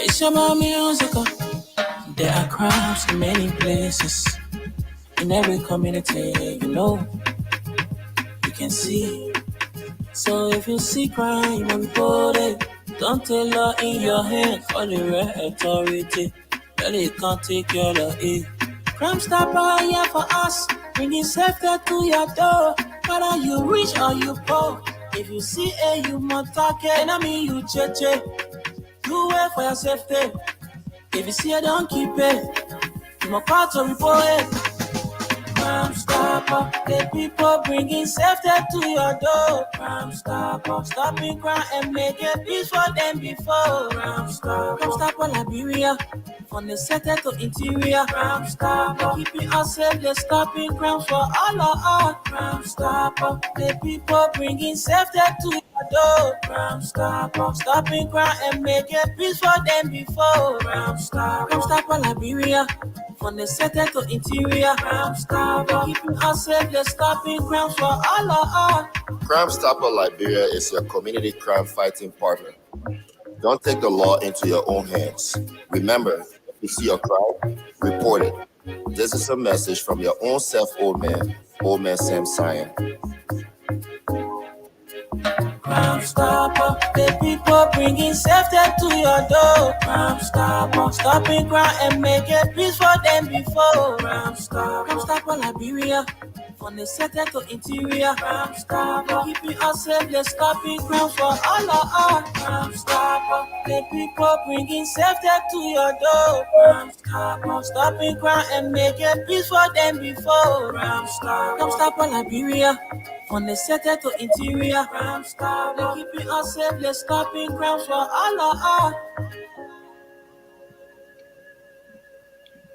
It's about music. There are crimes in many places, in every community, you can see. So if you see crime, report it. Don't take law in your hand for the right authority. Really can't take care of it. Crime Stopper here for us, bringing safety to your door. Whether you rich or you poor, if you see a human target, enemy you cheche. Do it for your safety. If you see it, don't keep it. You must call to report it. Crime Stopper, the people bringing safety to your door. Crime Stopper, stopping crime and making peace for them before. Crime Stopper Liberia, from the center to interior. Crime Stopper, keeping us safe, they're stopping crime for all of us. Crime Stopper, the people bringing safety to your door. Crime Stopper, stopping crime and making peace for them before. Crime Stopper Liberia. From the center to interior, Crime Stopper, keeping us safe, they're stopping crime for all of us. Crime Stopper Liberia is your community crime fighting partner. Don't take the law into your own hands. Remember, if you see a crime, report it. This is a message from your own self, Old Man Sam Sion. Crime Stopper, the people bringing safety to your door. Crime Stopper, stopping crime and making peace for them before. Crime Stopper Liberia, from the center to interior. Crime Stopper, keeping us safe, they're stopping crime for all of us. Crime Stopper, the people bringing safety to your door. Crime Stopper, stopping crime and making peace for them before. Crime Stopper Liberia. From the center to interior, Crime Stopper, keeping us safe, they're stopping crime for all of us.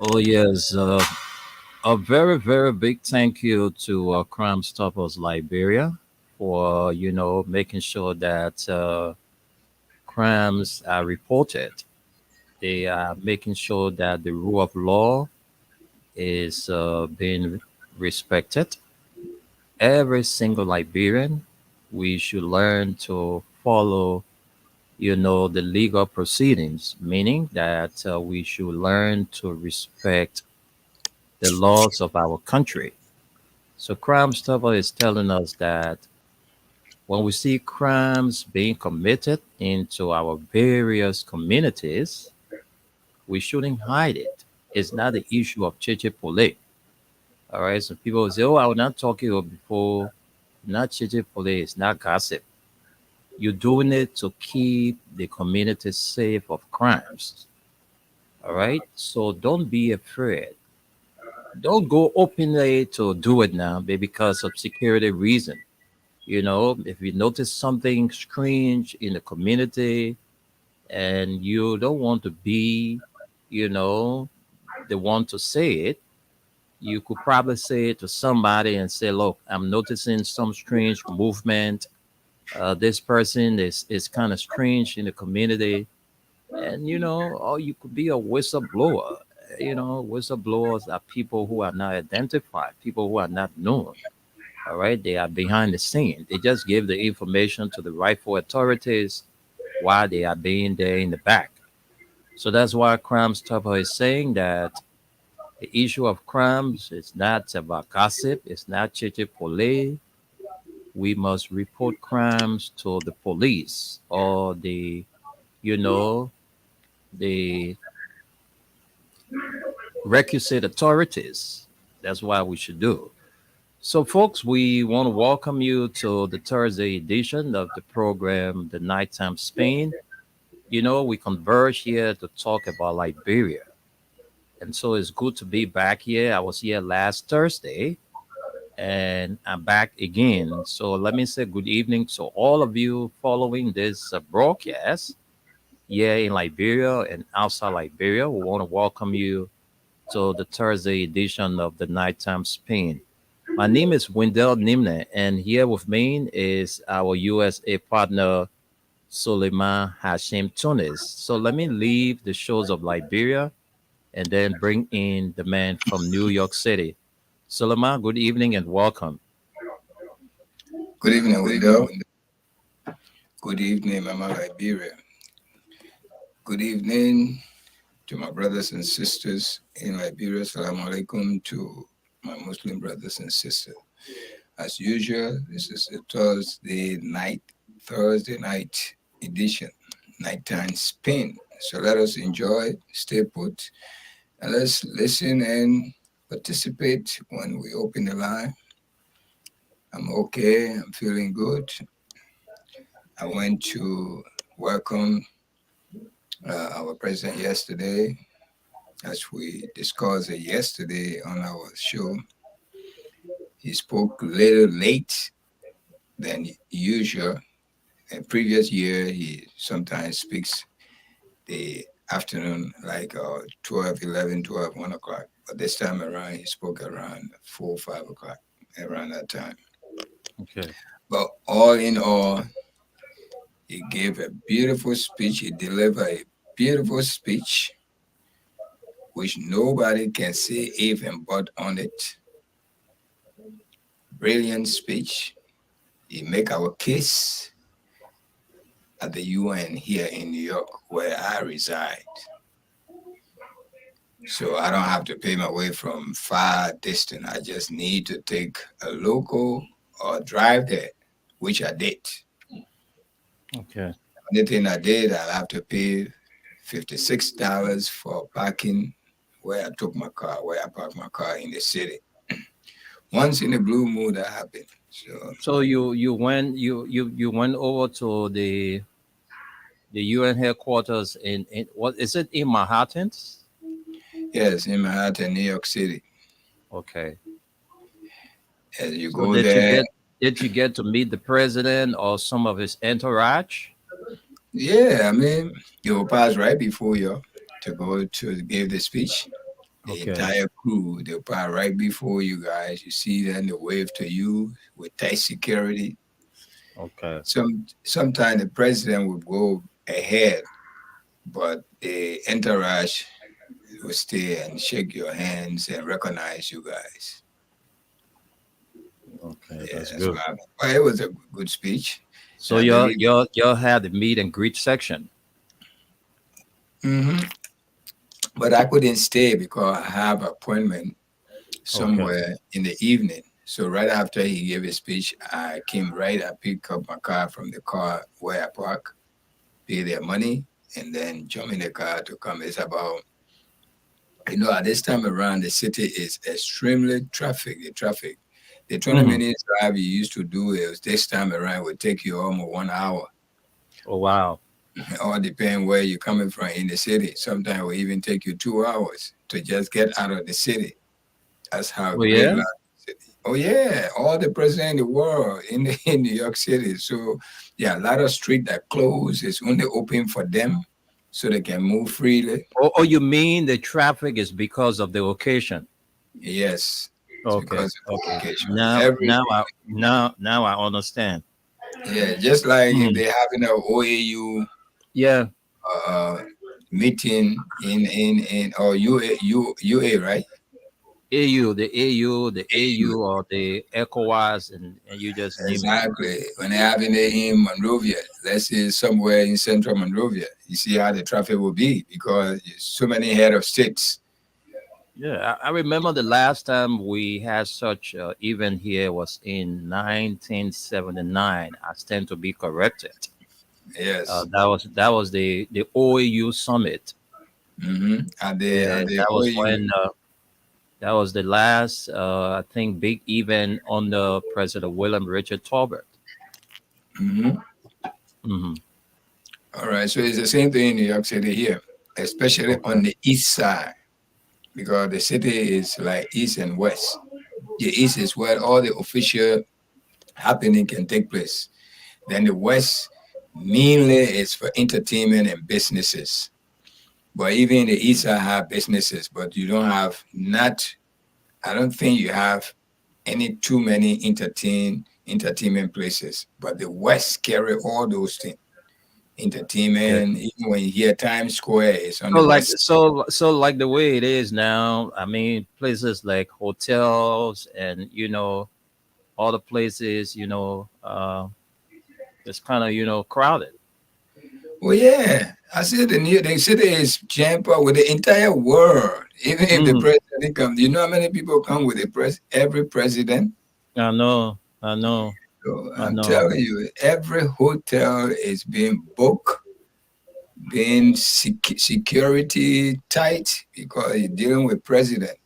Oh yes, a very very big thank you to Crime Stoppers Liberia for making sure that crimes are reported. They are making sure that the rule of law is being respected. Every single Liberian, we should learn to follow, the legal proceedings, meaning that we should learn to respect the laws of our country. So, Crime Stopper is telling us that when we see crimes being committed into our various communities, we shouldn't hide it. It's not the issue of Cheche Pole. All right. So people will say, oh, I was not talking about before, not Cheche Pole, it's not gossip. You're doing it to keep the community safe of crimes. All right. So don't be afraid. Don't go openly to do it now because of security reason. If you notice something strange in the community and you don't want to be, you know, the one to say it, you could probably say it to somebody and say, look, I'm noticing some strange movement. This person is kind of strange in the community. And, or you could be a whistleblower. Whistleblowers are people who are not identified, people who are not known. All right. They are behind the scene. They just give the information to the rightful authorities while they are being there in the back. So that's why Crime Stopper is saying that the issue of crimes is not about gossip, it's not chichi pole. We must report crimes to the police or you know, the requisite authorities. That's what we should do. So, folks, we want to welcome you to the Thursday edition of the program, The Nighttime Spain. We converge here to talk about Liberia. And so it's good to be back here. I was here last Thursday and I'm back again. So let me say good evening to all of you following this broadcast here in Liberia and outside Liberia. We want to welcome you to the Thursday edition of the Nighttime Spain. My name is Wendell Nimne, and here with me is our USA partner, Suleiman Hashim Tunis. So let me leave the shores of Liberia and then bring in the man from New York City. Suleiman, good evening and welcome. Good evening, Wendell. Good evening, Mama Liberia. Good evening to my brothers and sisters in Liberia. Assalamu alaikum to my Muslim brothers and sisters. As usual, this is a Thursday night edition, nighttime spin. So let us enjoy, stay put, and let's listen and participate when we open the line. I'm okay. I'm feeling good. I went to welcome our president yesterday, as we discussed it yesterday on our show. He spoke a little late than usual. In previous year, he sometimes speaks the afternoon, like 12, 11, 12, 1 o'clock. But this time around, he spoke around 4, 5 o'clock, around that time. Okay. But all in all, he gave a beautiful speech. He delivered a beautiful speech, which nobody can say even but on it. Brilliant speech. He make our case at the UN here in New York, where I reside. So I don't have to pay my way from far distance. I just need to take a local or drive there, which I did. Okay. The only thing I did, I'll have to pay $56 for parking where I took my car, where I parked my car in the city. Once in a blue moon that happened. So you went over to the UN headquarters in what is it in Manhattan? Yes, in Manhattan, New York City. Okay. As you So go there, did you get to meet the president or some of his entourage? yeah, I mean, you will pass right before you to go to give the speech. The Okay. entire crew, they'll pass right before you guys. You see them, they wave to you with tight security. Okay. Sometimes the president would go ahead, but the entourage will stay and shake your hands and recognize you guys. Okay. Yeah, That's that's good. what happened. Well, it was a good speech. So And I believe. you had the meet and greet section. Hmm. But I couldn't stay because I have appointment Okay. somewhere in the evening. So right after he gave his speech, I came right. I picked up my car from the car where I park, pay their money, and then jump in the car to come. It's about, at this time around, the city is extremely traffic. The 20 Hmm. minutes drive you used to do is this time around would take you almost 1 hour. Oh wow. All depend where you're coming from in the city. Sometimes it will even take you 2 hours to just get out of the city. That's how Oh yeah. gridlock. Oh yeah, all the president in the world in New York City. So yeah, a lot of street that close is only open for them, so they can move freely. Oh, you mean the traffic is because of the occasion? Yes, it's Okay. because of the Okay. location. Every Now I understand. Yeah, just like if Hmm. they having a OAU Yeah. uh, meeting in or UA, right? AU, the AU. AU or the ECOWAS, and you just name it. Exactly. When they having it in Monrovia, let's say somewhere in central Monrovia, you see how the traffic will be because there's so many head of states. Yeah, I remember the last time we had such event here was in 1979. I stand to be corrected. Yes. That was the OAU summit. Mm-hmm. At Yeah, the that was OAU. when that was the last I think big event under President William Richard Tolbert. Mm-hmm. Hmm. All right. So it's the same thing in New York City here, especially Okay. on the east side, because the city is like east and west. The east is where all the official happening can take place. Then the west mainly is for entertainment and businesses. But even the east side have businesses, but you don't have not. I don't think you have any too many entertainment places. But the west carry all those things. Okay. Entertainment, even when you hear Times Square, it's on So the like west. so like the way it is now. I mean, places like hotels and all the places it's kind of crowded. Well, yeah, I said the city is jammed up with the entire world. Even if the Mhm. president comes, you know how many people come with every president? I know, I know, So I I'm know. telling you, every hotel is being booked, being security tight because you're dealing with president.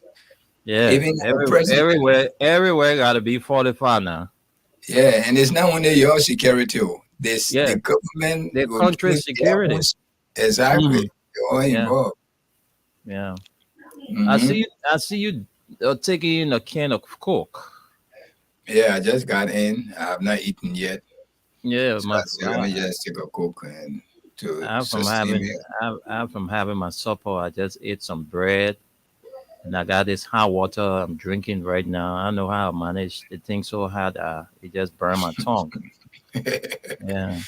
Yeah, Even our president. everywhere got to be 45 now. Yeah, and it's not only your security. Yeah, The government the will do country their own. security. Exactly, Hmm. they're all Yeah, involved. yeah. I Hmm. see you. I see you taking in a can of Coke. Yeah, I just got in. I have not eaten yet, Yeah, so I said, let me just take a Coke and to I'm from sustain having me. I'm from having my supper. I just ate some bread and I got this hot water I'm drinking right now. I don't know how I managed the thing so hot. It just burned my tongue. Yeah, I'm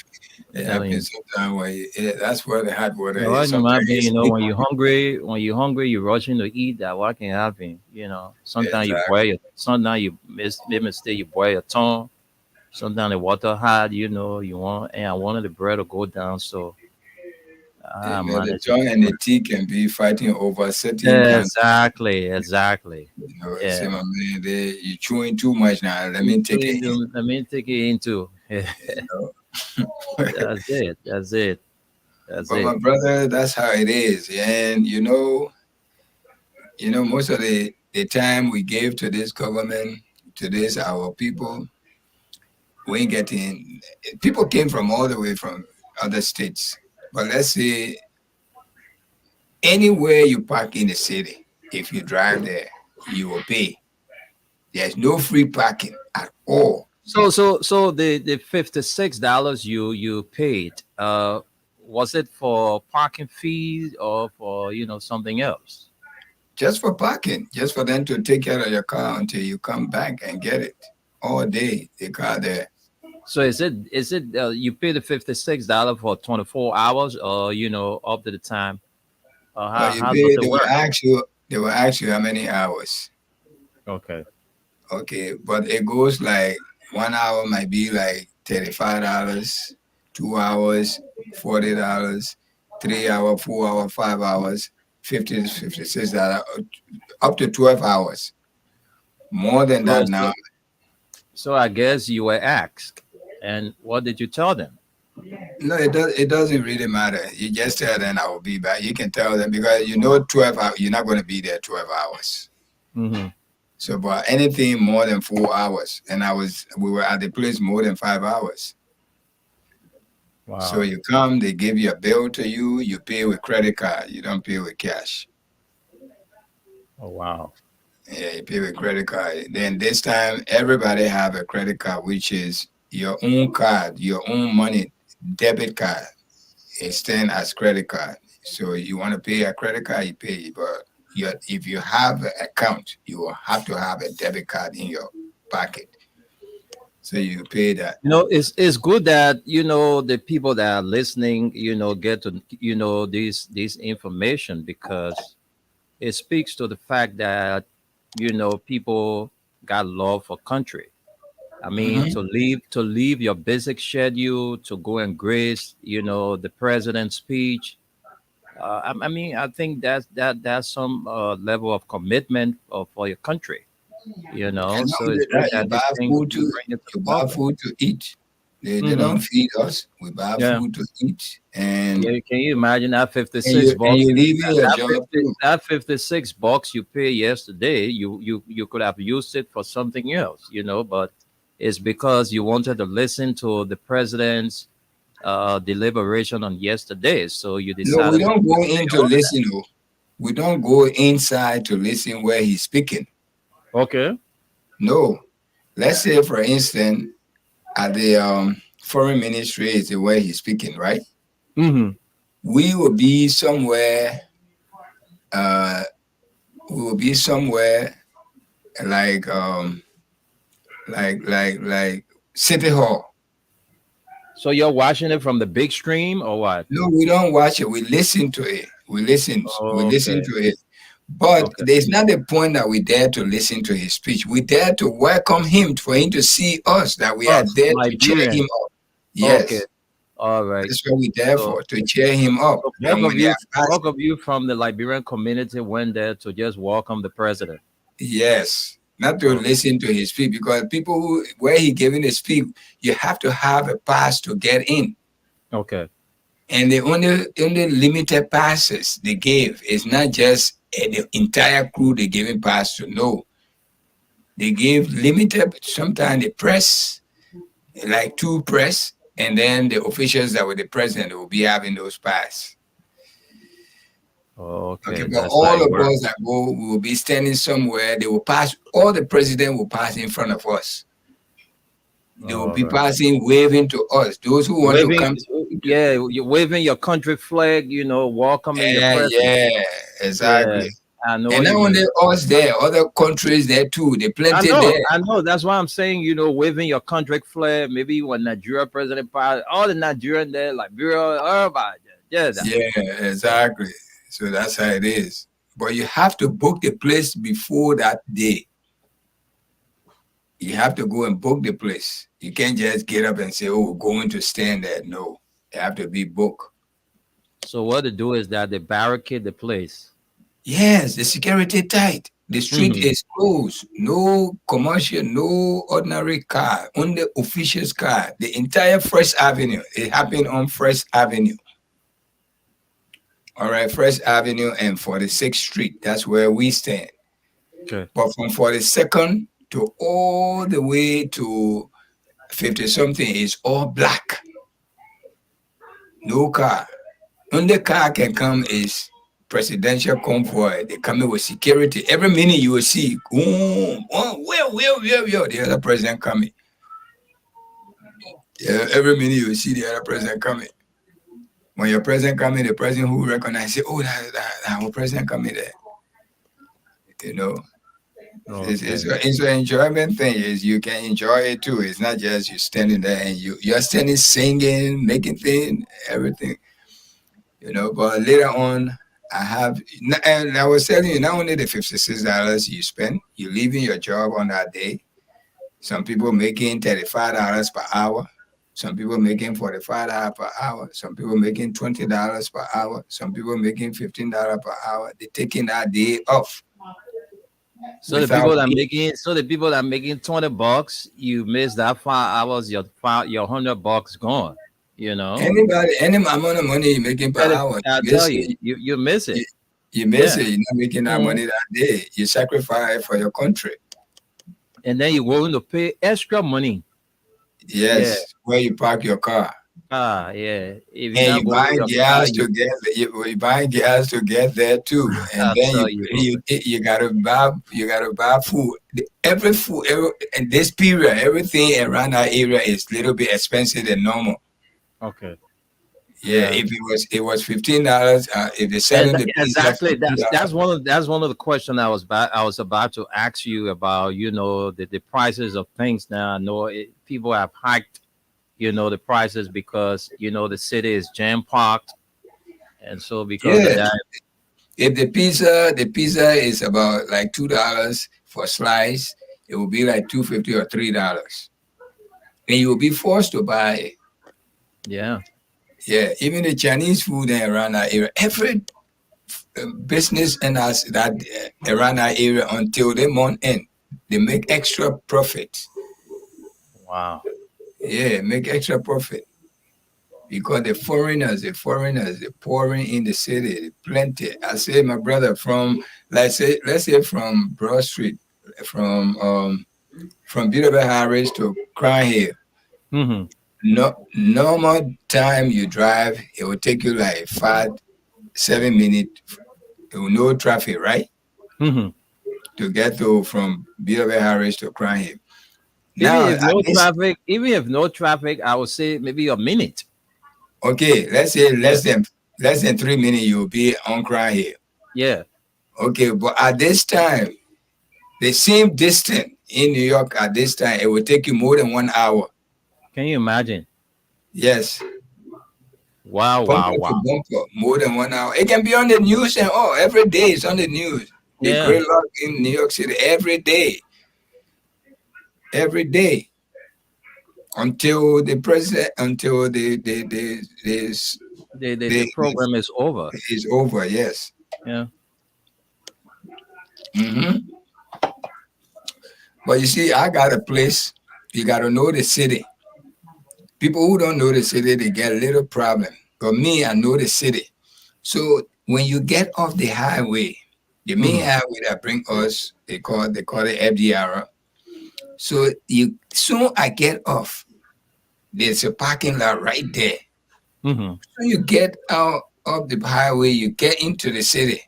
It telling you. happens sometimes when that's where the hot water No, is. it Sometimes might be, it's when you're hungry, you're rushing to eat. That what can happen. Sometimes you exactly. boil your, sometimes you make mistake. You boil your tongue. Sometimes the water hot. And I wanted the bread to go down, so I You know, the managed it. tongue and the teeth can be fighting over certain kind. Exactly, exactly. Say Yeah. my man, you chewing too much now. Let me take it. Let me take it into. You know. That's it. That's it. That's But it. my brother, that's how it is. And most of the time we gave to this government, to this our people, we ain't getting. People came from all the way from other states. But let's say anywhere you park in the city, if you drive there, you will pay. There's no free parking at all. So the $56 you paid, was it for parking fees or for something else? Just for parking, just for them to take care of your car until you come back and get it all day. The car there. So is it you pay the $56 for 24 hours or up to the time? Or How you does pay, it work? they will ask you how many hours. Okay. Okay, but it goes like 1 hour might be like $35, 2 hours, $40, 3 hour, 4 hour, 5 hours, 50 to $56, up to 12 hours. More than So, that now. so so I guess you were asked, and what did you tell them? No, it doesn't really matter. You just tell them I will be back. You can tell them because 12 hours, you're not going to be there 12 hours. Hmm. So, but anything more than 4 hours, and we were at the place more than 5 hours. So Wow. you come, they give you a bill to you, you pay with credit card, you don't pay with cash. Oh wow. Yeah, you pay with credit card. Then this time, everybody have a credit card, which is your own card, your own money, debit card. It's then as credit card. So you want to pay a credit card, you pay. But if you have an account, you will have to have a debit card in your pocket. So you pay that. It's good that the people that are listening get to this information because it speaks to the fact that people got love for country. I mean, Hmm. to leave your basic schedule to go and grace the president's speech. I mean, I think that's some level of commitment for your country. And not So only it's good that, that this thing you bring it to the you buy public. food to eat. They Hmm. don't feed us. We buy Yeah. food to eat, and Yeah, can you imagine that and 56 you and bucks? you leaving your That job 50 too. that 56 bucks you pay yesterday, you could have used it for something else, but it's because you wanted to listen to the president's deliberation on yesterday, so you No, we decided to don't go pay in to all listen. Oh. We don't go inside to listen where he's speaking. that. Okay. No. Let's say, for instance, at the foreign ministry is the way he's speaking, right? Mm-hmm. We will be somewhere. Uh, we will be somewhere like City Hall. So you're watching it from the big stream or what? No, we don't watch it. We listen to it. We listen. We listen Okay. to it. But Okay. there's not the point that we dare to listen to his speech. We dare to welcome him for him to see us, that we are Us, there to cheer him Liberian. up. Okay. Yes, All right. that's what we're there So, for, to cheer him up. so And when they are passing, both of you from the Liberian community went there to just welcome the president. yes, not to Okay. listen to his speech, because people who, where he giving the speech, you have to have a pass to get in. Okay. And the only limited passes they gave is not just the entire crew they giving pass to. No, they gave limited. Sometimes the press, like two press, and then the officials that were the president will be having those pass. Okay, Okay. but That's how all it of works. us that go will be standing somewhere. They will pass. All the president will pass in front of us. They will All be right. passing, waving to us. Those who want to Waving, come. yeah, you're waving your country flag, welcoming the president. Yeah, Yeah, exactly. I know And what not you only mean. us there, other countries there too. They plenty there. I know. That's why I'm saying, waving your country flag. Maybe when Nigeria president passed, all the Nigerian there, Liberia, everybody, yeah, that. Yeah, exactly. So that's how it is. But you have to book the place before that day. You have to go and book the place. You can't just get up and say, "Oh, we're going to stand there." No, you have to be booked. So what they do is that they barricade the place. Yes, the security tight. The street Hmm. is closed. No commercial, no ordinary car, only officials' car. The entire Fresh Avenue. It happened on Fresh Avenue. All right, Fresh Avenue and 46th Street. That's where we stand. Okay. But from 42nd to all the way to 50 something is all black. No car. Only car can come is presidential convoy. They coming with security. Every minute you will see, boom, oh, where, the other president coming. Yeah, every minute you will see the other president coming. When your president coming, the president who recognize, say, oh, that our president coming there. You know, it's, Okay. it's, it's an enjoyment thing. Is you can enjoy it too. It's not just you standing there and you're standing singing, making things, everything. But later on, and I was telling you, not only the $56 you spend, you leaving your job on that day. Some people making $35 per hour. Some people making $45 per hour. Some people making $20 per hour. Some people making $15 per hour. They're taking that day off. So the Without people that pay. making $20, you miss that 5 hours, your $100 gone. Anybody, any amount of money you're making per hour, I you tell miss you, it. you miss it. You miss Yeah. it. You're not making that Mhm. money that day. You sacrifice for your country. And then you're going to pay extra money. Yes, where you park your car. Yeah. If you're And not you going with buying your car, gas to get you buying gas to get there too, and I then tell you gotta buy food. Every food in this period, everything around that area is a little bit expensive than normal. okay. Yeah, if it was $15, if they're selling the pizza Exactly. $15, That's one of the questions I was about to ask you about. The prices of things now. I know people have hiked, the prices because the city is jam packed, and so because of yeah. that, If the pizza is about like $2 for a slice, it will be like $2.50 or $3, and you will be forced to buy it. yeah. Yeah, even the Chinese food around that area, every business and us that around that area until the month end, they make extra profit. Wow. Yeah, make extra profit because the foreigners, they're pouring in the city, plenty. I say, my brother, from let's say from Broad Street, from Beautiful Harris to Crown Hill. Hmm. No normal time you drive, it will take you like 5-7 minutes. No traffic, right? Hmm. To get to from Beautiful Harris to Crown Hill. Even Now if at no this, traffic, I would say maybe a minute. okay, let's say Yeah. less than 3 minutes you'll be on Crown Hill. Yeah. Okay, but at this time, the same distance in New York at this time, it will take you more than 1 hour. Can you imagine? Yes, Wow. bumper Wow. to Wow. bumper, more than 1 hour. It can be on the news and every day it's on the news. The Yeah. gridlock in New York City every day. Every day. until the president, until The program is over. is over. Yes. Yeah. hmm But you see, I got a place. You got to know the city. People who don't know the city, they get a little problem. But me, I know the city. So when you get off the highway, the main highway that bring us, they call it FDR. So soon I get off, there's a parking lot right there. Mm-hmm. So you get out of the highway, you get into the city.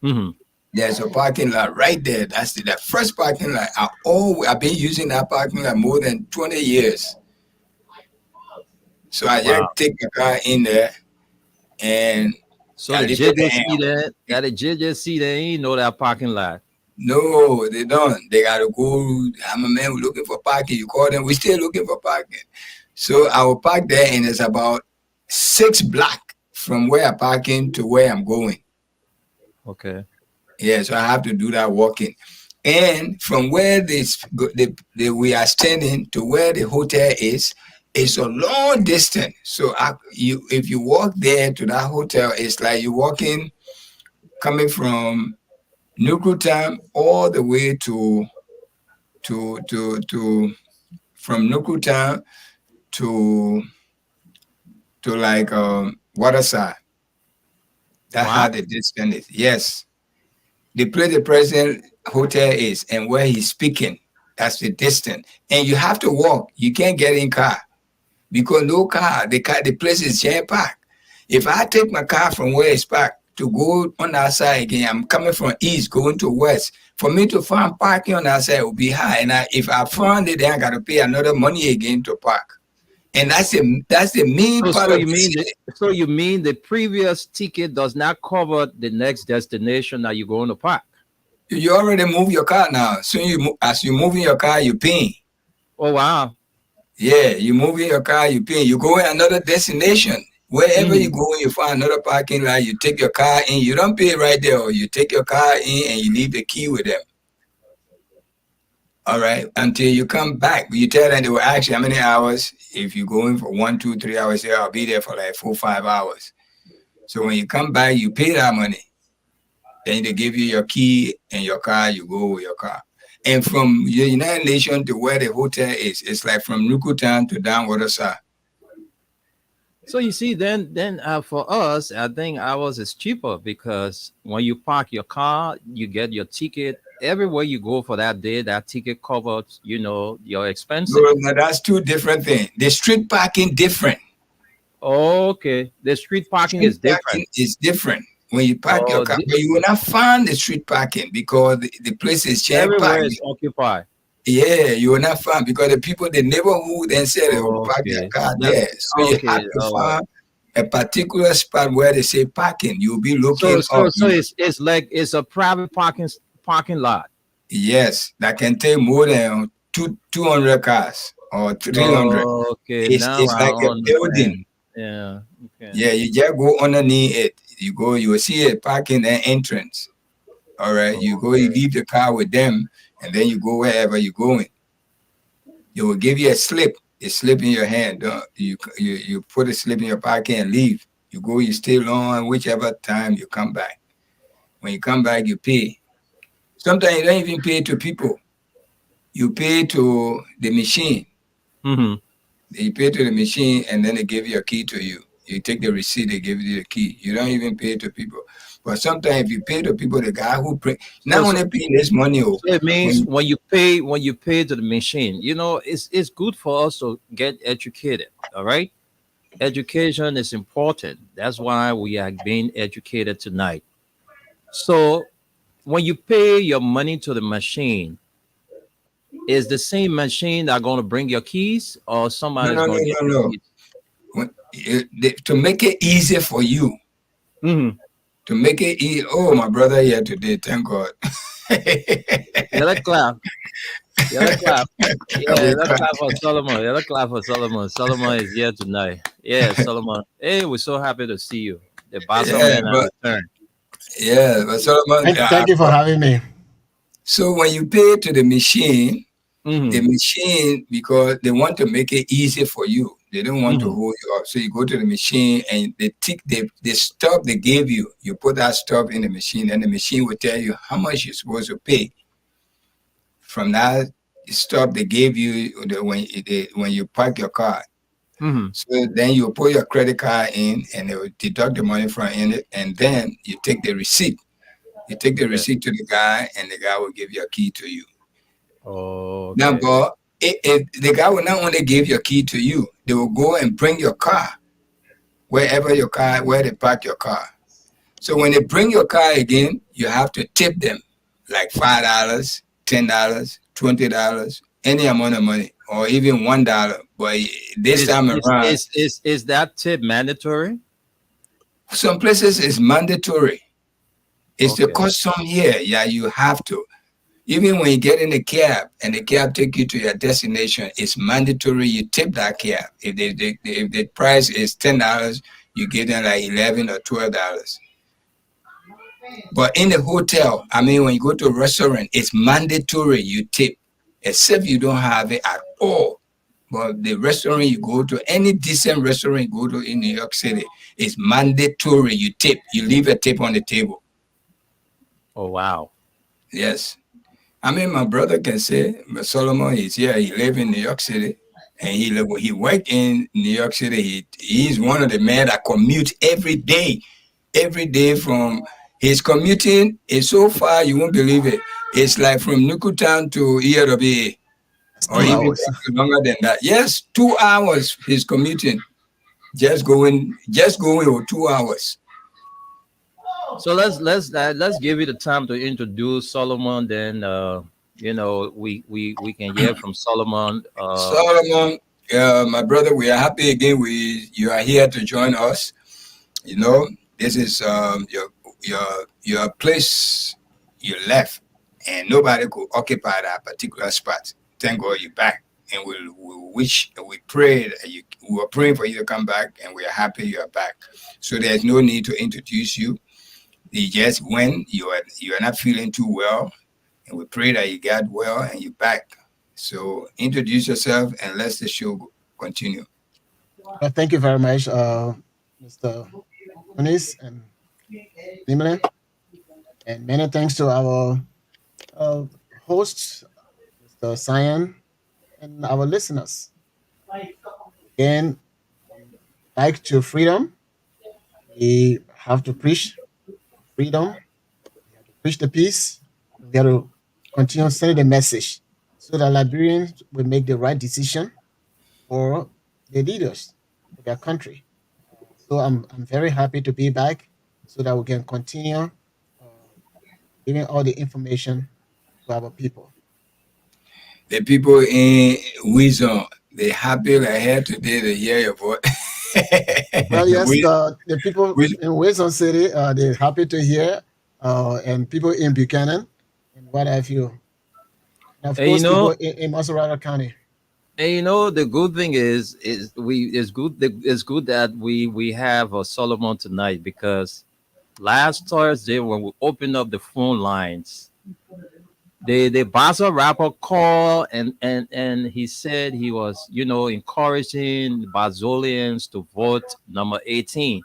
Mm-hmm. There's a parking lot right there. That's the first parking lot. I've been using that parking lot more than 20 years. So I just take the car in there, and So I the leave it there. JJC there, that the JJC there ain't know that parking lot. No, they don't. They gotta go. I'm a man looking for parking. You call them. We still looking for parking. So I will park there, and it's about 6 blocks from where I'm parking to where I'm going. Okay. Yeah, so I have to do that walking. And from where we are standing to where the hotel is, it's a long distance. So if you walk there to that hotel, it's like you're walking, coming from Nukutam all the way to from Nukutam to like Waterside. That's how the distance is. Yes. The place the president hotel is and where he's speaking, that's the distance. And you have to walk. You can't get in car because no car. The place is jam packed. If I take my car from where it's parked to go on the outside again, I'm coming from east going to west. For me to find parking on the outside will be high. And if I found it, then I got to pay another money again to park. And that's the main part of it. So you mean the previous ticket does not cover the next destination that you're going to park? You already move your car now. So as you move in your car, you pay. Oh wow! Yeah, you move in your car, you pay. You go in another destination. Wherever you go, you find another parking lot. You take your car in. You don't pay right there. Or you take your car in and you leave the key with them. All right, until you come back. You tell them they will ask you how many hours. If you're going for 1, 2, 3 hours, say I'll be there for like 4, 5 hours. So when you come back, you pay that money. Then they give you your key and your car. You go with your car. And from the United Nations to where the hotel is, it's like from Nukutam to down Waterside. So you see, then for us, I think ours is cheaper because when you park your car, you get your ticket. Everywhere you go for that day, that ticket covers, your expenses. No, that's 2 different things. The street parking different. Okay, the street parking is different. It's different. When you park your car, but you will not find the street parking because the place is jam packed. Everywhere is occupied. Yeah, you will not find because the people, the neighborhood, and say they will park their car there. So you have to find a particular spot where they say parking. You'll be looking. So it's like it's a private parking lot. Yes, that can take more than 200 cars or 300. Okay, it's like a building. Yeah. Okay. Yeah, you just go underneath it. You will see a parking and entrance. All right, you go, you leave the car with them, and then you go wherever you're going. You will give you a slip in your hand. You put a slip in your pocket and leave. You go, you stay long, whichever time you come back. When you come back, you pay. Sometimes you don't even pay to people. You pay to the machine. Mm-hmm. You pay to the machine, and then they give you a key to you. You take the receipt, they give you the key. You don't even pay to people. But sometimes if you pay to people, the guy who pay, not only paying this money. So it means when you pay to the machine, it's good for us to get educated. All right, education is important. That's why we are being educated tonight. So when you pay your money to the machine, is the same machine that going to bring your keys, or somebody's going to get your keys? To make it easier for you. Mm-hmm. To make it easy. Oh, my brother here today, thank God. Let's clap. Let's clap. Yeah, let's clap for Solomon. Let's clap for Solomon. Solomon is here tonight. Yeah, Solomon. Hey, we're so happy to see you. The boss man has returned. Yeah, but Solomon. Thank you for having me. So when you pay to the machine, The Mm-hmm. machine, because they want to make it easy for you. They don't want to Mm-hmm. hold you up. So you go to the machine and they tick the stuff they gave you. You put that stuff in the machine, and the machine will tell you how much you're supposed to pay from that stuff they gave you when you park your car. Mm-hmm. So then you put your credit card in, and they will deduct the money from in it, and then you take the receipt. You take the Yeah. receipt to the guy, and the guy will give you a key to you. Oh, Now, okay. but the guy will not only give your key to you, they will go and bring your car where they park your car. So when they bring your car again, you have to tip them like $5, $10, $20, any amount of money, or even $1. But this Is time is around, is is is that tip mandatory? some places it's mandatory. It's the Okay. custom here. Yeah, you have to. Even when you get in the cab and the cab take you to your destination, it's mandatory you tip that cab. If the price is $10, you give them like $11 or $12. But in the hotel, I mean, when you go to a restaurant, it's mandatory you tip, except you don't have it at all. But the restaurant you go to, any decent restaurant you go to in New York City, it's mandatory you tip. You leave a tip on the table. Oh wow. Yes. I mean, my brother can say, but Solomon is here. He live in New York City, and he work in New York City. He's one of the men that commute every day from his commuting is so far you won't believe it. It's like from Nukutown to ERWA, It's or two even hours. longer than that. Yes, 2 hours he's commuting, just going or 2 hours. So let's give you the time to introduce Solomon. Then we can hear from Solomon. Solomon, my brother, we are happy again. You are here to join us. You know, this is your place you left, and nobody could occupy that particular spot. Thank God you're back, and we prayed. We were praying for you to come back, and we are happy you are back. So there's no need to introduce you. You just when you are not feeling too well, and we pray that you got well and you're back. So introduce yourself and let the show continue. Well, thank you very much, Mr. Eunice and Limele. And many thanks to our uh, hosts, Mr. Cyan, and our listeners. Again, like to freedom, we have to preach freedom, we have to preach the peace, we got to continue sending the message so that Liberians will make the right decision for the leaders, for their country. So I'm very happy to be back so that we can continue giving all the information to our people. The people in Wisdom, they happy like hell today to hear your voice. Well, yes, we, the people we, in Wilson City, they're happy to hear, and people in Buchanan and what have you. And of and you course, people know, in Maserati County. the good thing is we it's good that we have Solomon tonight, because last Thursday when we opened up the phone lines, the Basel rapper called, and he said he was encouraging Basilians to vote number 18.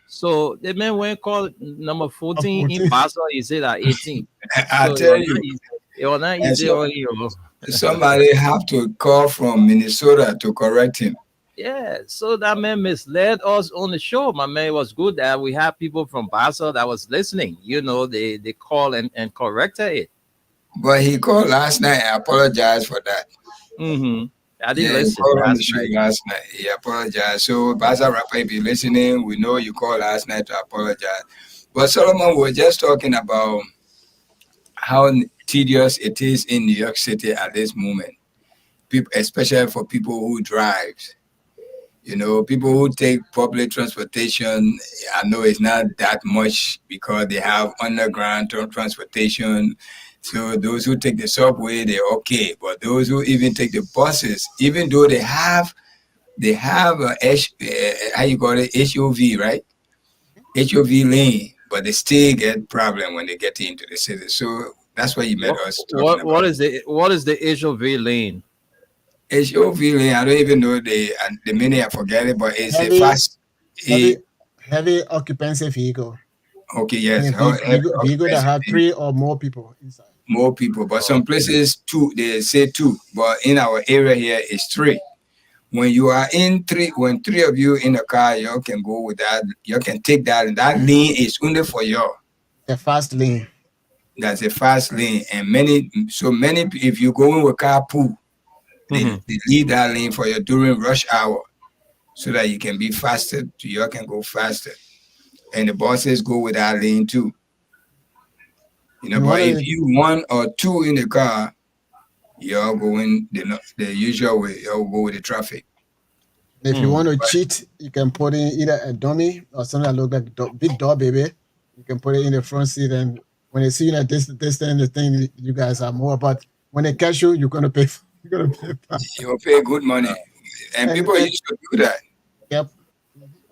So the man went call number 14 in Basel. He said at 18. I So tell you, it was not and easy so on you. somebody have to call from Minnesota to correct him. Yeah, so that man misled us on the show. My man, it was good that we had people from Basel that was listening. They call and corrected it. But he called last night. I apologize for that. Mm-hmm. I didn't Yeah, he listen called on the last show night. last night. He apologized. So, Baza Rapper, if you're listening, we know you called last night to apologize. But Solomon, we were just talking about how tedious it is in New York City at this moment, people, especially for people who drive. People who take public transportation, I know it's not that much because they have underground transportation. So those who take the subway, they're okay. But those who even take the buses, even though they have how you call it, HOV, right? HOV lane, but they still get problem when they get into the city. So That's what you met What us talking about. what is the HOV lane? HOV lane, I don't even know the meaning. I forget it, but it's a Heavy, fast. heavy, A, heavy occupancy vehicle. okay, I yes, mean, vehicle that have 3 or more people inside. more people, but Oh, some places two. They say two, but in our area here it's three. When you are in three, when three of you in a car, you can go with that. You can take that, and that lane is only for you. The fast lane. That's a fast lane, and many. If you go in with carpool, mhm. they leave that lane for you during rush hour, so that you can be faster. You can go faster, and the buses go with that lane too. You But want if to, you one or two in the car, you're going the usual way. You'll go with the traffic. if you Mm. want to cheat, you can put in either a dummy or something that look like big dog baby. You can put it in the front seat, and when they see you at this distance, they think you guys are more. But when they catch you, you're gonna pay. You're gonna pay. You'll pay good money, and people And used to do that. yep.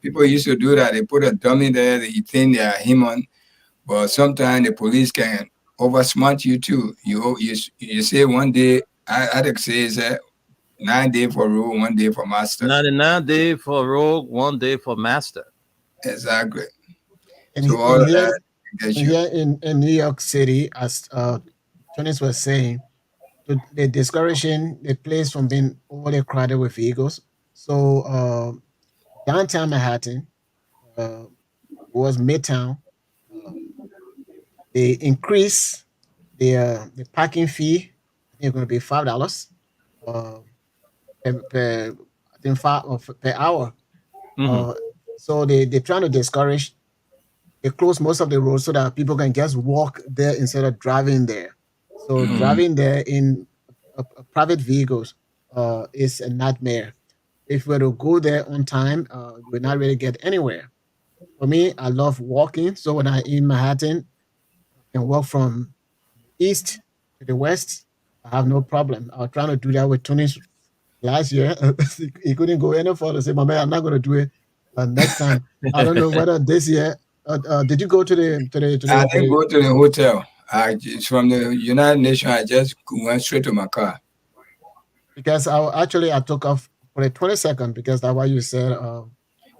People used to do that. They put a dummy there. They think they are human, but sometimes the police can oversmart you too. You say one day. I say is 9 days for rule, 1 day for master. 99 day for rogue, 1 day for master. Exactly. And, So all and of here, that gets and you. here in New York City, as Tunis was saying, they're discouraging the place from being overly crowded with vehicles. So downtown Manhattan uh, was Midtown. Uh, they increase the parking fee. I think it's going to be $5 uh, per I think per hour. Mhm. Uh, so they're trying to discourage. They close most of the roads so that people can just walk there instead of driving there. So Mhm. driving there in private vehicles is a nightmare. If we were to go there on time, you would not really get anywhere. For me, I love walking. So when I'm in Manhattan, I can walk from east to the west. I have no problem. I was trying to do that with Tony last year. He couldn't go any further. Say, "My man, I'm not going to do it next time." I don't know whether this year. Did you go to I didn't go to the hotel. From the United Nations. I just went straight to my car. because I took off for the 22nd because that's why you said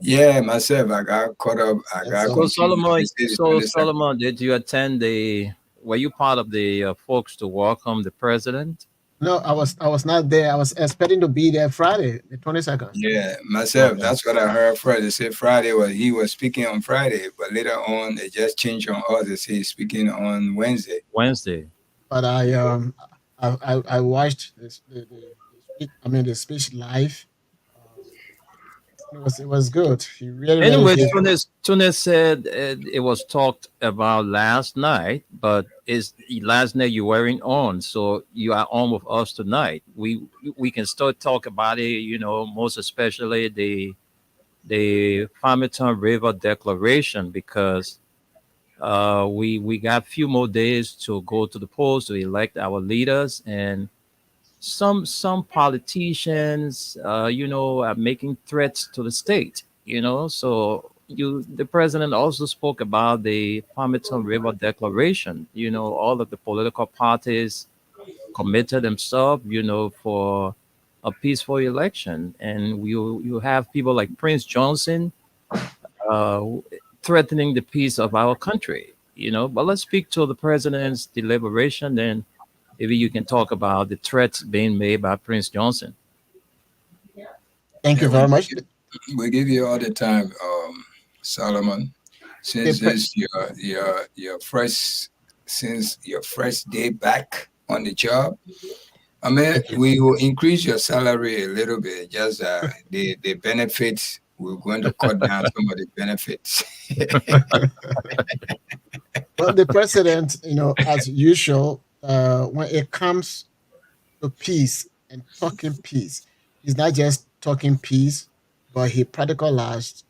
Yeah, myself. I got caught up. I that's got confused. They said the So 22nd. Solomon, did you attend were you part of the folks to welcome the president? no, I was not there. I was expecting to be there Friday, the 22nd. Yeah, myself. Okay. That's what I heard first. They said Friday was he was speaking on Friday, but later on they just changed on us. They say he's speaking on Wednesday. Wednesday. But I watched the speech live. Um, it was good. He really Anyway, gave. Tunis said it was talked about last night, but is last night you weren't on, so you are on with us tonight. We can still talk about it, most especially the Farmington River Declaration because we got a few more days to go to the polls to elect our leaders and some politicians are making threats to the state, so the president also spoke about the Farmington River Declaration. All of the political parties committed themselves, for a peaceful election, and you have people like Prince Johnson uh, threatening the peace of our country. But let's speak to the president's deliberation, then maybe you can talk about the threats being made by Prince Johnson. Thank you Yeah, very much. we give you all the time, Solomon. The Since pre- this your first since your first day back on the job, I mean Thank you. we will increase your salary a little bit. Just the benefits. We're going to cut down some of the benefits. Well, the president, as usual, when it comes to peace and talking peace, he's not just talking peace, but he practicalizes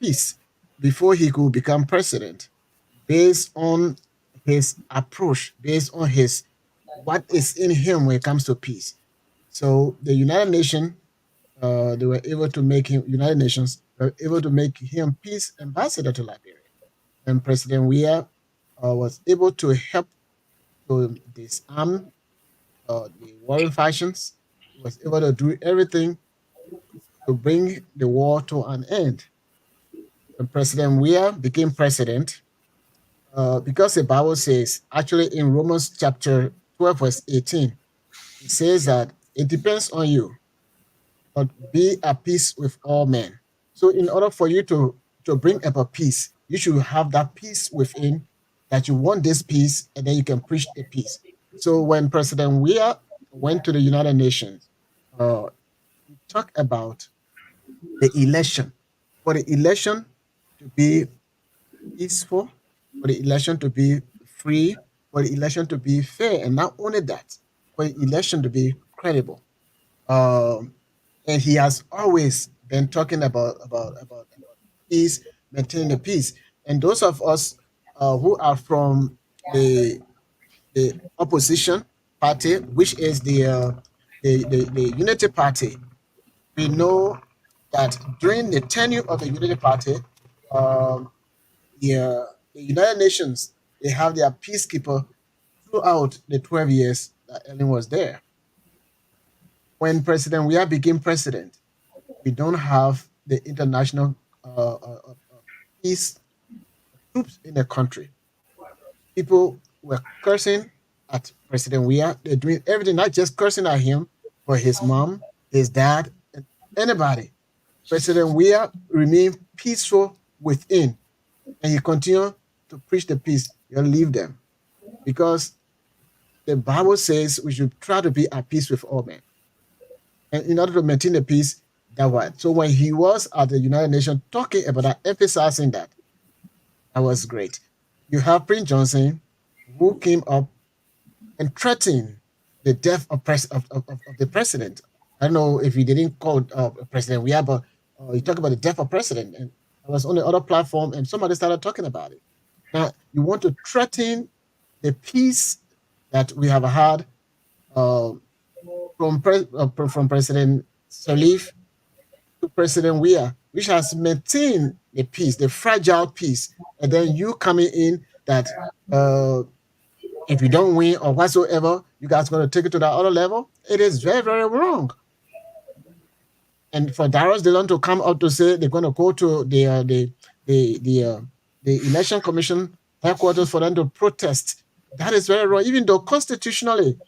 peace before he could become president, based on his approach, based on his what is in him when it comes to peace. So the United Nations, they were able to make him United Nations were able to make him peace ambassador to Liberia. and President Weah was able to help to disarm the warring factions. He was able to do everything to bring the war to an end. When President Weah became president, because the Bible says, actually in Romans chapter 12, verse 18, it says that it depends on you, but be at peace with all men. So in order for you to bring about peace, you should have that peace within, that you want this peace, and then you can preach the peace. So when President Weah went to the United Nations, he talked about the election, for the election to be peaceful, for the election to be free, for the election to be fair, and not only that, for the election to be credible. Um, and he has always been talking about peace, maintaining the peace. And those of us who are from the opposition party, which is the Unity Party, we know that during the tenure of the Unity Party, um, the United Nations, they have their peacekeeper throughout the 12 years that Ellen was there. When President Weah became president, we don't have the international peace troops in the country. People were cursing at President Weah. They're doing everything, not just cursing at him, but his mom, his dad, and anybody. President Weah remained peaceful within, and he continued to preach the peace. You leave them, because the Bible says we should try to be at peace with all men. And in order to maintain the peace, that was. So when he was at the United Nations talking about that, emphasizing that, that was great. You have Prince Johnson, who came up and threatened the death of the president. I don't know if he didn't call President Weah, but he talked about the death of president, and I was on the other platform, and somebody started talking about it. Now you want to threaten the peace that we have had uh, from President Salif to President Weah, which has maintained the peace, the fragile peace, and then you coming in that if you don't win or whatsoever, you guys going to take it to that other level. It is very, very wrong. And for Darius Dillon to come out to say they're going to go to the election commission headquarters for them to protest, that is very wrong. Even though constitutionally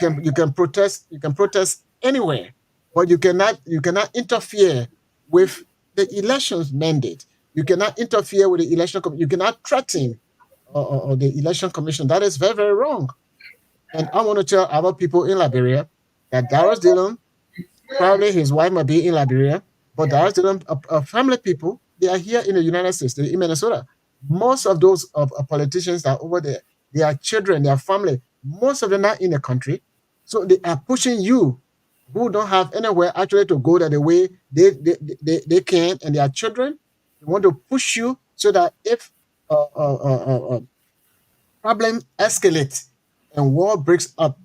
you can protest anywhere, but you cannot interfere with the elections mandate. You cannot interfere with the election. You cannot threaten or the election commission. That is very, very wrong. And I want to tell other people in Liberia that Darius Dillon, probably his wife might be in Liberia, but Darius Dillon, family people, they are here in the United States, they're in Minnesota. Most of those politicians that are over there, their children, their family, most of them are in the country. So they are pushing you, who don't have anywhere actually to go that the way they can, and their children, they want to push you so that if problem escalates and war breaks up,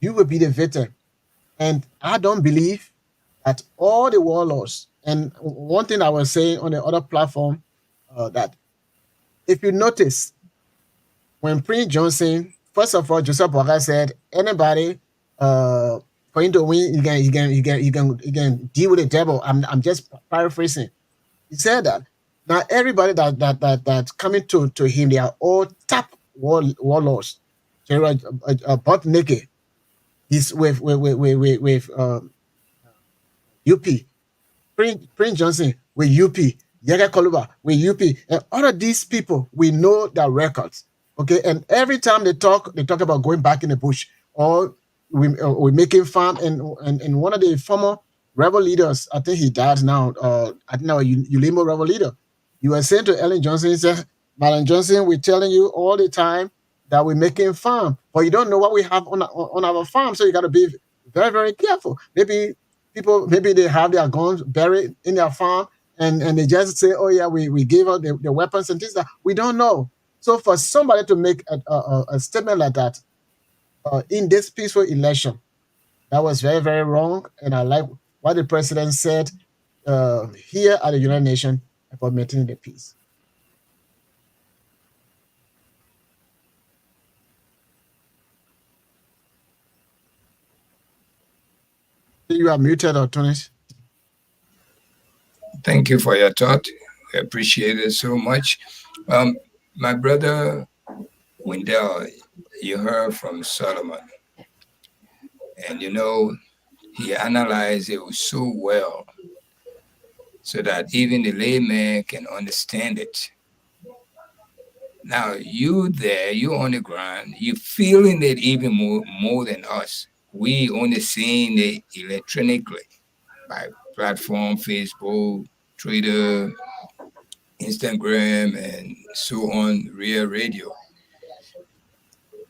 you will be the victim. And I don't believe that all the warlords, and one thing I was saying on the other platform, that if you notice, when Prince Johnson, first of all, Joseph Boakai said, anybody for him to win, you can deal with the devil. I'm just paraphrasing. He said that now everybody that's coming to him, they are all top warlords. So butt naked. He's with UP. Prince Johnson with UP. Yaga Koluba with UP. And all of these people, we know their records. Okay, and every time they talk about going back in the bush, or we're making farm. And one of the former rebel leaders, I think he died now. I think now Ulimo rebel leader. You were saying to Ellen Johnson, he said, Madam Johnson, we're telling you all the time that we're making farm, but you don't know what we have on our farm, so you got to be very, very careful. Maybe they have their guns buried in their farm, and they just say, oh yeah, we gave out the weapons and things that we don't know. So for somebody to make a statement like that in this peaceful election, that was very, very wrong. And I like what the president said here at the United Nations about maintaining the peace. You are muted, Tunis. Thank you for your thought. I appreciate it so much. My brother Wendell, you heard from Solomon, and he analyzed it so well so that even the layman can understand it. Now you there, you on the ground, you feeling it even more than us. We only seeing it electronically by platform, Facebook, Twitter, Instagram, and so on, real radio.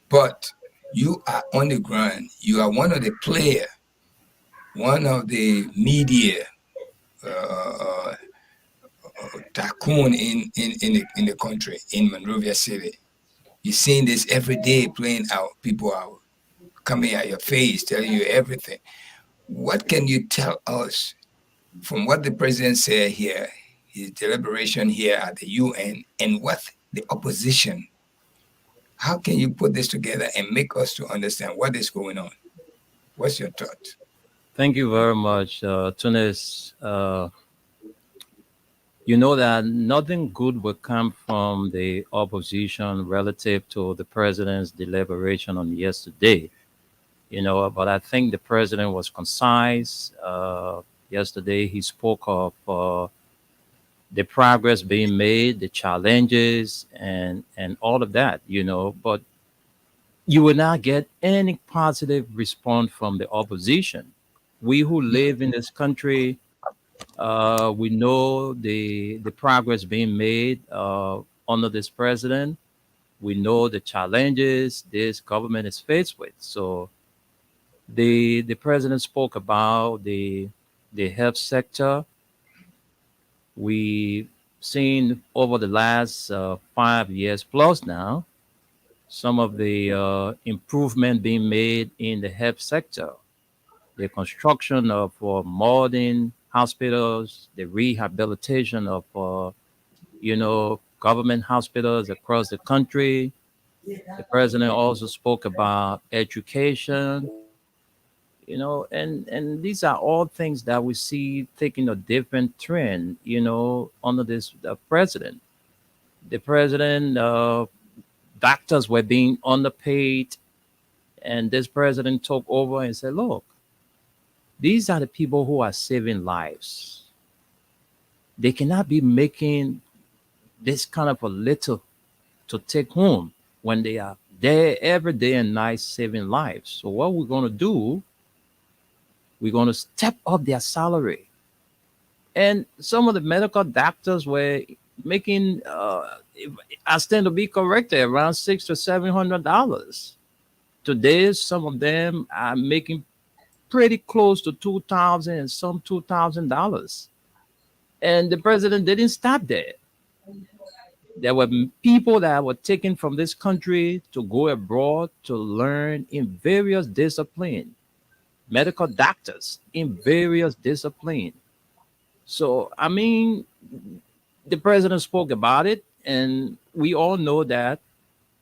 But you are on the ground. You are one of the player, one of the media uh, tycoon in the country, in Monrovia City. You're seeing this every day playing out. People are coming at your face, telling you everything. What can you tell us from what the president said here, his deliberation here at the UN, and what the opposition? How can you put this together and make us to understand what is going on? What's your thought? Thank you very much, Tunis. You know that nothing good will come from the opposition relative to the president's deliberation on yesterday. But I think the president was concise. Yesterday, he spoke of the progress being made, the challenges, and all of that. But you will not get any positive response from the opposition. We who live in this country, we know the progress being made under this president. We know the challenges this government is faced with. So the president spoke about the health sector. We've seen over the last 5 years plus now some of the improvement being made in the health sector, the construction of modern hospitals, the rehabilitation of government hospitals across the country. The president also spoke about education, and these are all things that we see taking a different trend, under this president. The president, doctors were being underpaid, and this president took over and said, look, these are the people who are saving lives. They cannot be making this kind of a little to take home when they are there every day and night saving lives. So what we're going to do, we're going to step up their salary. And some of the medical doctors were making, I stand to be corrected, around $600 to $700. Today, some of them are making pretty close to $2,000 and some $2,000. And the president didn't stop there. There were people that were taken from this country to go abroad to learn in various disciplines, medical doctors in various disciplines. So, I mean, the president spoke about it, and we all know that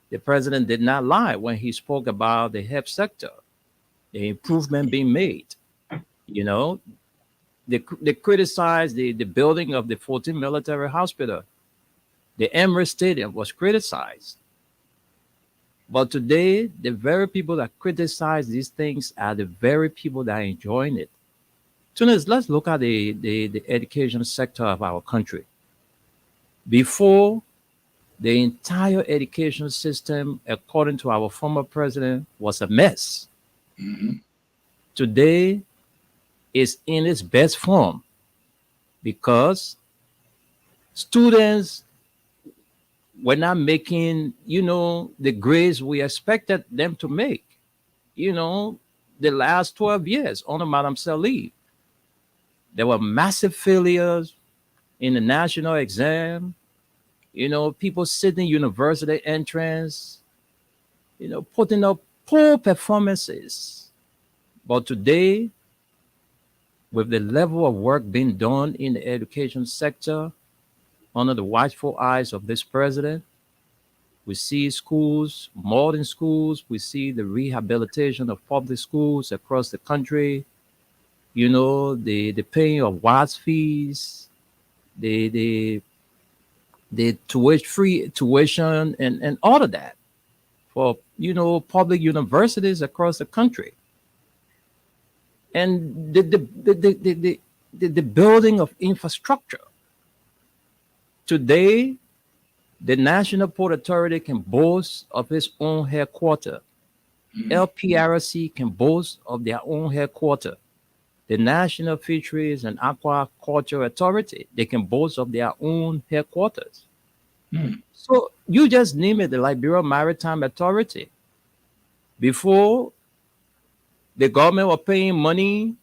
the president did not lie when he spoke about the health sector, the improvement being made. They criticized the building of the 14th Military Hospital. The Emirates Stadium was criticized. But today, the very people that criticize these things are the very people that are enjoying it. Tunis, let's look at the education sector of our country. Before, the entire education system, according to our former president, was a mess. Mm-hmm. Today, it's in its best form because students were not making, the grades we expected them to make, the last 12 years under Madame Salih. There were massive failures in the national exam, people sitting university entrance, putting up poor performances. But today, with the level of work being done in the education sector, under the watchful eyes of this president, we see schools, modern schools, we see the rehabilitation of public schools across the country. you know, the paying of WAS fees, the the the tuition free tuition and all of that for public universities across the country, and the building of infrastructure. Today, the National Port Authority can boast of its own headquarters. LPRC can boast of their own headquarters. The National Fisheries and Aquaculture Authority, they can boast of their own headquarters. So you just name it, the Liberia Maritime Authority. Before, the government was paying money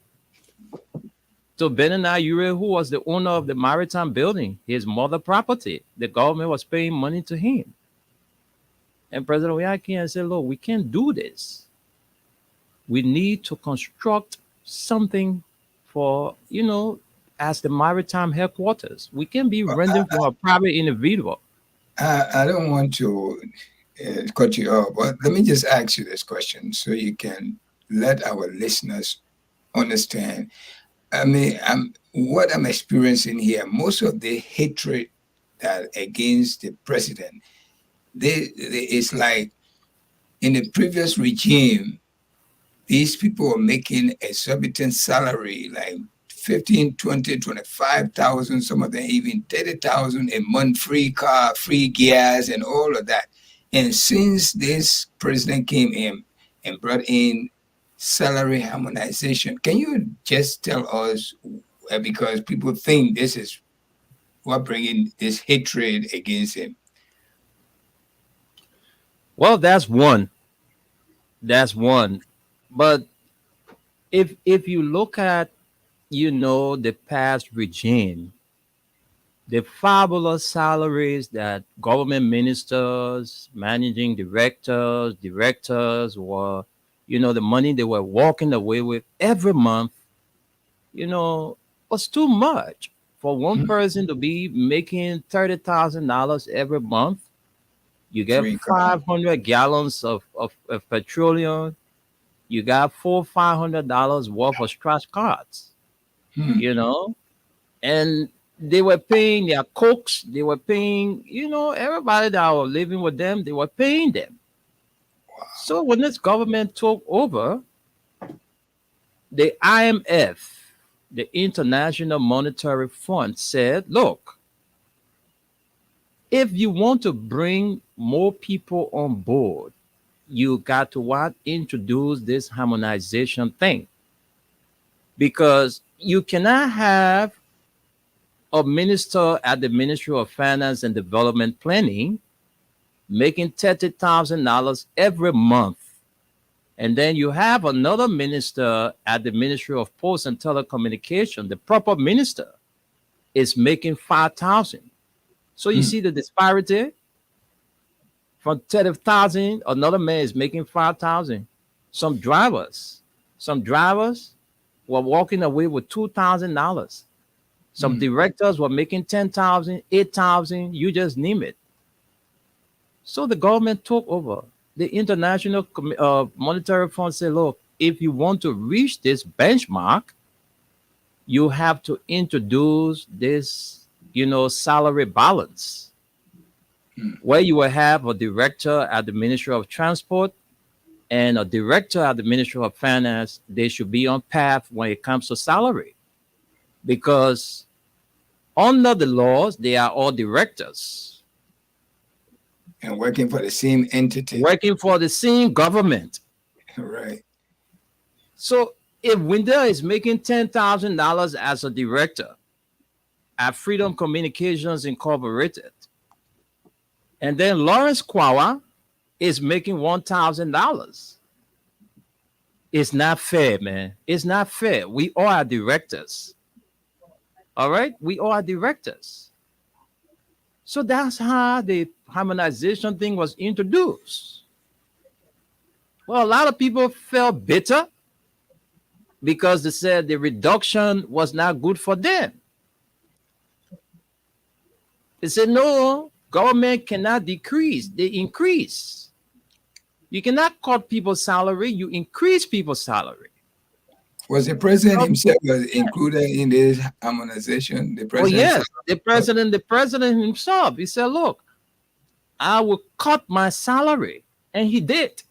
to Benina Ure, who was the owner of the maritime building, his mother property. The government was paying money to him. And President Oyaki said, look, we can't do this. We need to construct something for, as the maritime headquarters. We can't be renting for a private individual. I don't want to cut you off, but let me just ask you this question so you can let our listeners understand. I mean, what I'm experiencing here, most of the hatred that against the president, it's like in the previous regime, these people were making exorbitant salary, like 15, 20, 25,000, some of them even 30,000 a month, free car, free gas, and all of that. And since this president came in and brought in salary harmonization, can you just tell us, because people think this is what bringing this hatred against him? Well, that's one. That's one. But if you look at the past regime, the fabulous salaries that government ministers, managing directors were, the money they were walking away with every month, was too much for one person to be making $30,000 every month. You get 500 gallons of petroleum. You got $400-500 worth of scratch cards. And they were paying their cooks, they were paying, everybody that was living with them, they were paying them. Wow. So when this government took over, the IMF, the International Monetary Fund, said, look, if you want to bring more people on board, you got to introduce this harmonization thing. Because you cannot have a minister at the Ministry of Finance and Development Planning making $30,000 every month. And then you have another minister at the Ministry of Posts and Telecommunication, the proper minister, is making $5,000. So you see the disparity? From $30,000, another man is making $5,000. Some drivers were walking away with $2,000. Some directors were making $10,000, $8,000, you just name it. So the government took over. The International Monetary Fund said, look, if you want to reach this benchmark, you have to introduce this, salary balance, where you will have a director at the Ministry of Transport and a director at the Ministry of Finance. They should be on path when it comes to salary, because under the laws, they are all directors. And working for the same entity. Working for the same government. Right. So if Winder is making $10,000 as a director at Freedom Communications Incorporated, and then Lawrence Kwawa is making $1,000, it's not fair, man. It's not fair. We all are directors. All right? We all are directors. So that's how the harmonization thing was introduced. Well, a lot of people felt bitter because they said the reduction was not good for them. They said, no, government cannot decrease, they increase. You cannot cut people's salary, you increase people's salary. Was the president himself was included in this harmonization? The Oh president yes, said, the president himself. He said, "Look, I will cut my salary," and he did.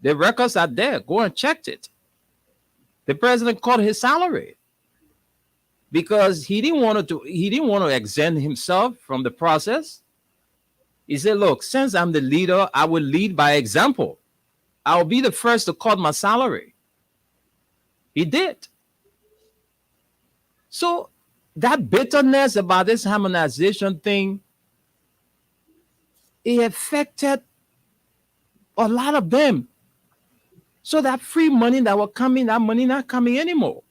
The records are there. Go and check it. The president cut his salary because he didn't want to. He didn't want to exempt himself from the process. He said, "Look, since I'm the leader, I will lead by example. I'll be the first to cut my salary." He did. So that bitterness about this harmonization thing, it affected a lot of them. So that free money that was coming, that money not coming anymore.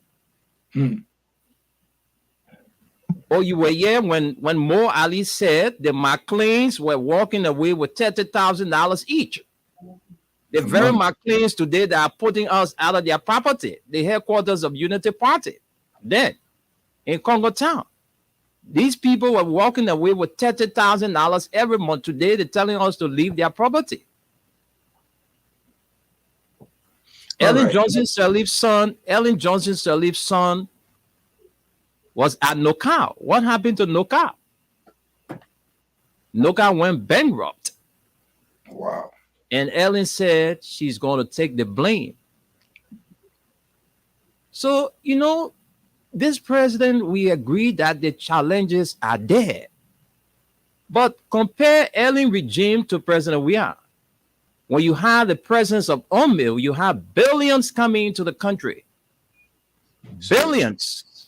Oh, you were here when Mo Ali said the McLeans were walking away with $30,000 each. The very McLeans today that are putting us out of their property, the headquarters of Unity Party, then in Congo Town. These people were walking away with $30,000 every month. Today, they're telling us to leave their property. Ellen Johnson Sirleaf's son was at Noka. What happened to Noka? Noka went bankrupt. wow. And Ellen said she's going to take the blame. So, this president, we agree that the challenges are there. But compare Ellen regime to President Weah. When you have the presence of UNMIL, you have billions coming into the country. Billions.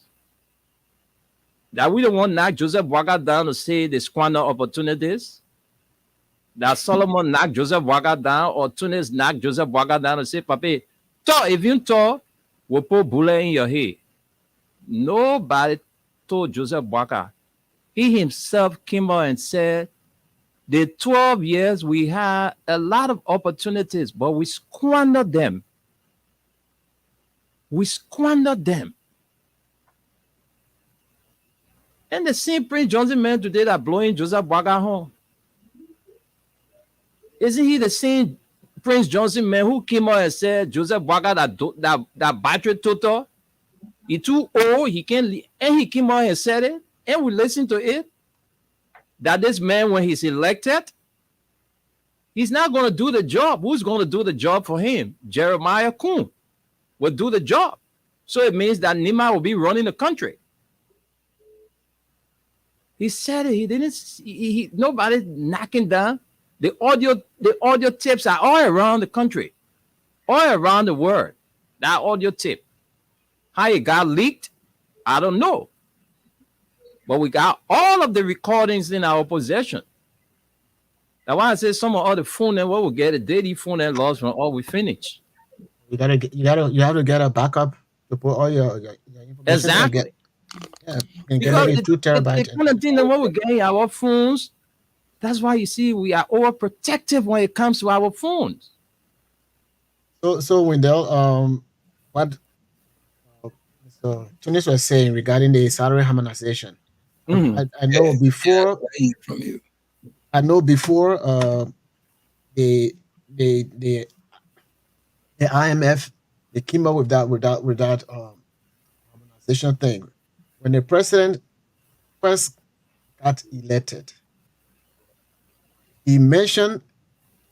That we don't want knock Joseph Boaga down to say they squander opportunities. That Solomon knocked Joseph Boaga down, or Tunis knocked Joseph Boaga down and say, Papi, if you talk, we'll put bullet in your head. Nobody told Joseph Boaga. He himself came out and said, the 12 years we had a lot of opportunities, but we squandered them. We squandered them. And the same Prince Johnson man today that blowing Joseph Boaga home. Isn't he the same Prince Johnson man who came out and said Joseph Boaga that battery total? He too old, he can't leave. And he came out and said it, and we listened to it. That this man, when he's elected, he's not going to do the job. Who's going to do the job for him? Jeremiah Kuhn will do the job. So it means that Nima will be running the country. He said it. He didn't. Nobody knocking down. The audio tapes are all around the country, all around the world. That audio tape. How it got leaked, I don't know. But we got all of the recordings in our possession. That's why I say some of all the phone and what we get a daily phone and lost from all we finish. You have to get a backup to put all your information. Exactly. You can get maybe 2 terabytes. The kind of thing that what we get in our phones. That's why you see we are overprotective when it comes to our phones. So Wendell, what Mr. Tunis was saying regarding the salary harmonization. I know before. From you. I know before the IMF, they came up with that harmonization thing. When the president first got elected, he mentioned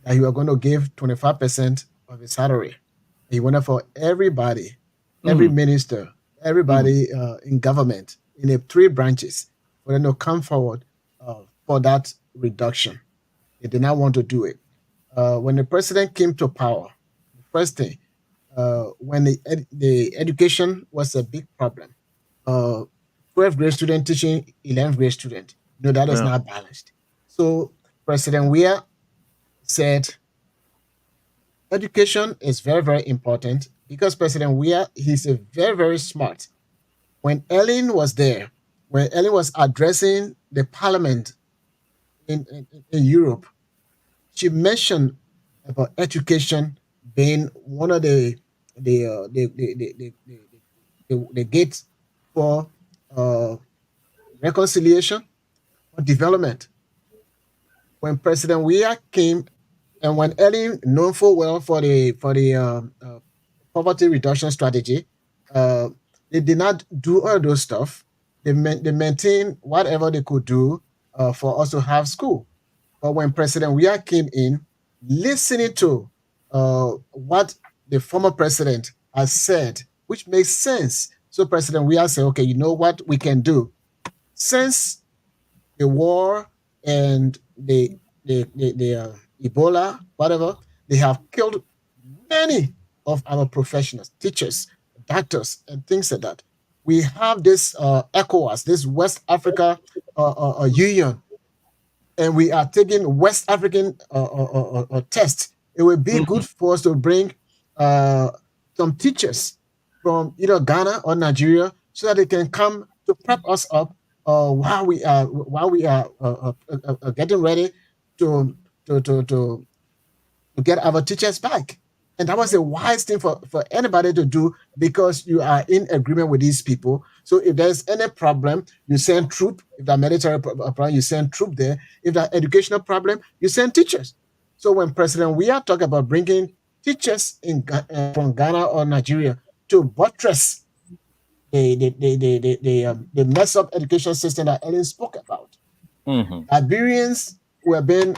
that he was going to give 25% of his salary. He wanted for everybody, every minister, everybody in government, in the 3 branches, for them to come forward for that reduction. They did not want to do it. When the president came to power, the first thing, when the education was a big problem, 12th grade student teaching 11th grade student, that is not balanced. So President Weah said, education is very, very important, because President Weah, he's a very, very smart. When Ellen was there, when Ellen was addressing the parliament in Europe, she mentioned about education being one of the gates for reconciliation or development. When President Weah came, and when Ellen, known full well for the poverty reduction strategy. They did not do all those stuff. They maintained whatever they could do for us to have school. But when President Weah came in, listening to what the former president has said, which makes sense. So President Weah said, okay, you know what we can do? Since the war and the Ebola, whatever, they have killed many of our professionals, teachers, doctors, and things like that. We have this ECOWAS, this West Africa Union, and we are taking West African tests. It would be good for us to bring some teachers from either Ghana or Nigeria so that they can come to prep us up while we are getting ready to get our teachers back. And that was a wise thing for anybody to do because you are in agreement with these people. So if there's any problem, you send troop. If there's military problem, you send troop there. If there's educational problem, you send teachers. So when President Weah talk about bringing teachers from Ghana or Nigeria to buttress the mess up education system that Ellen spoke about, Liberians were being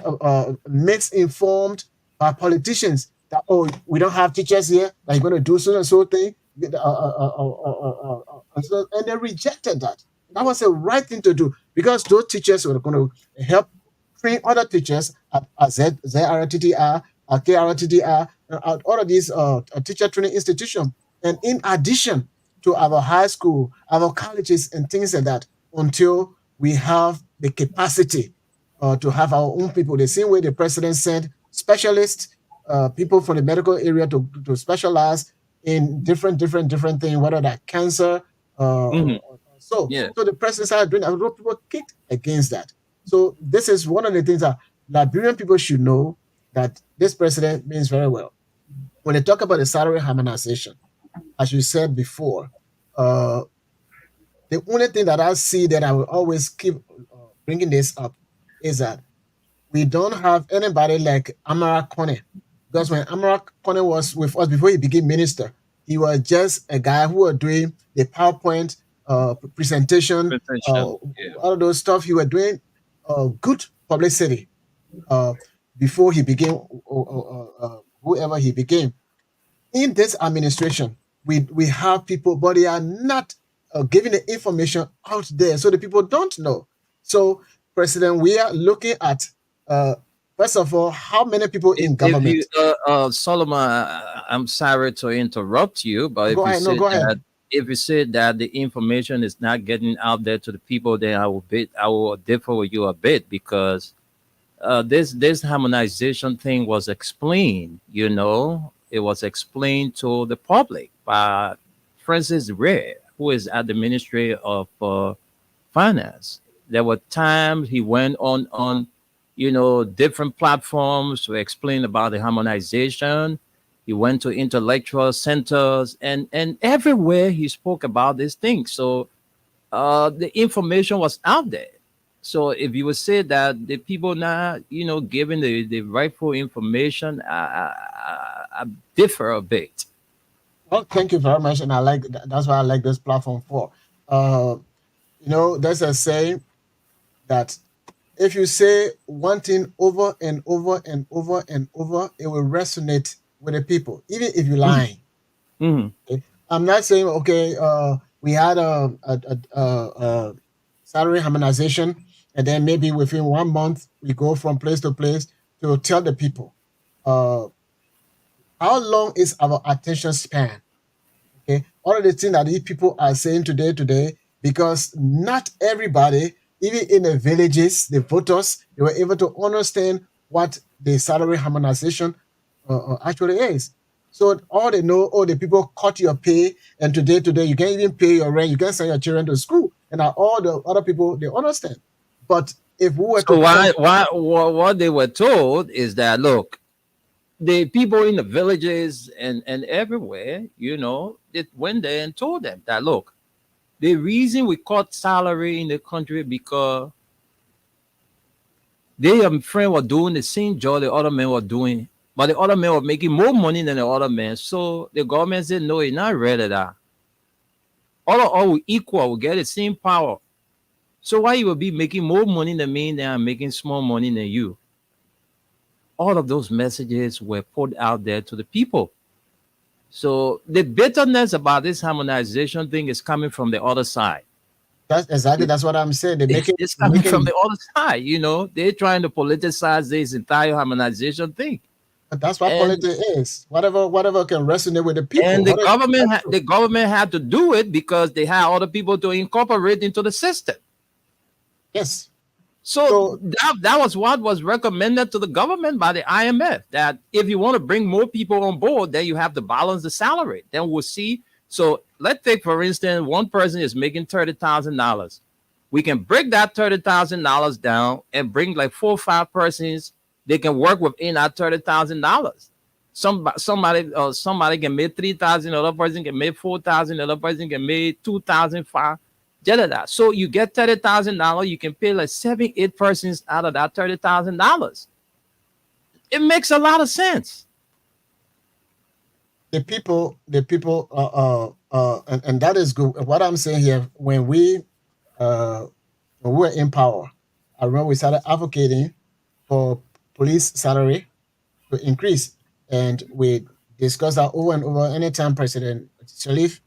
misinformed by politicians that, oh, we don't have teachers here, that you're going to do so and so thing. And they rejected that. That was the right thing to do because those teachers were going to help train other teachers at ZRTTR, KRTTR, all of these teacher training institutions. And in addition to our high school, our colleges, and things like that, until we have the capacity to have our own people, the same way the president sent specialists, people from the medical area to specialize in different things, whether that cancer. So the president started doing that. A lot of people kicked against that. So this is one of the things that Liberian people should know that this president means very well. When they talk about the salary harmonization, as you said before, the only thing that I see that I will always keep bringing this up is that we don't have anybody like Amara Kone. Because when Amara Kone was with us before he became minister, he was just a guy who was doing the PowerPoint presentation, all of those stuff. He was doing good publicity before he became whoever he became. In this administration, we have people, but they are not giving the information out there, so the people don't know. So, President, we are looking at first of all, how many people in government? Solomon, I'm sorry to interrupt you, but go ahead. If you say that the information is not getting out there to the people, then I will differ with you a bit because this harmonization thing was explained. It was explained to the public by Francis Ray, who is at the Ministry of Finance. There were times he went on different platforms to explain about the harmonization. He went to intellectual centers and everywhere he spoke about this thing. So the information was out there. So if you would say that the people not, giving the rightful information, I differ a bit. Well, thank you very much. And that's why I like this platform for. There's a saying that if you say one thing over and over and over and over, it will resonate with the people, even if you're lying. Okay? I'm not saying, we had a salary harmonization, and then maybe within 1 month, we go from place to place to tell the people. How long is our attention span? Okay, all of the things that these people are saying today, because not everybody, even in the villages, the voters, they were able to understand what the salary harmonization actually is. So all they know, the people cut your pay, and today you can't even pay your rent, you can't send your children to school, and all the other people, they understand. But if we were what they were told is that, look, the people in the villages and everywhere, they went there and told them that, look, the reason we cut salary in the country because they, friend, were doing the same job the other men were doing but the other man was making more money than the other man. So the government said, no, it's not really that. All equal, we get the same power. So why you will be making more money than me than I'm making small money than you? All of those messages were put out there to the people. So the bitterness about this harmonization thing is coming from the other side. That's what I'm saying. It's coming from the other side. You know, they're trying to politicize this entire harmonization thing. But that's what politics is. Whatever can resonate with the people. And the government had to do it because they had other people to incorporate into the system. Yes. So that was what was recommended to the government by the IMF, that if you want to bring more people on board, then you have to balance the salary. Then we'll see. So let's take, for instance, one person is making $30,000. We can break that $30,000 down and bring like 4 or 5 persons. They can work within that $30,000. Somebody can make 3,000, another person can make 4,000, another person can make 2,005. So you get $30,000, you can pay like 7, 8 persons out of that $30,000. It makes a lot of sense. The people, and that is good. What I'm saying here, when we were in power, I remember we started advocating for police salary to increase, and we discussed that over and over. Anytime President Sirleaf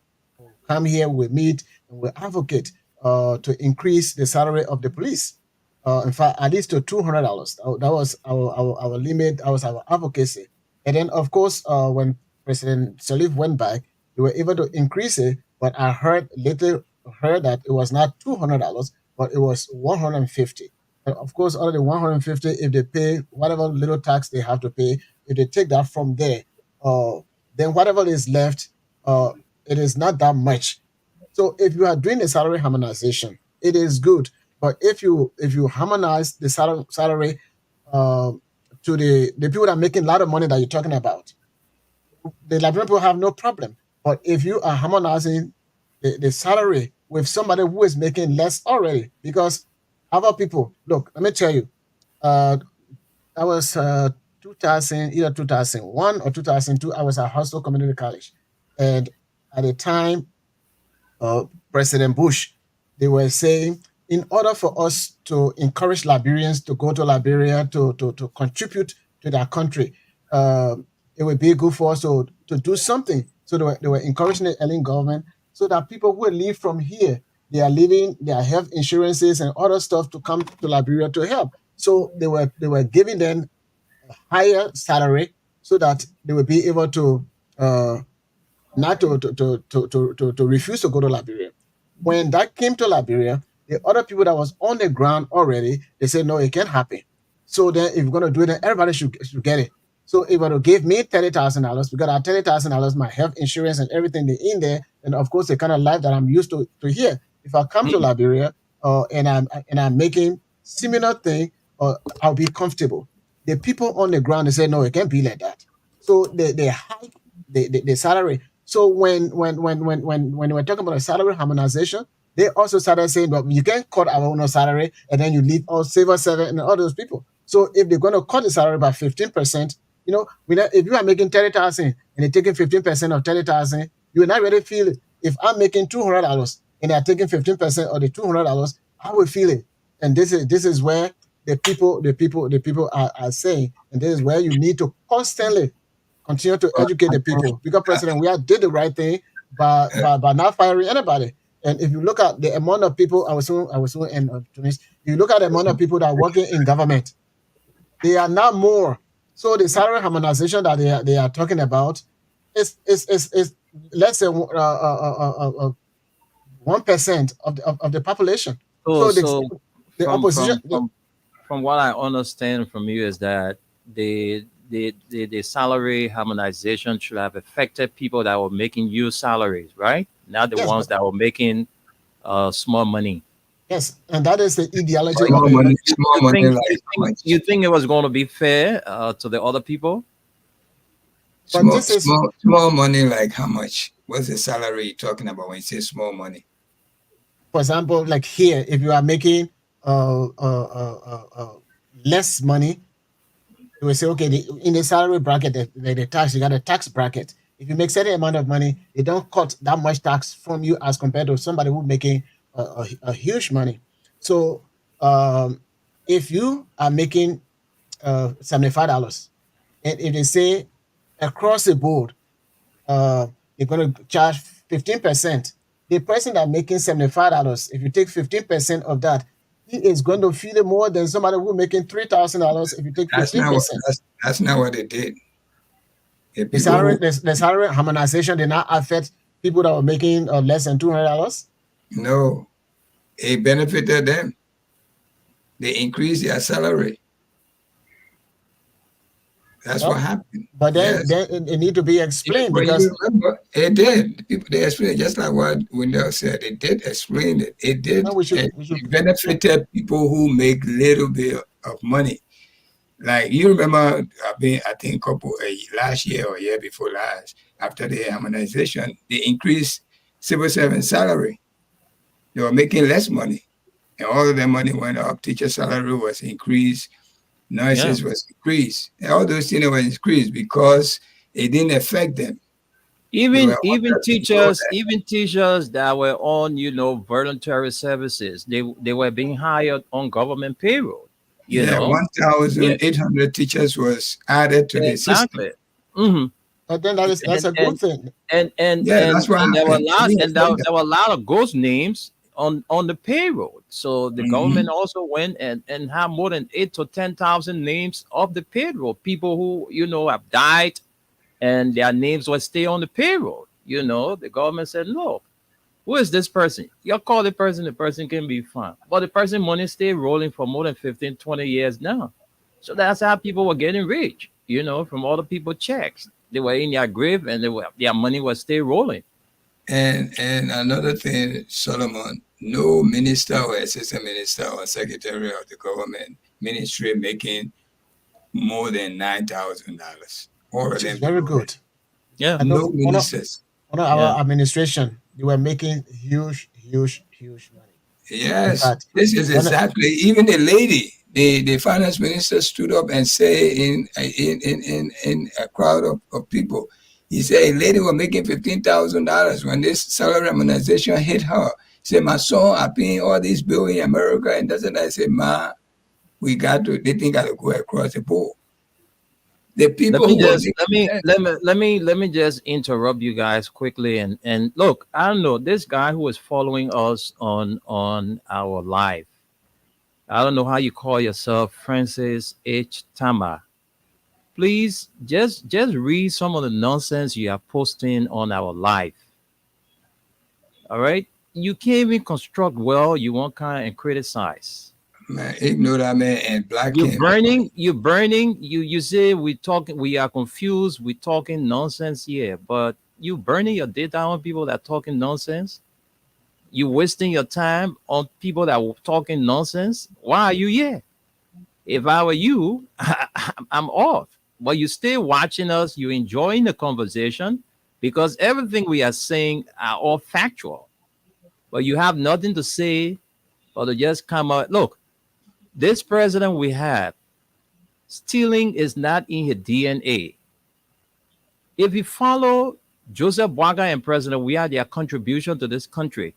come here, we meet and we advocate to increase the salary of the police. In fact, at least to $200. That was our limit. That was our advocacy. And then, of course, when President Sirleaf went back, they were able to increase it. But I later heard that it was not $200, but it was $150. And of course, out of the $150, if they pay whatever little tax they have to pay, if they take that from there, then whatever is left, it is not that much. So if you are doing a salary harmonization, it is good. But if you harmonize the salary to the people that are making a lot of money that you're talking about, the Liberian people have no problem. But if you are harmonizing the salary with somebody who is making less already, because other people, look, let me tell you, that was 2000, either 2001 or 2002. I was at Hustle Community College, and at the time, President Bush, they were saying, in order for us to encourage Liberians to go to Liberia to contribute to their country, it would be good for us to do something. So they were encouraging the alien government so that people who leave from here, they are leaving their health insurances and other stuff to come to Liberia to help. So they were giving them a higher salary so that they would be able to not to refuse to go to Liberia. When that came to Liberia, the other people that was on the ground already, they said, no, it can't happen. So then if you're going to do it, then everybody should get it. So if you to give me $30,000, because I $30,000, my health insurance and everything they in there, and of course the kind of life that I'm used to here. If I come to Liberia and I'm making similar thing, I'll be comfortable. The people on the ground, they say, no, it can't be like that. So they hike the salary. So when we're talking about a salary harmonization, they also started saying, well, you can't cut our own salary and then you leave all civil servant and all those people. So if they're going to cut the salary by 15%, if you are making 30,000 and they're taking 15% of 30,000, you will not really feel it. If I'm making $200 and they're taking 15% of the $200, I will feel it. And this is where the people are saying, and this is where you need to constantly continue to educate the people. Because President, we did the right thing by not firing anybody. And if you look at the amount of people, I was in Tunis. You look at the amount of people that are working in government, they are not more. So the salary harmonization that they are talking about is let's say 1% of the population. So the opposition. From what I understand from you is that the salary harmonization should have affected people that were making huge salaries, right? Not the ones that were making small money. Yes, and that is the ideology. You think it was going to be fair to the other people? Small money, like how much? What's the salary you're talking about when you say small money? For example, like here, if you are making less money, they will say, okay, in the salary bracket, the tax, you got a tax bracket. If you make certain amount of money, they don't cut that much tax from you as compared to somebody who making a huge money. So if you are making $75, and if they say across the board, they're going to charge 15%. The person that making $75, if you take 15% of that, he is going to feel it more than somebody who making $3,000 if you take That's 15%. that's not what they did. The The salary harmonization did not affect people that were making less than $200. No, it benefited them. They increased their salary. That's Well, what happened. But then, Yes. then it need to be explained But because you remember, it did. People they explained it, just like what Wendell said. It did explain it. It did. no, we should It benefited people who make little bit of money. Like you remember, I think last year or year before last, after the harmonization, they increased civil servant salary. They were making less money, and all of their money went up. Teacher salary was increased, nurses was increased, and all those things were increased because it didn't affect them. Even They were even teachers that were on, voluntary services, they were being hired on government payroll. You know 1,800 teachers was added to the system. exactly. Hmm. but then that's a good thing. And Yeah, that's what there were a happened. lot, It and didn't affect there were a lot of ghost names on the payroll. So the Mhm. government also went and had more than 8 to 10,000 names of the payroll. People who have died, and their names will stay on the payroll. The government said, no, who is this person? You call the person can be fine. But the person money stay rolling for more than 15, 20 years now. So that's how people were getting rich, from all the people checks. They were in their grave and their money was stay rolling. And another thing, Solomon, no minister or assistant minister or secretary of the government ministry making more than $9,000. All of Which is them very below good. that. Yeah. I know No ministers. one of our administration, they were making huge money. In Yes, fact, this is one of- exactly. Even the lady, the finance minister stood up and say in a crowd of people, he said a lady was making $15,000 when this salary harmonization hit her. He said, my son are paying all these bills in America and doesn't. I said, ma, they think got to go across the board. The Let people me who were just making let me just interrupt you guys quickly and look, I don't know this guy who is following us on our live. I don't know how you call yourself, Francis H. Tama. Please just read some of the nonsense you are posting on our live. All right, you can't even construct well. You want kind and criticize. man, ignore that man and black him. You're burning. You say we are confused. We're talking nonsense here, but you burning your data on people that talking nonsense. You wasting your time on people that were talking nonsense. Why are you here? If I were you, I'm off. But you stay watching us. You enjoying the conversation because everything we are saying are all factual. But you have nothing to say or to just come out. Look, this president we have, stealing is not in his DNA. If you follow Joseph Boaga and President, we are their contribution to this country.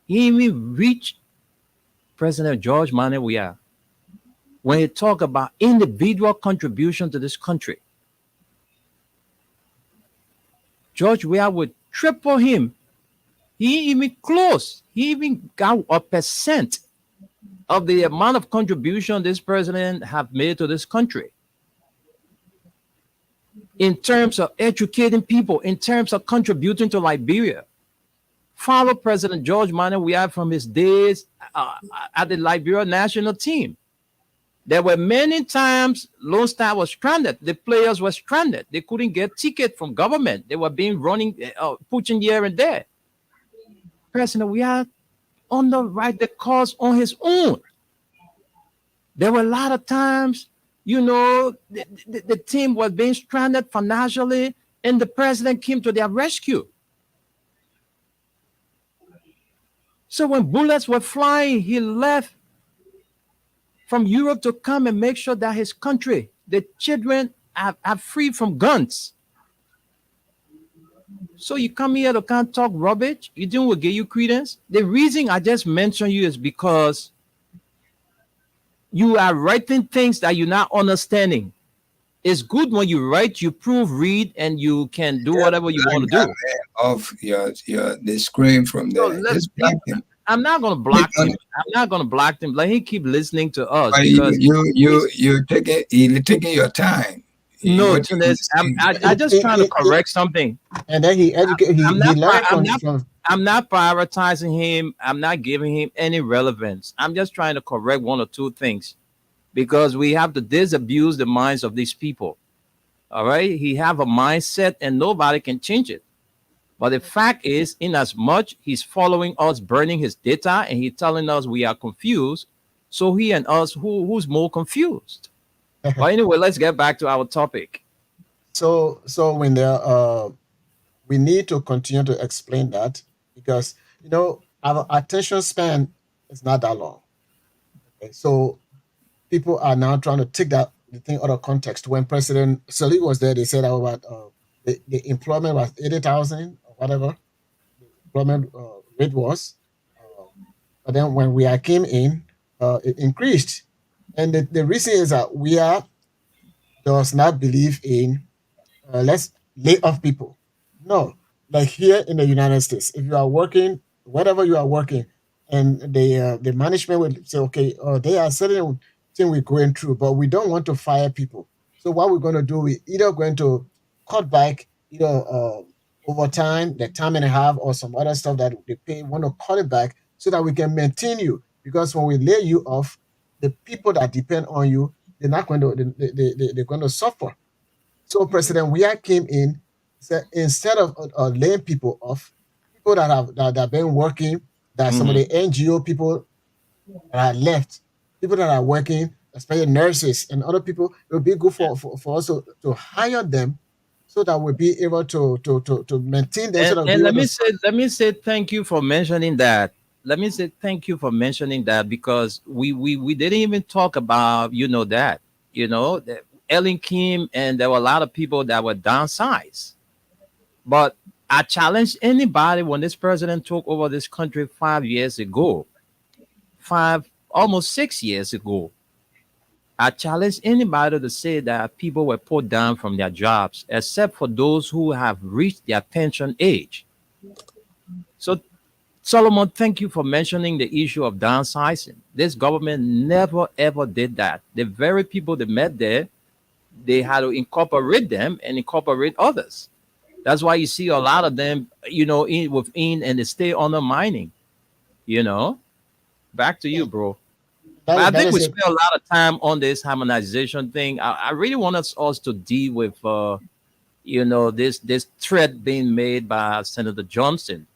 He even reached President George Manuel Weah when he talk about individual contribution to this country. George Weah would triple him. He even close. He even got a percent of the amount of contribution this president have made to this country. In terms of educating people, in terms of contributing to Liberia. Follow President George Manuel Weah from his days at the Liberia national team. There were many times Lone Star was stranded. The players were stranded. They couldn't get ticket from government. They were being running, pushing here and there. President Weah underwrite the cause on his own. There were a lot of times, the team was being stranded financially, and the president came to their rescue. So when bullets were flying, he left from Europe to come and make sure that his country, The children are free from guns. So you come here to can't talk rubbish. You think we'll give you credence? The reason I just mentioned you is because you are writing things that you're not understanding. It's good when you write, you prove, read, and you can do whatever you want to Black do. that man off the screen from So there. Just block him. I'm not gonna Click block on him. it. I'm not gonna block him. Let him keep listening to us But because you're taking your time. no, What to you this, saying? I just trying to correct something. And then he educate. I'm He not. learned I'm not. from. I'm not prioritizing him. I'm not giving him any relevance. I'm just trying to correct one or two things because we have to disabuse the minds of these people. All right, he have a mindset and nobody can change it. But the fact is, in as much he's following us, burning his data, and he's telling us we are confused, so he and us, who's more confused? But anyway, let's get back to our topic. So when there we need to continue to explain that because our attention span is not that long. Okay? So people are now trying to take that the thing out of context. When President Salik was there, they said about the employment was 80,000 or whatever the employment rate was. Uh, but then when we came in, it increased, and the reason is that we are does not believe in let's lay off people. No, like here in the United States, if you are working, whatever you are working, and the management will say, okay, they are certain thing we're going through, but we don't want to fire people. So what we're going to do, we either going to cut back, overtime, the time and a half, or some other stuff that they pay. Want to cut it back so that we can maintain you. Because when we lay you off, the people that depend on you, they're not going to they're going to suffer. So President Weah came in, said instead of laying people off, people that have been working, that some of Mhm. the NGO people that are left, people that are working, especially nurses and other people, it would be good for us to hire them so that we'll be able to maintain them so that we'll be And able to. let me say thank you for mentioning that. Let me say thank you for mentioning that because we didn't even talk about that Ellen Kim, and there were a lot of people that were downsized. But I challenge anybody when this president took over this country 5 years ago, five almost 6 years ago. I challenge anybody to say that people were put down from their jobs, except for those who have reached their pension age. So, Solomon, thank you for mentioning the issue of downsizing. This government never ever did that. The very people that met there, they had to incorporate them and incorporate others. That's why you see a lot of them, within and they stay undermining, you know. Back to Yeah, you, bro. But I that think we is it. spent a lot of time on this harmonization thing. I really want us to deal with, this threat being made by Senator Johnson,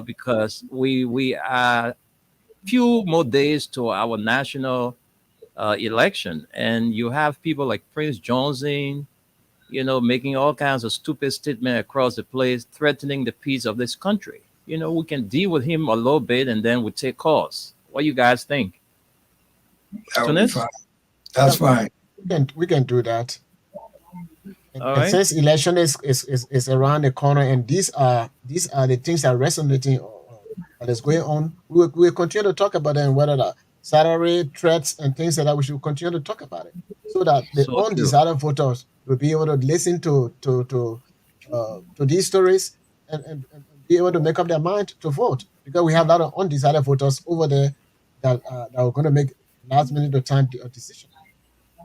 because we are few more days to our national election, and you have people like Prince Johnson, making all kinds of stupid statements across the place, threatening the peace of this country. We can deal with him a little bit, and then we take calls. What you guys think, That would be Tunis? fine. That's Yeah, fine. we can do that. All And right. since election is around the corner, and these are the things that are resonating that is going on, we will continue to talk about them, whether the salary threats and things like that. We should continue to talk about it so that the So true. undesired voters will be able to listen to these stories and be able to make up their mind to vote because we have a lot of undesired voters over there that are going to make last minute of time decision.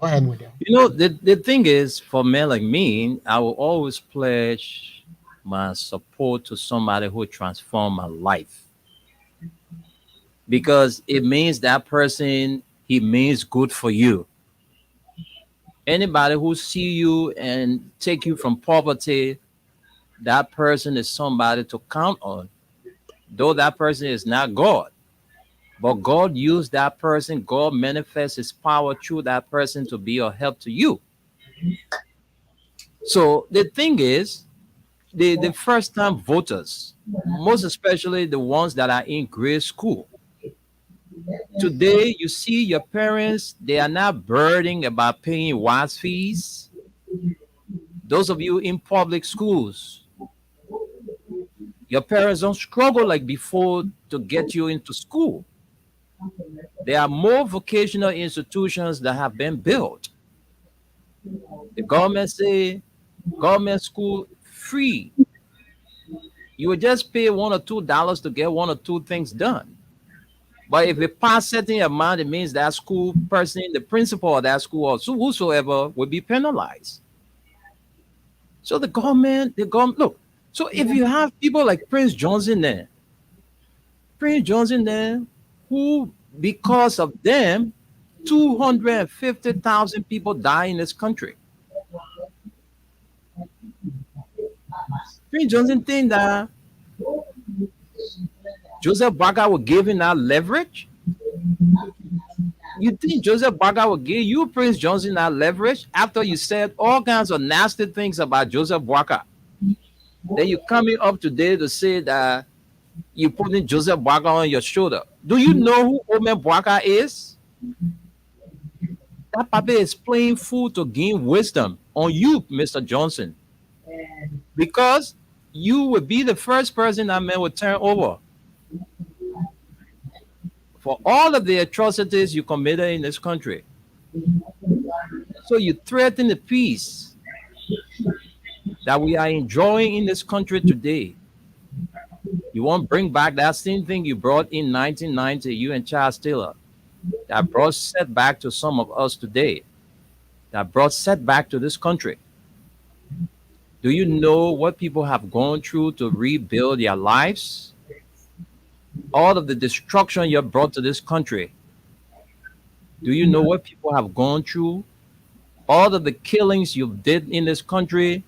Go ahead with them. The thing is, for men like me, I will always pledge my support to somebody who transform my life because it means that person, he means good for you. Anybody who see you and take you from poverty, that person is somebody to count on. Though that person is not God, but God used that person, God manifests his power through that person to be a help to you. So the thing is, the first time voters, most especially the ones that are in grade school, Today, you see your parents, they are not burdened about paying WAS fees. Those of you in public schools, your parents don't struggle like before to get you into school. There are more vocational institutions that have been built. The government say government school free. You will just pay $1 or $2 to get one or two things done. But if you pass certain amount, it means that school person, the principal of that school, or whosoever, will be penalized. So the government, look. So if you have people like Prince Johnson there, who because of them, 250,000 people die in this country. Prince Johnson think that Joseph Baga will give him that leverage? You think Joseph Baga will give you, Prince Johnson, that leverage after you said all kinds of nasty things about Joseph Baga? Then you coming up today to say that you putting Joseph Baga on your shoulder. Do you know who Omer Baga is? That papa is playing fool to gain wisdom on you, Mr. Johnson, because you would be the first person that man would turn over for all of the atrocities you committed in this country. So you threaten the peace that we are enjoying in this country today. You won't bring back that same thing you brought in 1990, you and Charles Taylor, that brought setback to some of us today, that brought setback to this country. Do you know what people have gone through to rebuild their lives? All of the destruction you brought to this country. Do you know what people have gone through? All of the killings you did in this country,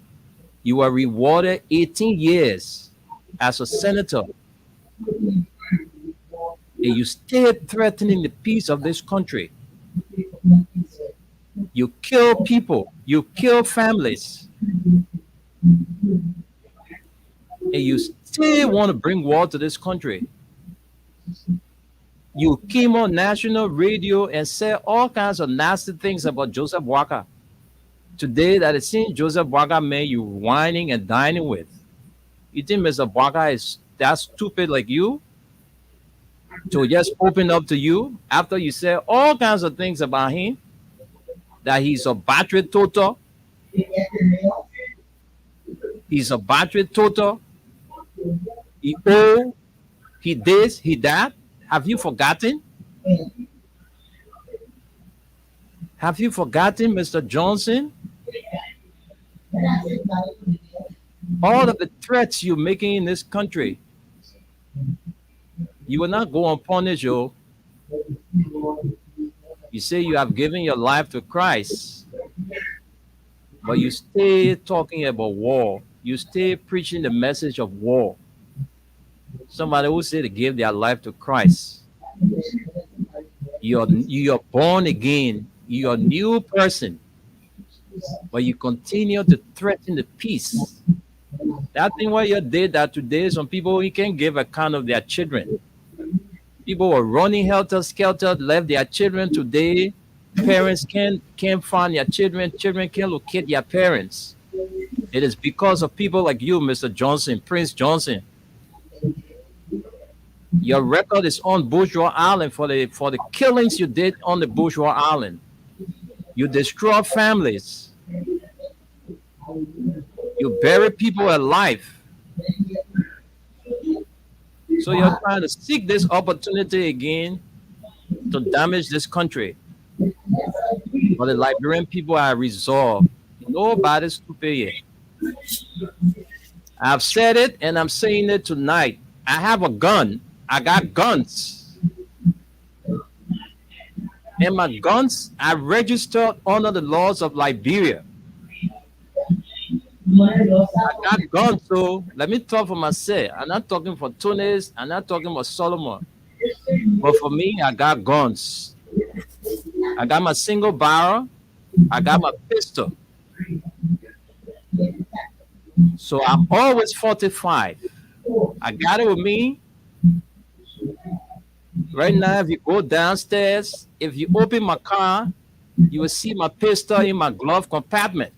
you were rewarded 18 years as a senator. And you stayed threatening the peace of this country. You kill people, you kill families. And you still want to bring war to this country. You came on national radio and said all kinds of nasty things about Joseph Boakai. Today, that it seems Joseph Boakai man you whining and dining with. You think Mr. Boakai is that stupid like you? To just open up to you after you said all kinds of things about him? That he's a battery total? He's a battery total? He old? He this, he that? Have you forgotten? Have you forgotten, Mr. Johnson? All of the threats you're making in this country, you will not go unpunished, yo. You say you have given your life to Christ, but you stay talking about war. You stay preaching the message of war. Somebody who said they gave their life to Christ. You're born again. You're a new person. But you continue to threaten the peace. That thing where you did that today, some people you can give account of their children. People were running helter-skelter, left their children today. Parents can't find their children. Children can't locate their parents. It is because of people like you, Mr. Johnson, Prince Johnson. Your record is on Bourgeois Island for the killings you did on the Bourgeois Island. You destroy families. You bury people alive. So you're trying to seek this opportunity again to damage this country. But the Liberian people are resolved. Nobody's stupid yet. I've said it and I'm saying it tonight. I have a gun. I got guns. And my guns are registered under the laws of Liberia. I got guns, so let me talk for myself. I'm not talking for Tunis. I'm not talking for Solomon. But for me, I got guns. I got my single barrel. I got my pistol. So I'm always fortified. I got it with me. Right now, if you go downstairs, if you open my car, you will see my pistol in my glove compartment.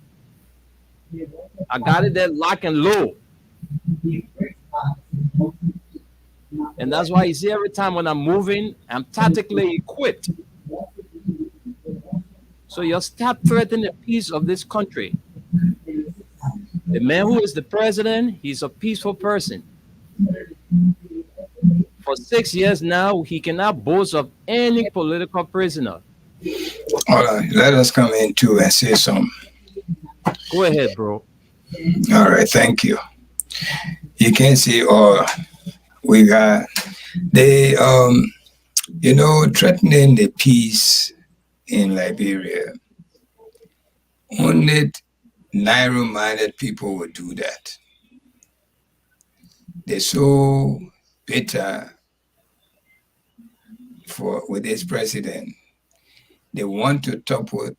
I got it there lock and load. And that's why you see every time when I'm moving, I'm tactically equipped. So you stop threatening the peace of this country. The man who is the president, he's a peaceful person. For 6 years now, he cannot boast of any political prisoner. All right, let us come in too and say something. Go ahead, bro. All right, thank you. You can see, we got they, threatening the peace in Liberia. Only narrow-minded people would do that. They're so bitter with this president. They want to topple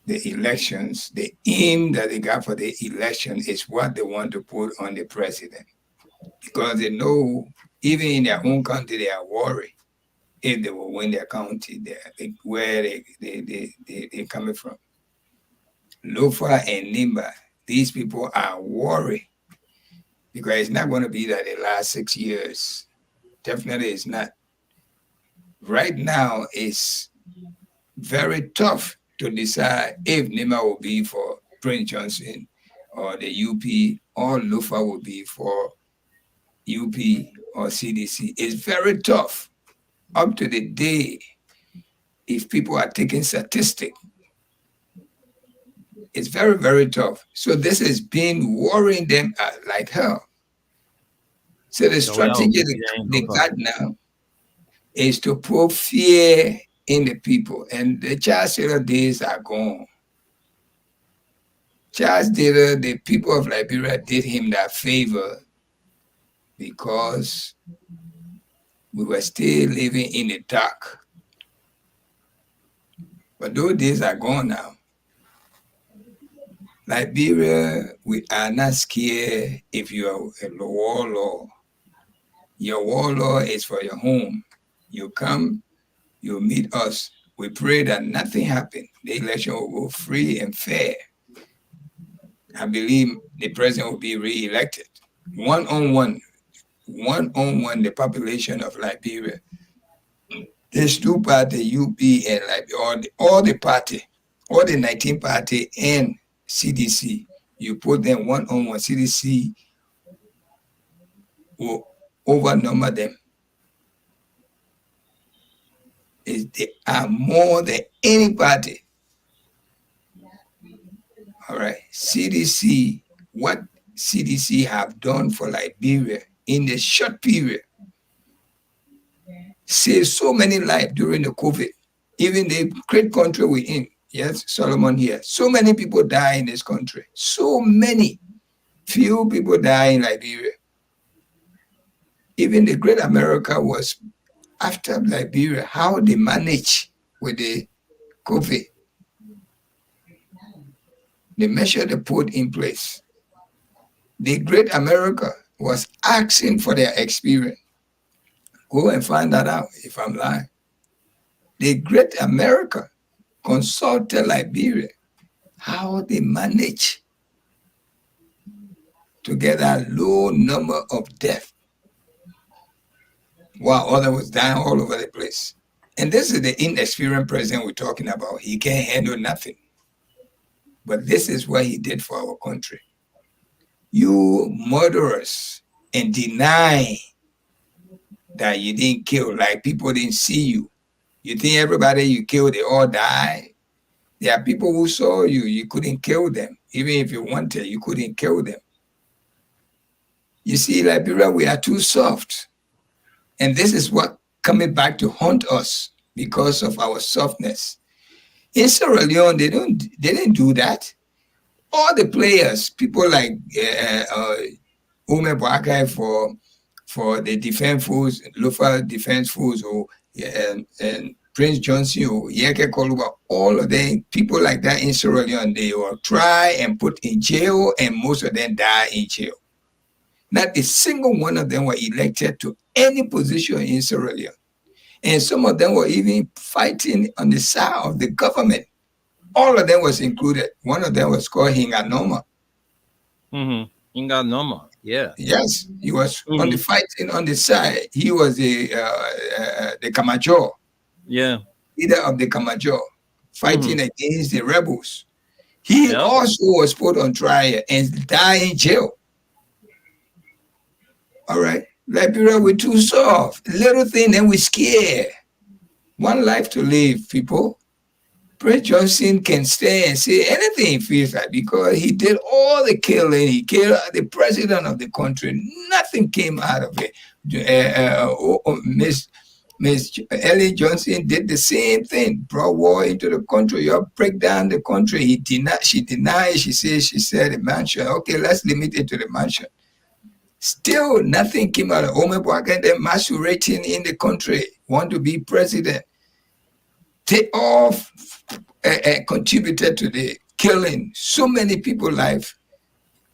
the elections. The aim that they got for the election is what they want to put on the president, because they know even in their own country they are worried if they will win their county, where they coming from. Lofa and Nimba, these people are worried because it's not going to be that the last 6 years. Definitely it's not. Right now, it's very tough to decide if Nimba will be for Prince Johnson or the UP, or Lofa will be for UP or CDC. It's very tough. Up to the day, if people are taking statistics, it's very, very tough. So this has been worrying them like hell. So the strategy they got now is to put fear in the people. And the Charles Taylor days are gone. Charles Taylor, the people of Liberia did him that favor because we were still living in the dark. But those days are gone now. Liberia, we are not scared if you are a warlord. Your warlord is for your home. You come, you meet us. We pray that nothing happens. The election will go free and fair. I believe the president will be re-elected. One-on-one, the population of Liberia. There's two parties, UP and Liberia, all the party, all the 19 party and CDC. You put them one-on-one. CDC will overnumber them. They are more than any party. All right. CDC, what CDC have done for Liberia in the short period, saved so many lives during the COVID. Even the great country we're in, yes, Solomon here, so many people die in this country. So many. Few people die in Liberia. Even the great America was after Liberia, how they manage with the COVID. The measure they put in place. The great America was asking for their experience. Go and find that out if I'm lying. The great America consulted Liberia how they manage to get a low number of deaths while others was dying all over the place. And this is the inexperienced president we're talking about. He can't handle nothing. But this is what he did for our country. You murderers, and deny that you didn't kill, like people didn't see you. You think everybody you killed, they all died? There are people who saw you, you couldn't kill them. Even if you wanted, you couldn't kill them. You see, Liberia, we are too soft. And this is what coming back to haunt us because of our softness. In Sierra Leone, they didn't do that. All the players, people like Ume Boakai for the defense force, Lofa defense force, and Prince Johnson, or Yeke Koluba, all of them, people like that in Sierra Leone, they were tried and put in jail, and most of them died in jail. Not a single one of them were elected to any position in Sierra Leone. And some of them were even fighting on the side of the government. All of them was included. One of them was called Hinganoma. Inga Noma. Yeah. Yes, he was on the fighting on the side. He was the Kamajo, Yeah. leader of the Kamajo, fighting against the rebels. He also was put on trial and died in jail. All right. Liberia, we're too soft. Little thing, then we scared. One life to live, people. Prince Johnson can stay and say anything he feels like because he did all the killing. He killed the president of the country. Nothing came out of it. Miss Ellen Johnson did the same thing. Brought war into the country. You break down the country. She denied. She said the mansion. Okay, let's limit it to the mansion. Still, nothing came out of Omebwaka. They're masquerading in the country. Want to be president. They all contributed to the killing so many people's life.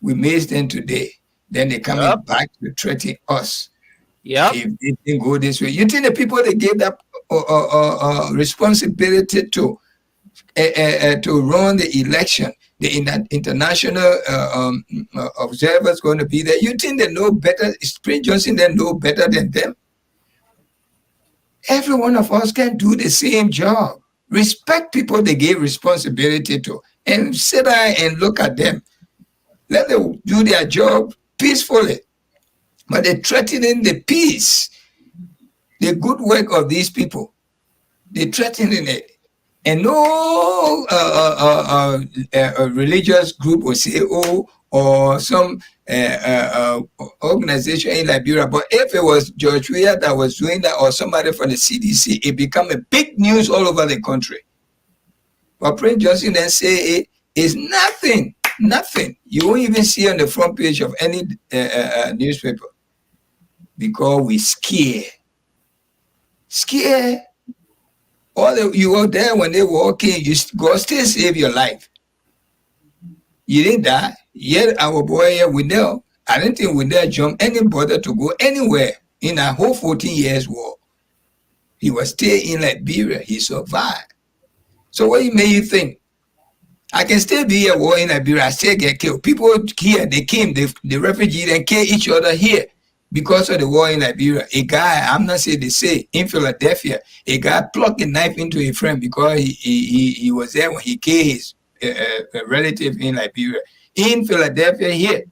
We missed them today. Then they coming back to threaten us. Yeah. If it didn't go this way, you think the people they gave that responsibility to run the election, the international observers going to be there? You think they know better? Prince Johnson they know better than them? Every one of us can do the same job. Respect people they gave responsibility to and sit down and look at them. Let them do their job peacefully. But they're threatening the peace, the good work of these people. They're threatening it. And no religious group will say, or some organization in Liberia. But if it was George Weah that was doing that or somebody from the CDC, it become a big news all over the country. But Prince Johnson then say it's nothing. You won't even see on the front page of any newspaper because we scared. You were there when they walk in. God still save your life. You didn't die. Yet our boy here, we know. I don't think we dare jump anybody to go anywhere in a whole 14 years war. He was still in Liberia. He survived. So what made you think? I can still be a war in Liberia. I still get killed. People here, they came, the refugees, and kill each other here because of the war in Liberia. A guy, I'm not saying they say, in Philadelphia, a guy plugged a knife into a friend because he was there when he killed his relative in Liberia. In Philadelphia here,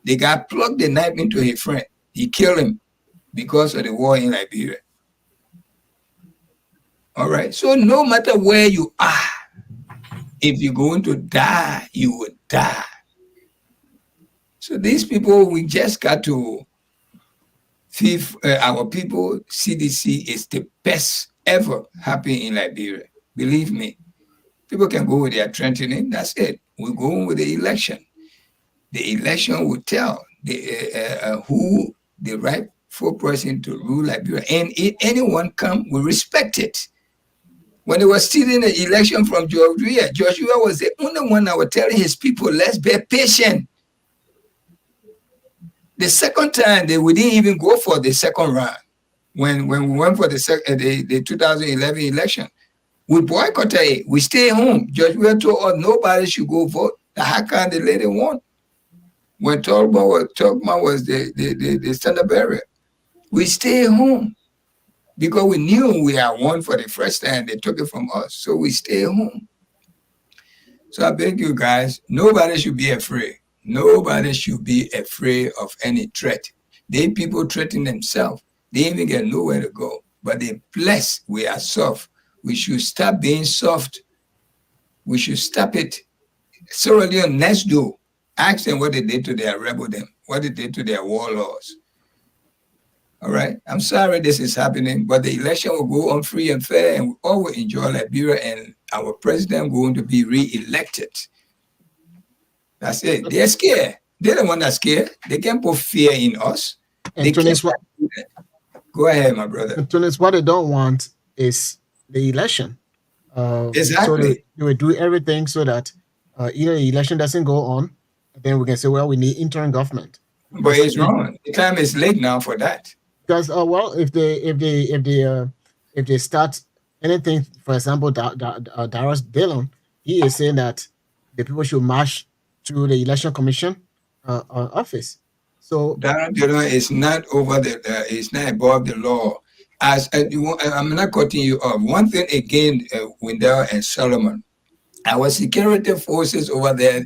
the guy plugged the knife into his friend. He killed him because of the war in Liberia. All right. So no matter where you are, if you're going to die, you will die. So these people, we just got to feed our people. CDC is the best ever happening in Liberia. Believe me. People can go with their threatening. That's it. We're going with the election. The election will tell who the rightful person to rule Liberia. And if anyone come, we respect it. When they were stealing the election from George Weah was the only one that was telling his people, let's be patient. The second time, we didn't even go for the second round. When we went for the 2011 election, we boycotted it. We stay home. George Weah told us nobody should go vote. How can the lady won? When Tolman was the standard bearer, we stay home because we knew we had won for the first time. They took it from us, so we stay home. So I beg you guys, nobody should be afraid. Nobody should be afraid of any threat. They people threaten themselves. They even get nowhere to go. But they blessed. We are soft. We should stop being soft. We should stop it. Sierra Leone, next door, ask them what they did to their rebel them, what they did to their warlords. All right. I'm sorry this is happening, but the election will go on free and fair, and we all will enjoy Liberia, and our president going to be re-elected. That's it. They're scared. They're the one that's scared. They can't put fear in us. Go ahead, my brother. Tunis, what they don't want is the election. Exactly. So they will do everything so that either the election doesn't go on, then we can say, well, we need interim government. But it's wrong. The time is late now for that. Because if the if they start anything, for example, Darius Dillon, he is saying that the people should march to the election commission office. So Darren Dillon is not over is not above the law. As I'm not cutting you off. One thing again, Wendell and Solomon, our security forces over there,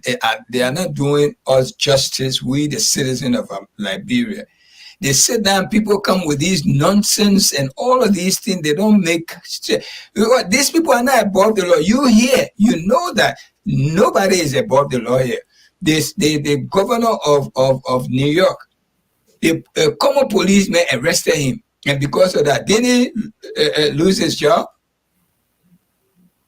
they are not doing us justice. We, the citizens of Liberia, they sit down. People come with these nonsense and all of these things. They don't make. These people are not above the law. You hear, you know that nobody is above the law here. The governor of New York, the common policeman arrested him, and because of that, didn't he lose his job?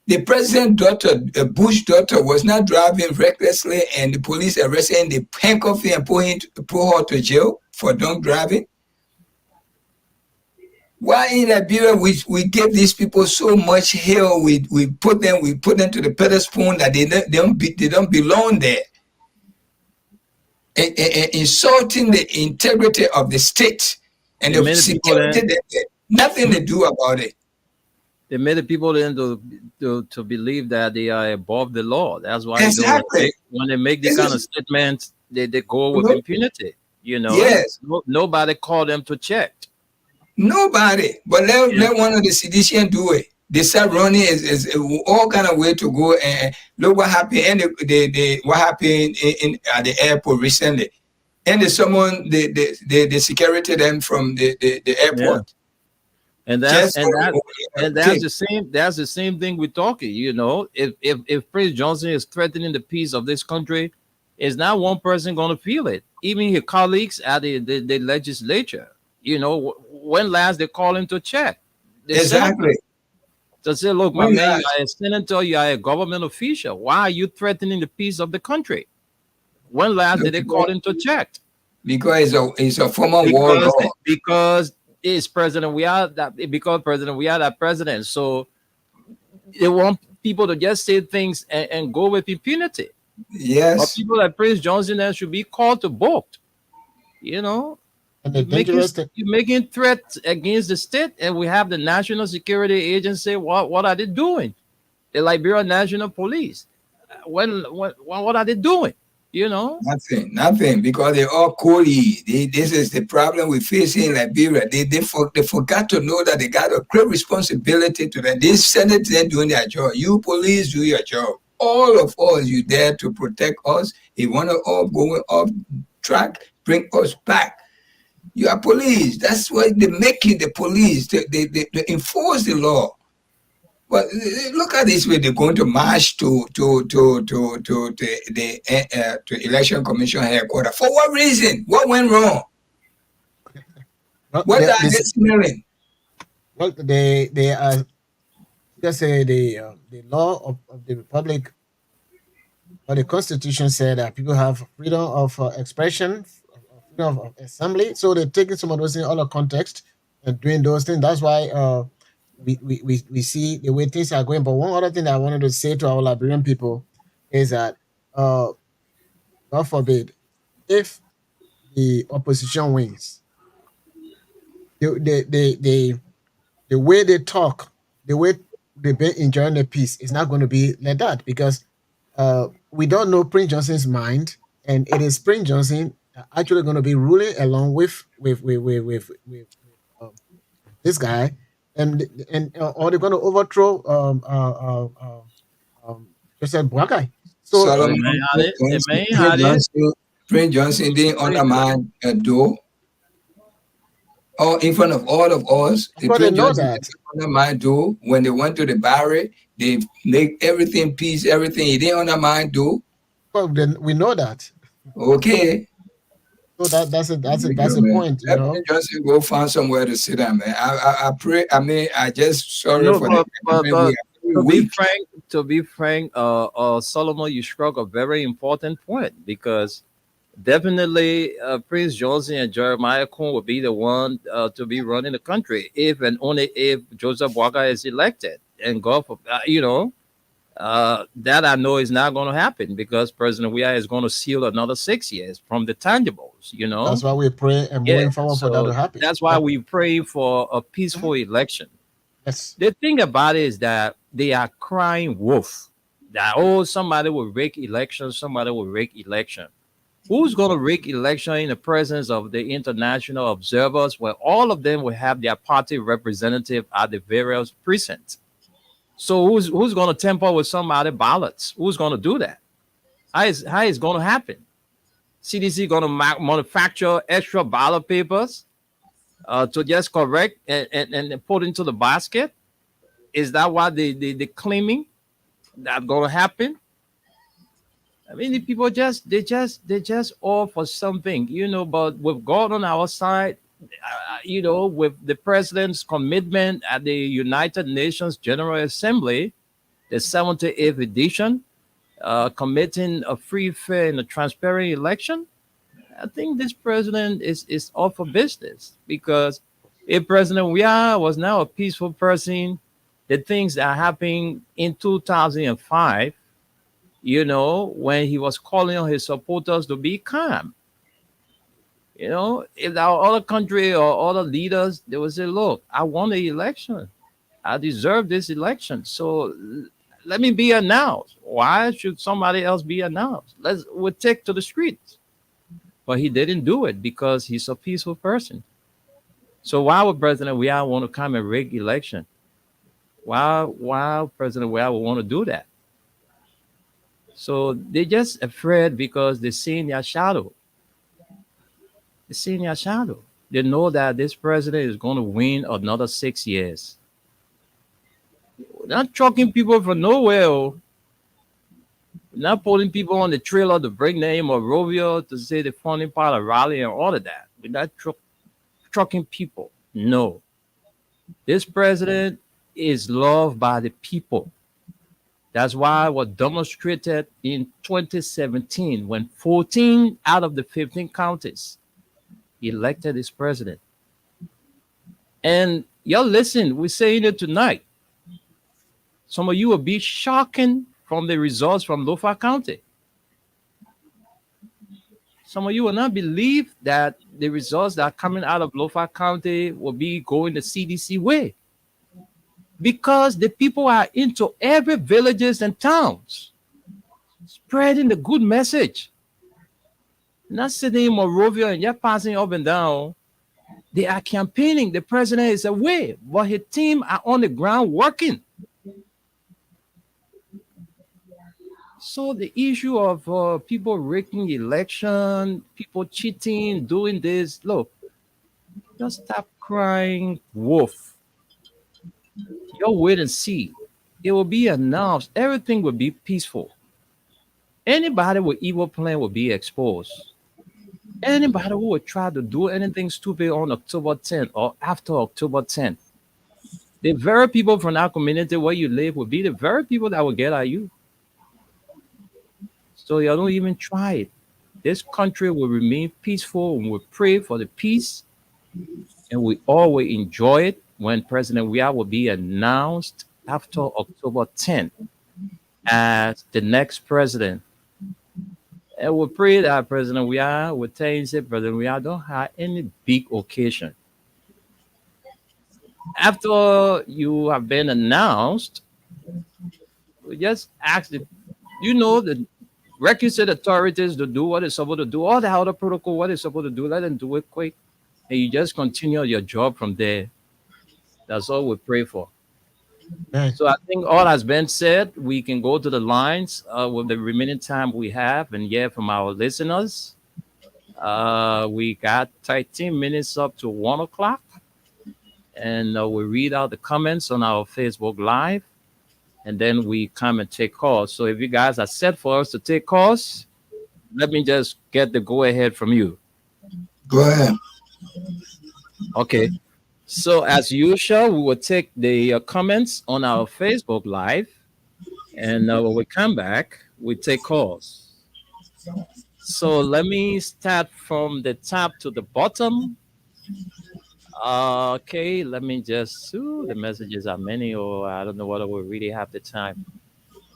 The president's daughter, Bush's daughter, was not driving recklessly, and the police arrested him. They handcuffed him and put her to jail for drunk driving. Why in Liberia we give these people so much hell? We put them to the pedestal that they don't belong there. Insulting the integrity of the state and the security, nothing to do about it. They made the people to believe that they are above the law. That's why when they make this kind of statements, they go with impunity. You know, yes. Nobody called them to check. Nobody, but let one of the sedition do it. They start running is all kind of way to go, and look what happened. And what happened at the airport recently, and someone the security them from the airport. Yeah. And that's the same thing we're talking. You know, if Prince Johnson is threatening the peace of this country, is not one person going to feel it. Even his colleagues at the legislature. You know, when last they call him to check. Exactly. To say, look, my man, you are a senator, you are a government official. Why are you threatening the peace of the country? When last did they call him to check? Because he's a former warlord. Because it's president. We are that. Because president, we are that president. So they want people to just say things and go with impunity. Yes. But people like Prince Johnson that should be called to book. You know. You're making threats against the state, and we have the National Security Agency. What are they doing? The Liberia National Police. What are they doing? You know, nothing, because they're all colleagues. This is the problem we face in Liberia. They forgot to know that they got a great responsibility to them. This Senate, they're doing their job. You police do your job. All of us, you there to protect us. If you want to all go off track, bring us back. You are police. That's why they make you the police. They enforce the law. But look at this way. They're going to march to election commission headquarters. For what reason? What went wrong? What are they smelling? Well, they are just say the law of the republic, or the constitution said that people have freedom of expression, freedom of assembly. So they're taking some of those things out of context and doing those things. That's why we see the way things are going. But one other thing that I wanted to say to our Liberian people is that God forbid, if the opposition wins, the way they talk, the way they've been enjoying the peace is not going to be like that, because we don't know Prince Johnson's mind, and it is Prince Johnson actually going to be ruling along with this guy, and or they're going to overthrow Joseph Boakai. So Prince Johnson didn't undermine a door. In front of all of us, the Prince Johnson undermine door. When they went to the barrack, they make everything peace, everything. He didn't undermine door. Well, then we know that. Okay. So that's a point. You know, just go find somewhere to sit down, man. I pray. I mean, I just sorry for that. To be frank, Solomon, you struck a very important point, because definitely Prince Johnson and Jeremiah Kuhn will be the one to be running the country if and only if Joseph Boakai is elected. And God, that I know is not going to happen, because President Weah is going to seal another 6 years from the tangibles. You know, that's why we pray and moving forward for that to happen. That's why we pray for a peaceful election. Yes. The thing about it is that they are crying wolf. That somebody will rig election, somebody will rig election. Who's going to rig election in the presence of the international observers, where all of them will have their party representative at the various precincts? So who's going to tamper with somebody ballots? Who's going to do that? How is going to happen? CDC going to manufacture extra ballot papers to just correct and put into the basket? Is that what they claiming that going to happen? I mean, the people they just all for something, But with God on our side, with the president's commitment at the United Nations General Assembly, the 78th edition, committing a free, fair, and a transparent election. I think this president is all for business, because if President Weah was now a peaceful person, the things that happened in 2005, when he was calling on his supporters to be calm. If our other country or other leaders, they would say, look, I won the election. I deserve this election. So let me be announced. Why should somebody else be announced? We'll take to the streets. But he didn't do it because he's a peaceful person. So why would President Weah want to come and rig election? Why President Weah would want to do that? So they're just afraid because they're seeing their shadow. They're seeing their shadow. They know that this president is going to win another 6 years. We're not trucking people from nowhere. We're not putting people on the trailer to bring name of Rovio to say the funny part of Raleigh and all of that. We're not trucking people. No. This president is loved by the people. That's why it was demonstrated in 2017 when 14 out of the 15 counties elected his president. And y'all listen, we're saying it tonight. Some of you will be shocking from the results from Lofa County. Some of you will not believe that the results that are coming out of Lofa County will be going the CDC way, because the people are into every villages and towns, spreading the good message. Not sitting in Monrovia and just passing up and down. They are campaigning. The president is away, but his team are on the ground working. So the issue of people rigging election, people cheating, doing this, look, just stop crying wolf. You'll wait and see. It will be announced. Everything will be peaceful. Anybody with evil plan will be exposed. Anybody who will try to do anything stupid on October 10th or after October 10th, the very people from our community where you live will be the very people that will get at you. So you don't even try it. This country will remain peaceful, and we pray for the peace, and we all will enjoy it when President Weah will be announced after October 10th as the next president. And we pray that President Weah will tell you, say, President Weah don't have any big occasion. After you have been announced, we just ask the requisite authorities to do what they're supposed to do, all the other protocol, what they're supposed to do, let them do it quick. And you just continue your job from there. That's all we pray for. Right. So I think all has been said. We can go to the lines with the remaining time we have and hear from our listeners. We got 13 minutes up to 1 o'clock. And we read out the comments on our Facebook Live. And then we come and take calls. So if you guys are set for us to take calls, let me just get the go ahead from you. Go ahead. Okay. So as usual, we will take the comments on our Facebook Live. And when we come back, we take calls. So let me start from the top to the bottom. Okay, let me just, the messages are many, or I don't know whether we really have the time.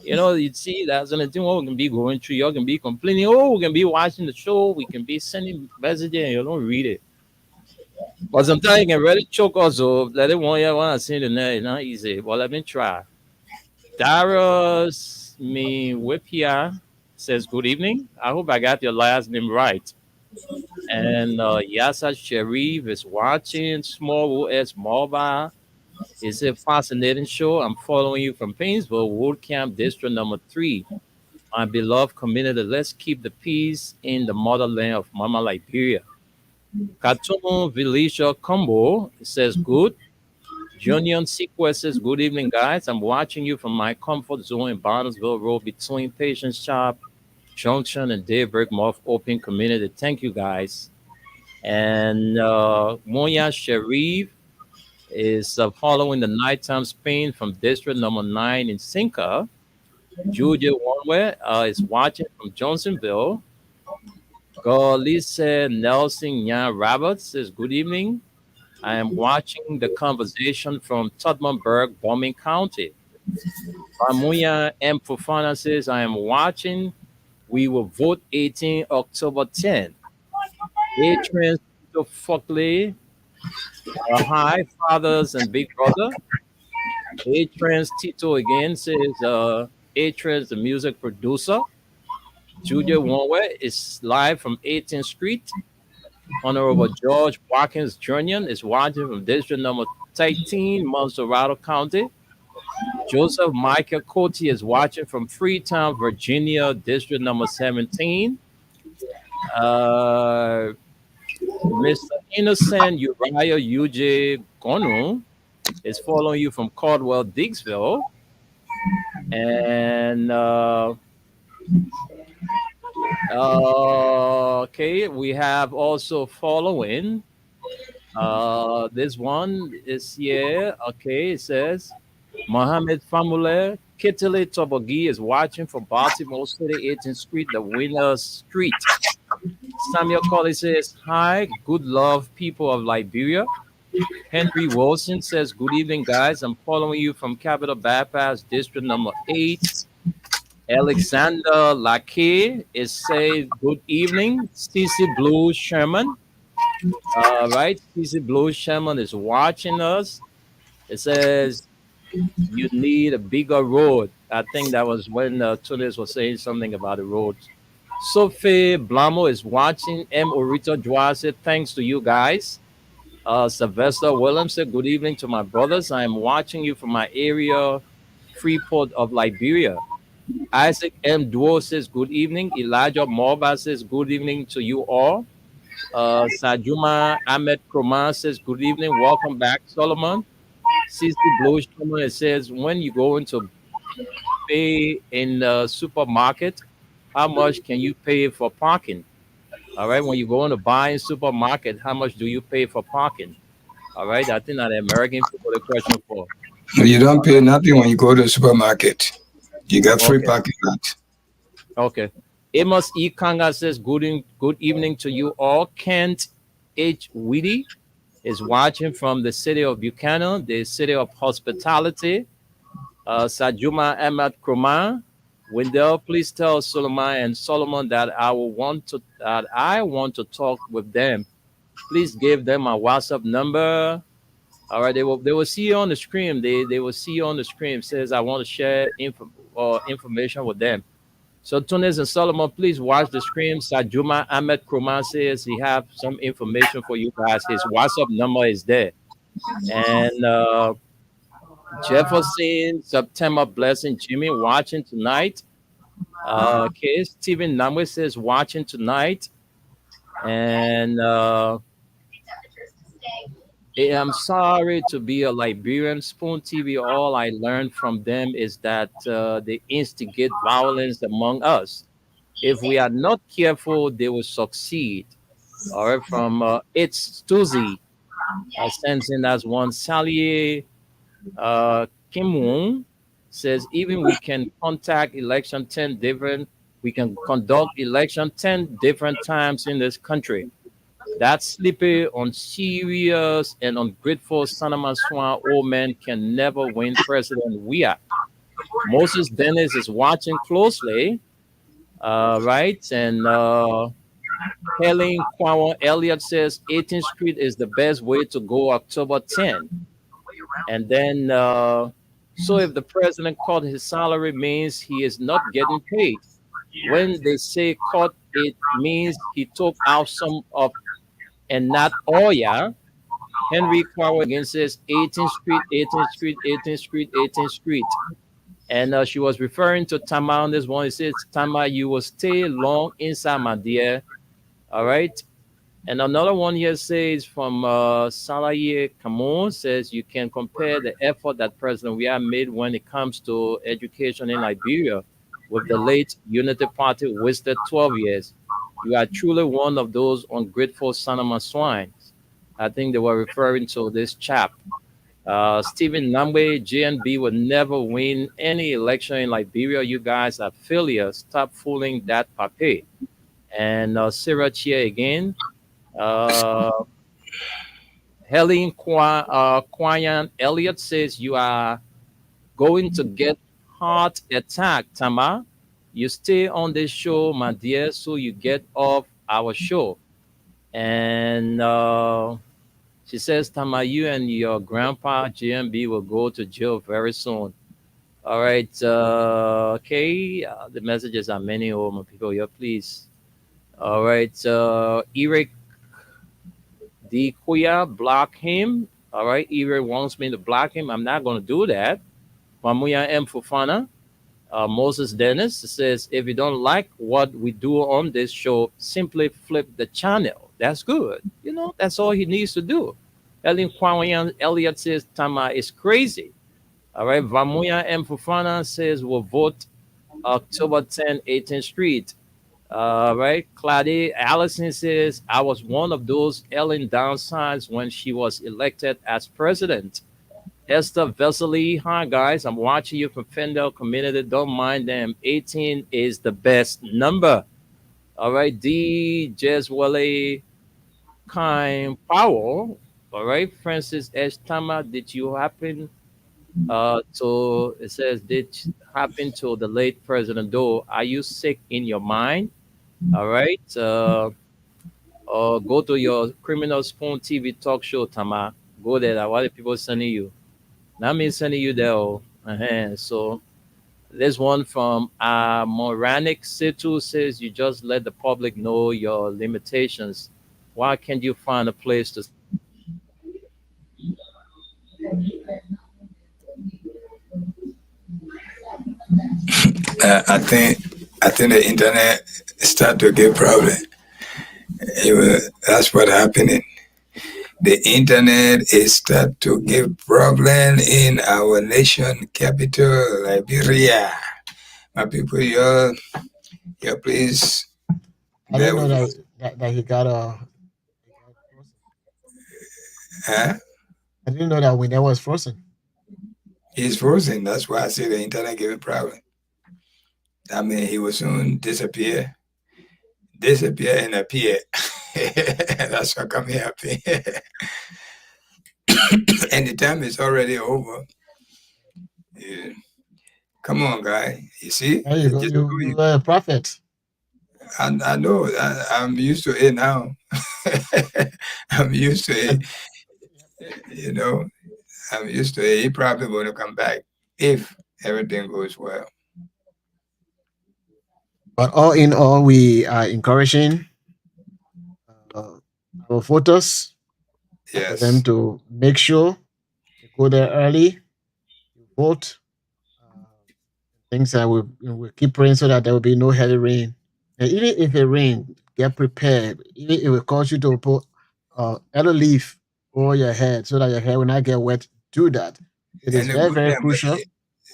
You see, that's another thing what we can be going through. You can be complaining, we can be watching the show, we can be sending messages, and you don't read it. But sometimes you can really choke also. Let it one year when I see the net, it's not easy. But let me try. Darius me Whipia says good evening. I hope I got your last name right. And Yasa Sharif is watching Small OS Mobile. It's a fascinating show. I'm following you from Painesville, Wood Camp District number 3. My beloved community, let's keep the peace in the motherland of Mama Liberia. Katumu Vilisha Combo says good. Junior Sequest says good evening, guys. I'm watching you from my comfort zone in Barnesville Road between Patience Shop, Junction, and Daybreak Morph Open Community. Thank you, guys. And Moya Sharif is following the nighttime Spain from District number 9 in Cinca. Julia Wanwe is watching from Johnsonville. Golise Nelson Yan Roberts says, good evening. I am watching the conversation from Tubmanburg, Bombing County. Amuya M. Fofana says, I am watching. We will vote 18 October 10. Adrian Fuckley, hi, fathers and big brother. A-Trans Tito again says, A-Trans, the music producer. Julia Wanwe is live from 18th Street. Honorable George Watkins Jr. is watching from district number 13, Monserrato County. Joseph Michael Cote is watching from Freetown, Virginia, district number 17. Mr. Innocent Uriah UJ Gonu is following you from Caldwell, Diggsville. And okay, we have also following. This one is here. Okay, it says Mohammed Famule Kitile Tobogi is watching from Baltimore City, 18th Street, the Winner Street. Samuel Colley says, hi, good love, people of Liberia. Henry Wilson says, good evening, guys. I'm following you from Capital Bypass, District number 8. Alexander Lake is saying, good evening. CC Blue Sherman. Right, CC Blue Sherman is watching us. It says, you need a bigger road. I think that was when Tunis was saying something about the roads. Sophie Blamo is watching. M. Orito Joa said, thanks to you guys. Sylvester Williams said, good evening to my brothers. I am watching you from my area, Freeport of Liberia. Isaac M. Duo says, good evening. Elijah Morba says, good evening to you all. Sajuma Ahmed Kroma says, good evening. Welcome back, Solomon. CC Blue Showman says, when you go into pay in the supermarket, how much can you pay for parking? All right, when you go in to buy in supermarket, how much do you pay for parking? All right, I think that the American people the question for. No, you don't pay nothing when you go to the supermarket. You got free parking lot. Okay. Amos E. Kanga says, good evening to you all. Kent H. Weedy is watching from the city of Buchanan, the city of hospitality. Sajuma Ahmad Kroma. Wendell, please tell Solomon and Solomon that I want to talk with them. Please give them my WhatsApp number. All right, they will see you on the screen. They will see you on the screen. It says I want to share information with them. So Tunis and Solomon, please watch the screen. Sajuma Ahmed Kroma says he have some information for you guys. His WhatsApp number is there. And Jefferson September Blessing Jimmy watching tonight. Okay, Stephen Namwe says watching tonight. And I'm sorry to be a Liberian. Spoon TV, all I learned from them is that they instigate violence among us. If we are not careful, they will succeed. All right, from It's Tuzi, sensing as one Salier Kim Woon says, even we can conduct election 10 different times in this country. That sleepy, unserious, and ungrateful Sanama Swan old man can never win president. We are. Moses Dennis is watching closely. Right. And Helen Kwan Elliott says 18th Street is the best way to go October 10. And then, so if the president cut his salary, means he is not getting paid. When they say cut, it means he took out some of and not all. Yeah. Henry Kwan again says 18th Street, 18th Street, 18th Street, 18th Street. And she was referring to Tama on this one. It says, Tama, you will stay long inside, my dear. All right. And another one here says from Salaye Kamon says you can compare the effort that President Weah made when it comes to education in Liberia with the late Unity Party wasted 12 years. You are truly one of those ungrateful Sanama swines. I think they were referring to this chap. Stephen Namwe, JNB will never win any election in Liberia. You guys are failures. Stop fooling that pape. And Sarah Chia again. Helen Kwayan Elliott says you are going to get heart attack, Tama. You stay on this show, my dear, so you get off our show. And she says, Tama, you and your grandpa GMB will go to jail very soon. All right. Okay. The messages are many. Oh, my people here, please. All right. Eric D. Kuya, block him. All right. Eric wants me to block him. I'm not going to do that. Mamuya M. Fufana. Moses Dennis says, if you don't like what we do on this show, simply flip the channel. That's good. You know, that's all he needs to do. Ellen Kwayan Elliott says, Tama is crazy. All right. Vamuya M. Fufana says, we'll vote October 10, 18th Street. Right. Claudia Allison says, I was one of those Ellen downsides when she was elected as president. Esther Vesely, hi guys, I'm watching you from Fendel Community. Don't mind them. 18 is the best number. All right, D. Jeswale Kind Powell. All right, Francis H. Tama, did you happen to, it says, did happen to the late President Doe? Are you sick in your mind? All right, go to your Criminal Spoon TV talk show, Tama. Go there. What are people sending you? Not me sending you there. So this one from Moranic Situ says you just let the public know your limitations. Why can't you find a place to I think the internet start to get problem. That's what happening. The internet is start to give problem in our nation capital, Liberia. My people, you please. I didn't know that he got Huh? I didn't know that window was frozen. He's frozen. That's why I say the internet gave a problem. I mean, he will soon disappear and appear. That's what come here happen. And the time is already over. Yeah. Come on, guy. You see? There you go. You are a prophet. I know. I'm used to it now. I'm used to it. You know, I'm used to it. He probably going to come back if everything goes well. But all in all, we are encouraging our voters Yes. for them to make sure to go there early, vote. Things that we keep praying so that there will be no heavy rain. And even if it rains, get prepared. Even if it will cause you to put other leaf over your head so that your hair will not get wet. Do that. It is very, very crucial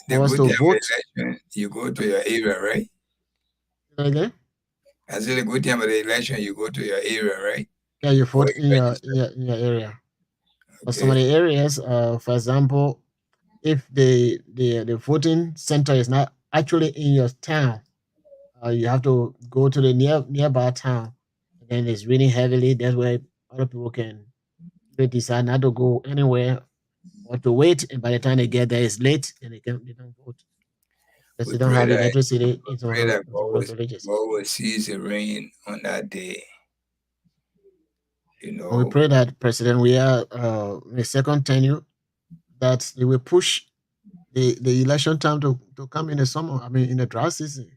for us to vote. Election, you go to your area, right? Okay? I said the good time of the election, you go to your area, right? Yeah, you vote in your area. For some of the areas, for example, if the voting center is not actually in your town, you have to go to the nearby town. And then it's raining heavily. That's where other people can decide not to go anywhere or to wait. And by the time they get there, it's late and they don't vote because they don't have electricity in some villages. God will cease the rain on that day. You And we know, pray that President we are in a second tenure that they will push the election time to come in the summer. I mean, in the dry season.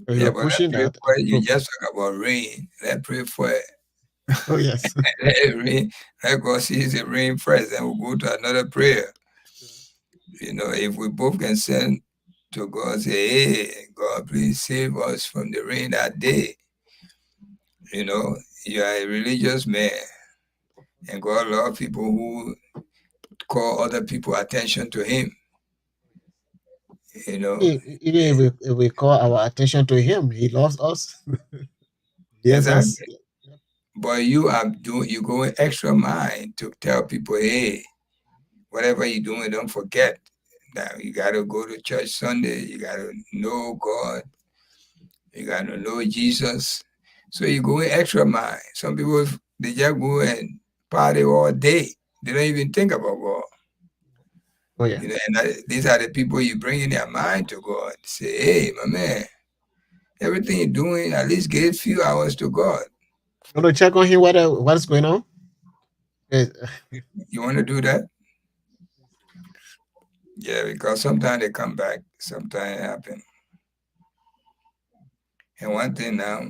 So yeah, you're but let's pushing pray that. for it. You just talk about rain. Let's pray for it. Oh yes. Let it rain. Let God sees the rain first, then we'll go to another prayer. You know, if we both can send to God, say, hey, God, please save us from the rain that day. You know, you are a religious man, and God loves people who call other people attention to Him. You know, Even if we call our attention to him, he loves us. Yes, us. exactly. But you are doing, you going extra mile to tell people, hey, whatever you're doing, don't forget that you got to go to church Sunday. You got to know God. You got to know Jesus. So you're going extra mile. Some people, they just go and party all day. They don't even think about God. Oh yeah. You know, and these are the people you bring in their mind to God. Say, hey, my man, everything you're doing, at least give a few hours to God. You want to check on him what's going on? Yes. You want to do that? Yeah, because sometimes they come back, sometimes it happen. And one thing now,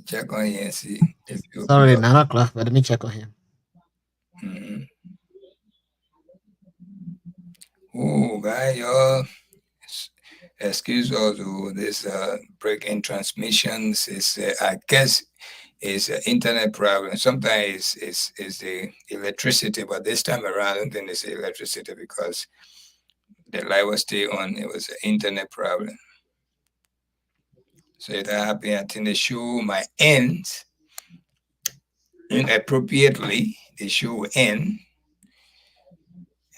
check on you and see if you open Sorry, up. 9 o'clock, but let me check on him. Mm-hmm. Oh, guy, y'all, excuse us. Oh, this break in transmissions is, I guess, is an internet problem. Sometimes it's the electricity, but this time around, I don't think it's the electricity because the light was still on. It was an internet problem. So if that happened, I think the show might end inappropriately. The show will end,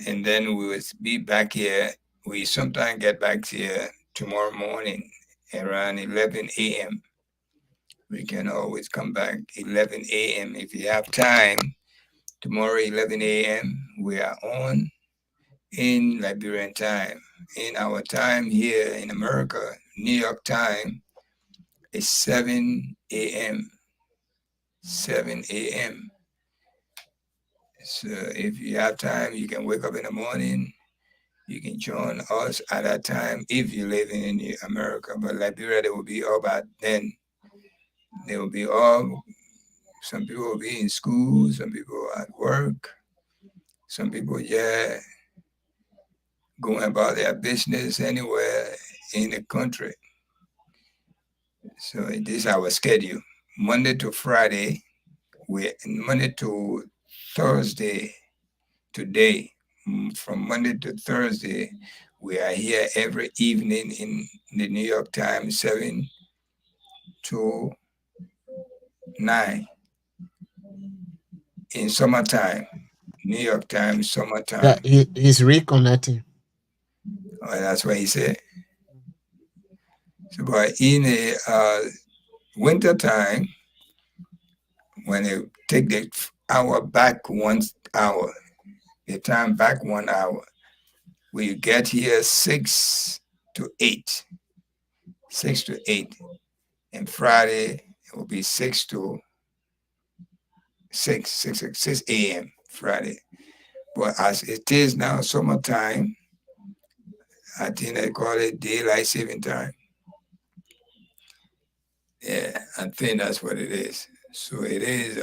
and then we will be back here. We sometimes get back here tomorrow morning around 11 a.m. We can always come back 11 a.m. if you have time. Tomorrow 11 a.m. we are on in Liberian time. In our time here in America, New York time is 7 a.m. 7 a.m. So if you have time, you can wake up in the morning. You can join us at that time if you live in America. But Liberia, they will be up at then. They will be up. Some people will be in school. Some people at work. Some people, yeah, going about their business anywhere in the country. So this is our schedule. Monday to Friday, Monday to Thursday today. From Monday to Thursday, we are here every evening in the New York Times, 7 to 9 in summertime. New York Times, Yeah, summertime. he's reconnecting. Oh, that's what he said. So, but in the winter time, when they take the hour back 1 hour, the time back 1 hour, we get here 6 to 8. 6 to 8. And Friday, it will be 6 to 6 a.m. Friday. But as it is now summertime, I think they call it daylight saving time. Yeah, I think that's what it is. So it is,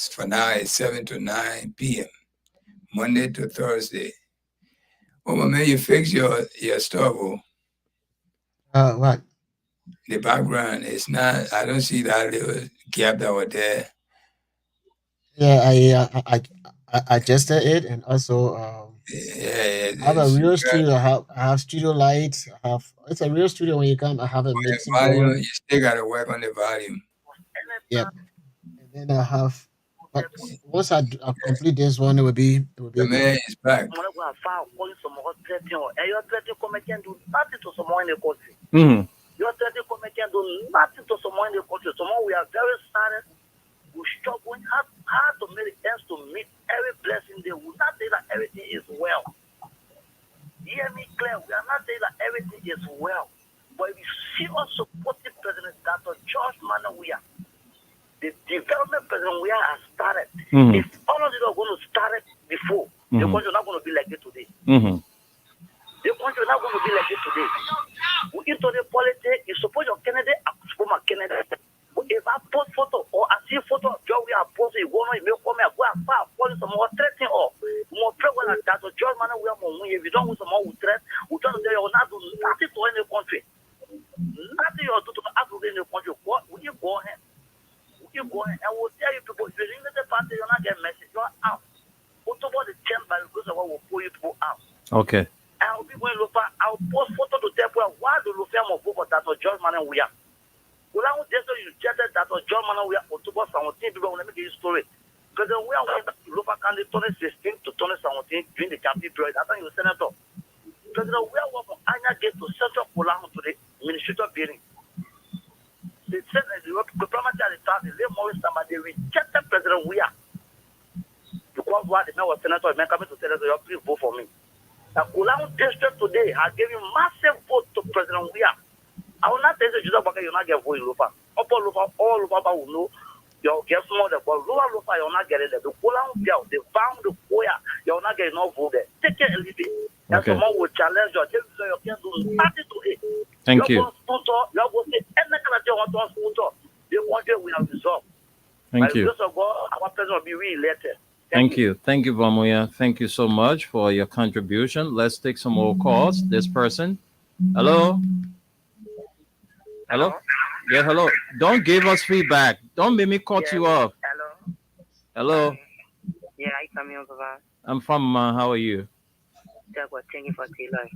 for now, it's 7 to 9 p.m., Monday to Thursday. Oh, my man, you fix your stuff. Oh. What? The background is not, I don't see that little gap that was there. Yeah, I adjusted it, and also Yeah, I have a you real got studio. I have studio lights. I have It's a real studio when you come. I have a the mixing volume, board. you still got to work on the volume. Yep. And then I have. But once I complete this one, it will The be good. man is back. Hmm. You're telling comedians do nothing to someone in the country. Someone we are very sad, we struggling hard to make ends to meet every blessing there. We not say that everything is well. Hear me clear. We are not saying that everything is well. But if you see us supporting President Dr. George Manuel, The development President we has started. Mhm. If all of you are going to start it before, the Mhm. country is not going to be like this today. Mhm. The country is not going to be like this today. We into the politics, you suppose your candidate, my candidate. If I post photo or I see photo of Joe, we are posting, you go on, you may come here, go and fire, call some more threatening or more pray when that or John man we are more. If you don't want some more threat, we tell them they will not do nothing to any country. Nothing you do to Africa in the country. What will you go ahead? Will you go ahead? And we'll tell you people, if you're in the party, you're not getting message, you're out. What about the change by because of what will pull you people out? Okay. I'll be going to I'll post photo to tell people why do you feel more for that or John man we are. Well, I would just you chatted that or John man we are October 17 people want to make a story. Because we are going to look at the 2016 to 2017 during the campaign period. I think you senator. Because we are working from Anya Gate to Central Poland to the administrative building. They said that the parliament at the time, the late Maurice Sama, they rejected President Weah. Because what the man was senator, the man coming to tell us, please vote for me. The Kulang district today has given massive vote to President Weah. I will not tell you, you're not getting vote in Lufa. Upper Lufa, all Lufa will know. You'll get more than but lower Lufa, you're not getting there. The Kulang Bill, they found the Koya, you're not getting no vote there. Take it and leave it. And Okay. someone will challenge you, tell you you can't do nothing to it. Thank you. You're going to say, any kind of thing you want to sponsor, the country will have resolved. Thank you. Because of God, our president will be re-elected. Thank you. Thank you, Vamuya. Thank you so much for your contribution. Let's take some more calls. This person. Hello? Hello? Yeah, hello. Don't give us feedback. Don't make me cut you off. Hello. Hello? Yeah, I come here, Baba. I'm from, how are you? Thank you for Taylor.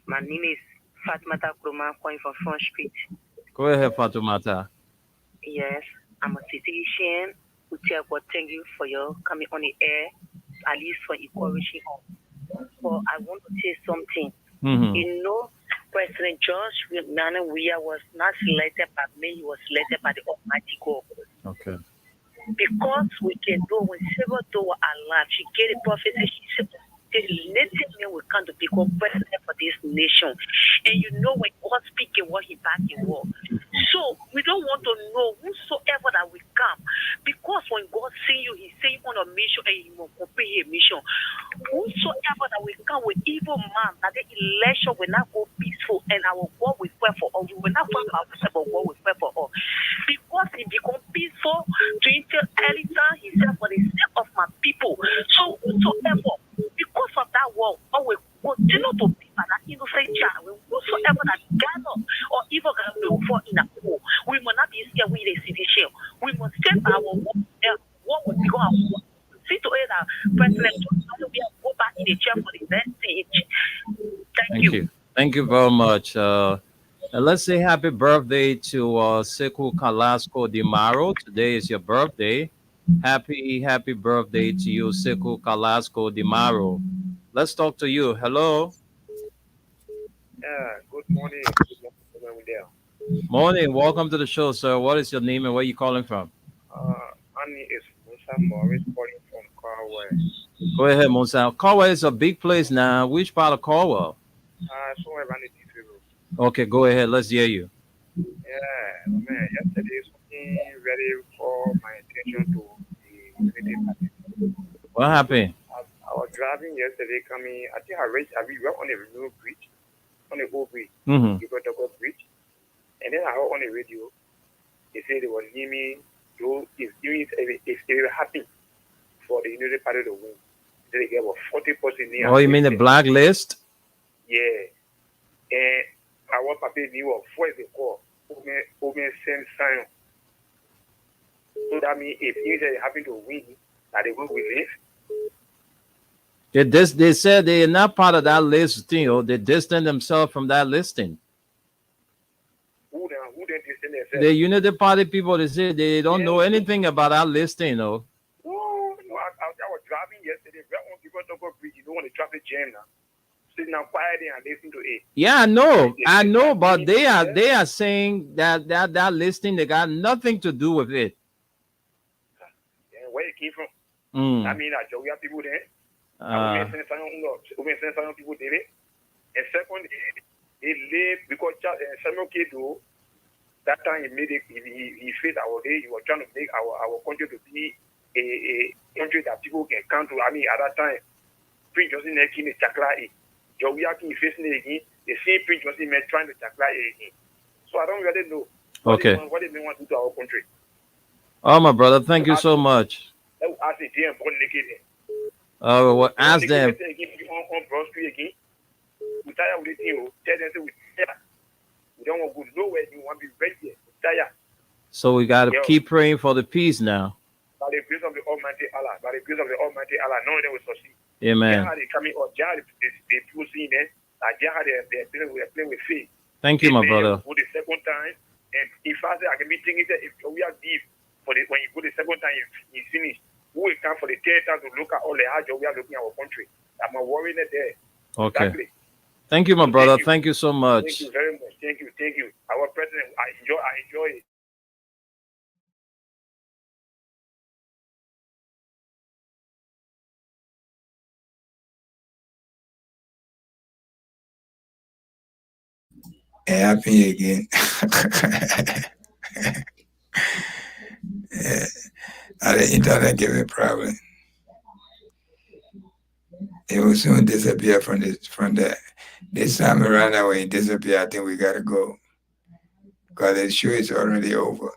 My name is Fatmata Kruma, calling from Front Street. Go ahead, Fatumata. Yes, I'm a citizen. Thank you for your coming on the air, at least for encouraging us. But I want to say something. Mm-hmm. You know, President George Nana Weah was not selected by me, he was selected by the Almighty God. Okay. Because we can do when several doors are alive, she gave a prophecy, she said, the native man will come to become president for this nation. And you know when God speaking what he back in war. So we don't want to know whosoever that will come. Because when God see you, he say on a mission and he will complete a mission. Whosoever that will come with evil man, that the election will not go peaceful and our God will fight for all. We will not fight for ourselves, but God will fight for all. Because he become peaceful to tell Elisa, he said, for the sake of my people. So whosoever, because of that war, I will continue to be that innocent child. Whosoever that gather or evil will fall in a war, we must not be scared with a citizen. We must stand by our war. What will become our war? See to it that President Trump will go back in the chair for the next stage. Thank you. Thank you very much. And let's say happy birthday to Sekou Kalasco Dimaro. Today is your birthday. Happy birthday to you, Sekou Kalasco Dimaro. Let's talk to you. Hello. Yeah, good morning. Good morning there. Morning. Welcome to the show, sir. What is your name and where are you calling from? My name is Musa Morris calling from Carwell. Go ahead, Musa. Carwell is a big place now. Which part of Carwell? Somewhere around the DC road. Okay, go ahead. Let's hear you. Yeah, man, yesterday something very caught my attention to the unity party. What happened? I was driving yesterday coming, I think we were on a new bridge, on a old bridge, Mm-hmm. you got the old bridge. And then I heard on the radio, they said they were naming those, if they were happy for the Unity Party to win, they gave a 40% near. Oh, you mean the blacklist? Yeah. And our paper knew of what they call open send sign. So that means if Unity happen to win, that they will win. They said they are not part of that listing, or they distance themselves from that listing. Who then distance themselves? The Unity Party people, they say they don't know anything about that listing, No, I was driving yesterday. Right on people talk about bridge, you know, when the traffic jam now. Sitting down quietly and listening to it. Yeah, I know, but they are saying that listing, they got nothing to do with it. Yeah, where it came from? Mm. I mean, we have people there. People did it. And second, they live because Samuel Kedo that time he made it. He faced our day. He was trying to make our country to be a country that people can come to. I mean, at that time, Prince Johnson making a chakra. We are facing it again. The same Prince Johnson trying to chakra again. So I don't really know. What they want to do to our country. Oh, my brother, thank you so much. Ask ask them. On Broad Street again. We tired with it. Tell them we don't want to go nowhere. You want to be ready. We tired. So we got to keep praying for the peace now. By the grace of the Almighty Allah. By the grace of the Almighty Allah. No one will succeed. Amen. They coming up. They people seeing them. They're playing with faith. Thank you, my brother. For the second time, and if I say I can be thinking that if we are deep for the when you go the second time you finish, who will come for the third time to look at all the hard job we are looking at our country? I'm worrying that there. Okay. Exactly. Thank you, my brother. Thank you so much. Thank you very much. Thank you. Our president, I enjoy it. It happened again. The internet gave a problem. It will soon disappear from there. This time around, when it disappear, I think we gotta go because the show is already over.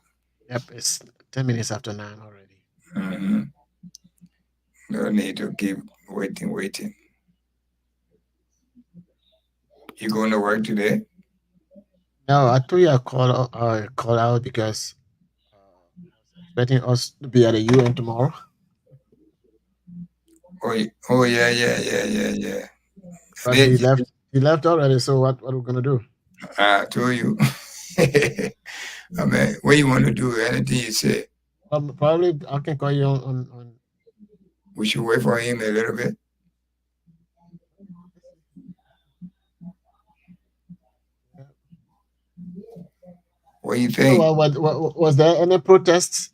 Yep, it's 10 minutes after 9 already. Mm-hmm. No need to keep waiting. You going to work today? No, I told you I call out because expecting us to be at the UN tomorrow. Oh yeah. But he left already. So what are we gonna do? I told you. I mean, what you want to do? Anything you say. Probably I can call you on. We should wait for him a little bit. What do you think? Was there any protests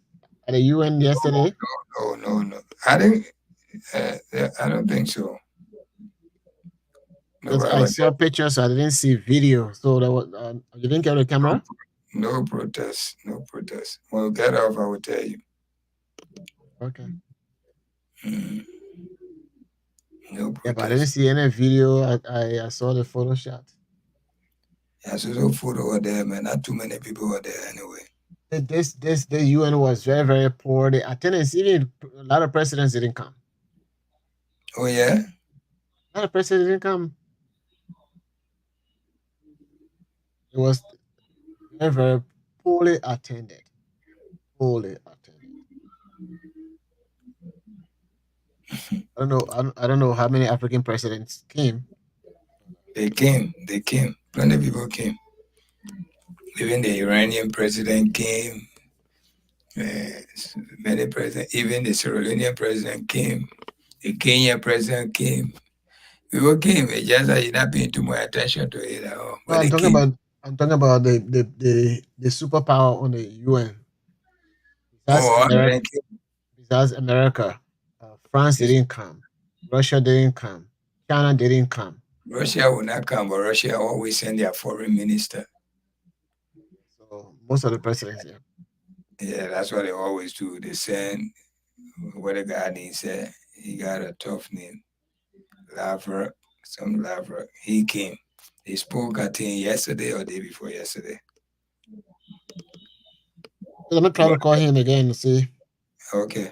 at the UN yesterday? No. I don't think so. Because I saw pictures, I didn't see video. So there was, you didn't get the camera? No protest. When we get off, I will tell you. Okay. No protest. Yeah, but I didn't see any video. I saw the photo shot. Yeah, so no photo were there, man. Not too many people were there anyway. The UN was very, very poor. The attendance, even a lot of presidents didn't come. Oh yeah? A lot of presidents didn't come. It was very, very poorly attended. I don't know how many African presidents came. They came. Plenty of people came. Even the Iranian president came. Many presidents, even the Sierra Leonean president came. The Kenyan president came. People came. It's just that you're not paying too much attention to it at all. I'm talking about the superpower on the UN. Besides America, France didn't come. Russia didn't come. China didn't come. Russia will not come, but Russia always send their foreign minister. So most of the presidents, yeah, that's what they always do. They send what the guy name said. He got a tough name, Lavrov. He came. He spoke, I think, yesterday or day before yesterday. Let me try to call him again and see. Okay.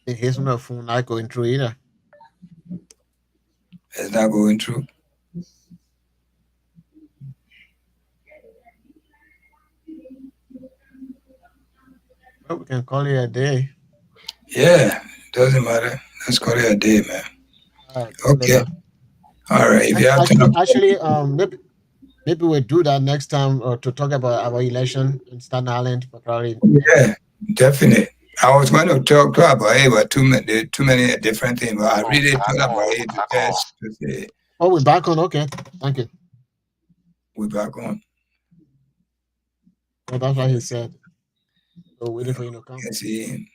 His phone not going through either. It's not going through. Well, we can call it a day. Yeah, doesn't matter. Let's call it a day, man. Okay. All right. If you have actually, maybe we'll do that next time to talk about our election in Staten Island, but probably. Yeah, definitely. I was going to talk about it, but too many different things. But I really thought about it just to say Oh, we're back on. Okay, thank you. we're back on. Well, that's what he said. So waiting for you to come. You see,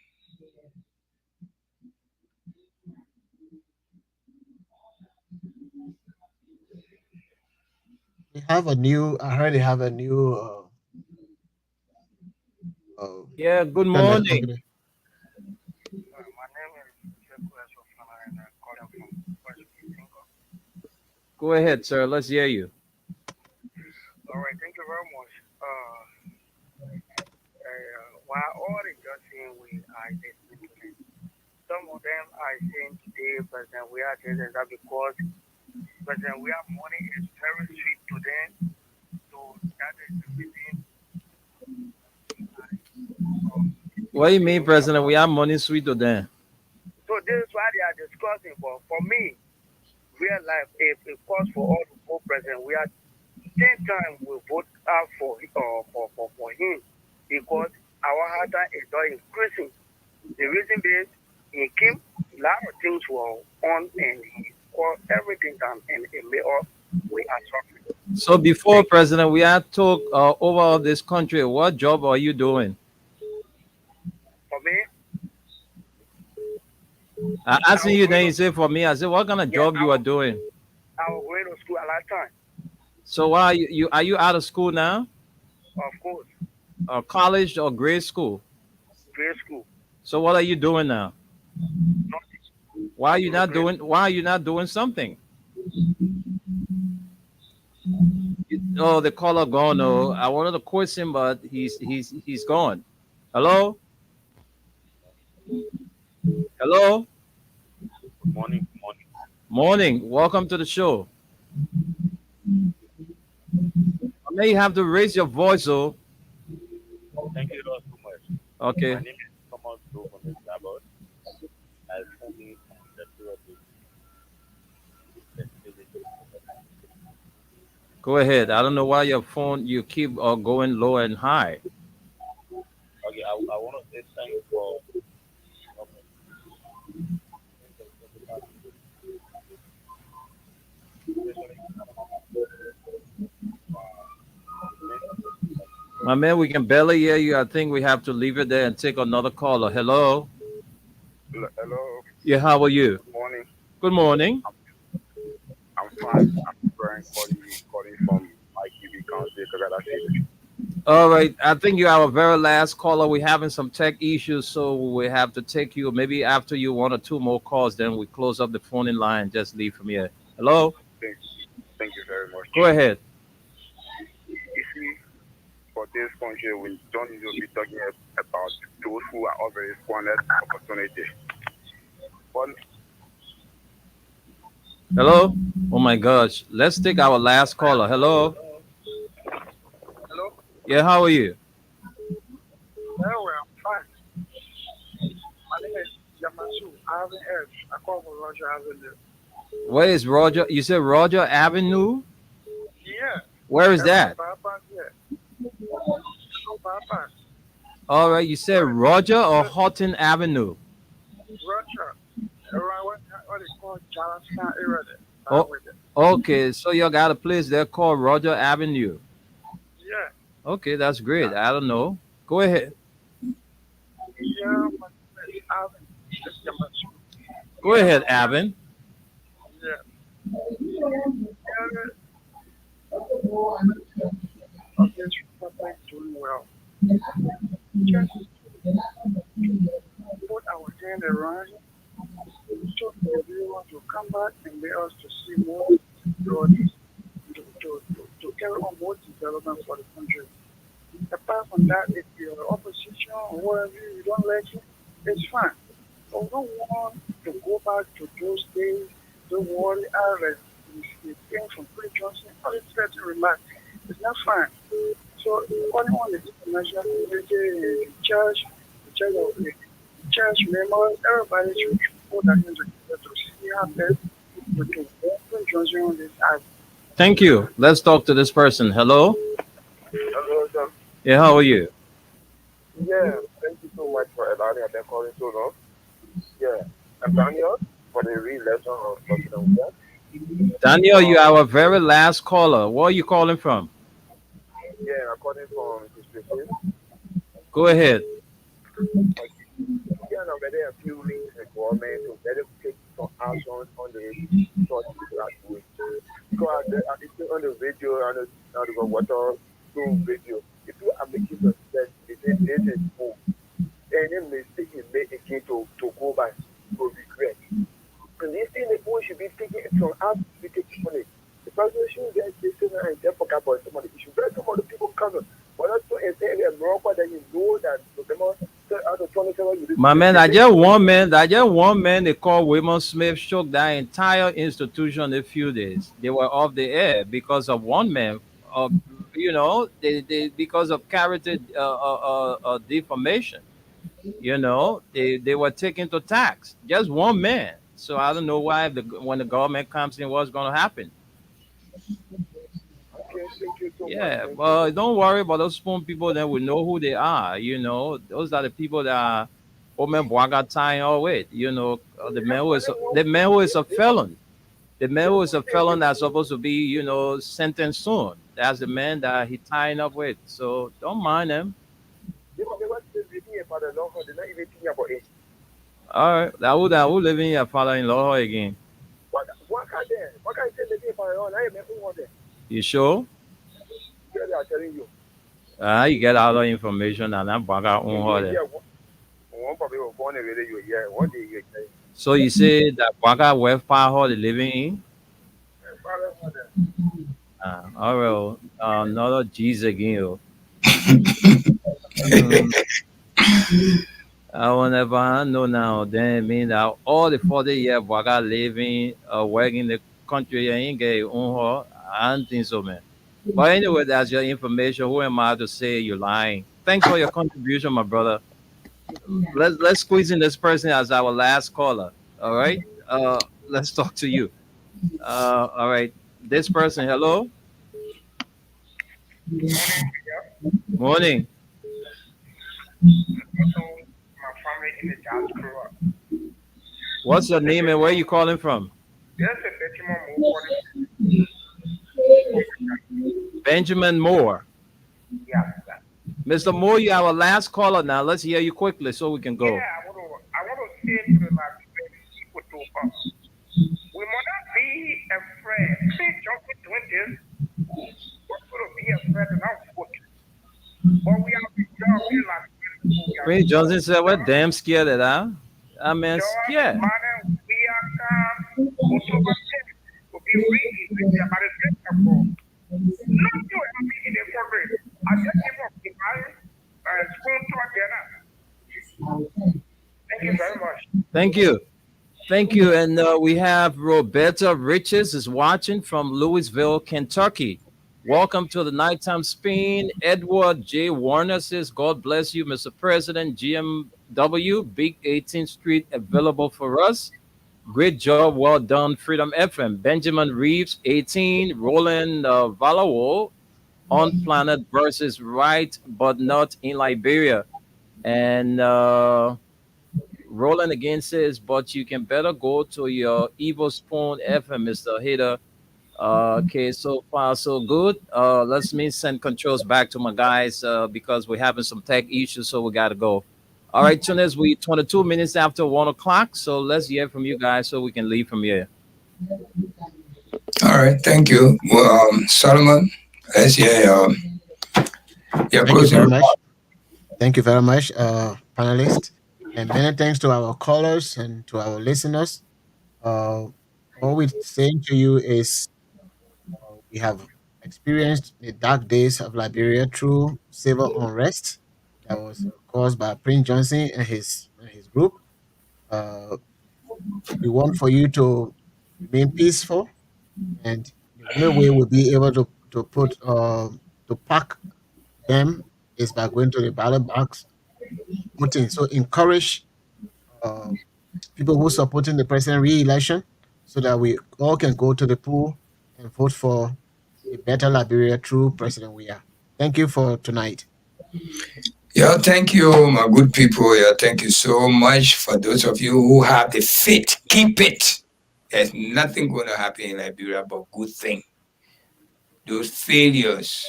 They have a new. I heard they have a new. Yeah, good Internet morning. company. My name is Sekou Esofana and I'm calling from West Africa. Go ahead, sir. Let's hear you. All right, thank you very much. While all the judging we are listening, some of them are saying today, President, we are doing that because President, we have money is very sweet to them. So that is the reason. What do you mean, President? We have money sweet to them. So this is why they are discussing. But for me, real life, if it calls for all the vote President, we are 10 times we vote out for him because our hard time is not increasing. The reason being, he came, a lot of things were on and he called everything down and it made us, we are suffering. So before, President, we had talk over this country. What job are you doing? For me, I asking you, then you say for me. I said, what kind of job you are doing? I was going to school a lot of time. So why are you out of school now? Of course, Or college or grade school? grade school. So what are you doing now? Nothing. Why are you not doing? Why are you not doing something? Oh, the caller gone. No, I wanted to question, but he's gone. Hello. Hello. Good morning. Morning. Welcome to the show. I may have to raise your voice, oh. Thank you so much. Okay. My name is Thomas Joe from the Sabbath. I sent me on the Go ahead. I don't know why your phone you keep going low and high. Okay, I want to say thank you for My man, we can barely hear you. I think we have to leave it there and take another caller. Hello. Hello. Yeah, how are you? Good morning. Good morning. I'm fine. I'm Brian calling from IQB Council, Kagada City. All right. I think you are our very last caller. We're having some tech issues, so we have to take you maybe after you 1 or 2 more calls. Then we close up the phone in line. Just leave from here. Hello. Thank you very much. Go ahead. You see, for this country, we don't need to be talking about those who are already squandered opportunity. But Hello. Oh my gosh. Let's take our last caller. Hello. hello. Yeah, how are you? Well, I'm fine. My name is Yamasu. I haven't heard. I call for Roger Avenue. Where is Roger? You said Roger Avenue? Yeah. Where is that? Papa, yeah. Papa. All right. You said Roger or Houghton Avenue? Roger. Around what is called Jalanstown area there. Oh, okay. So you got a place there called Roger Avenue. Yeah. Okay, that's great. I don't know. Go ahead. Yeah, my name is Alvin. Yamasu. Go ahead, Avin. Yeah. Okay, Papa is doing well. Just put our hand around him. So everyone to come back and let us to see more stories to carry on more development for the country. Apart from that, if you're opposition or whatever, you don't like it, it's fine. But we don't want to go back to those days, don't worry, we came from Prince Johnson, all this certain remarks. It's not fine. So, calling on the international community, the church of the church members, everybody should put that into together to see how best to Prince Johnson on this act. Thank you. Let's talk to this person. Hello. Hello, sir. Yeah, how are you? Yeah, thank you so much for allowing me to call so long. Yeah, I'm Daniel for the re-election of President William. Daniel, you are our very last caller. Where are you calling from? Yeah, according from his precinct. Go ahead. Yeah, now there are a few links in government to better take some actions on the short way. Because I think on the radio and the water through radio, if you are making the steps, they say this is full. Any mistake you make again to go back, to regret. And this thing that we should be taking from us to be taking on it. The person should get this thing and just forget about some of the issues. Very some of the people coming. But not so in Morocco that you know that out of 27 My man, I just one man they called Wilmot Smith shook that entire institution in a few days. They were off the air because of one man. They because of character defamation. They were taken to tax. Just one man. So I don't know why when the government comes in, what's going to happen. Okay, thank you so Yeah, much. well, don't worry about those spoon people. Then we know who they are. Those are the people that are Omen Bwaga tying all with. The man who is a felon. The man who is a felon that's supposed to be, sentenced soon. That's the man that he tying up with. So don't mind him. They were living about the law, they're not even thinking about it. All right, that would live in your father-in-law again. But what can I say living about it? I am making one there. You sure? Really, I'm telling you. You get all the information and I'm Bwaga on her. Yeah, one probably was born in radio, yeah, one day you get. So you say that Bwaga West Power they living in? All right, another G's again. Yo. I will never know now. Then mean that all the 40 years Bwaga living, working in the country, you ain't get your own her. I don't think so, man. But anyway, that's your information. Who am I to say you're lying? Thanks for your contribution, my brother. Let's squeeze in this person as our last caller. All right. Let's talk to you. All right. This person, hello. Morning. My family in the diaspora. What's your name and where you calling from? Yes, Benjamin Moore. Yeah. Mr. Moore, you are our last caller now. Let's hear you quickly so we can go. Yeah, I want to say to my people to we must not be afraid. Please don't be doing this. We're going to be afraid and not foot. But we have to be like Prince Johnson said, we're damn scared of that. I mean, scared. We are calm. We'll be ready about the not too happy in the progress. I just give up the fire and spoon to again. Thank you very much. Thank you. Thank you. And we have Roberta Riches is watching from Louisville, Kentucky. Welcome to the Nighttime Spin. Edward J. Warner says, God bless you, Mr. President. GMW, Big 18th Street, available for us. Great job. Well done, Freedom FM. Benjamin Reeves, 18. Roland Valawo, on planet versus right, but not in Liberia. And Roland again says, but you can better go to your Evil Spoon FM, Mr. Hater. Okay, so far so good. Let's send controls back to my guys because we're having some tech issues, so we got to go. All right, tuners, we 22 minutes after 1 o'clock, so let's hear from you guys so we can leave from here. All right, thank you. Well, Solomon, let's hear your Thank you closing very much. remarks. Thank you very much, panelists. And many thanks to our callers and to our listeners. All we're saying to you is we have experienced the dark days of Liberia through civil unrest that was caused by Prince Johnson and his group. We want for you to remain peaceful, and the only way we'll be able to pack them is by going to the ballot box voting. So encourage people who supporting the president re-election so that we all can go to the poll and vote for a better Liberia through President Weah. Thank you for tonight. Yeah, thank you, my good people. Yeah, thank you so much for those of you who have the faith. Keep it. There's nothing going to happen in Liberia but good thing. Those failures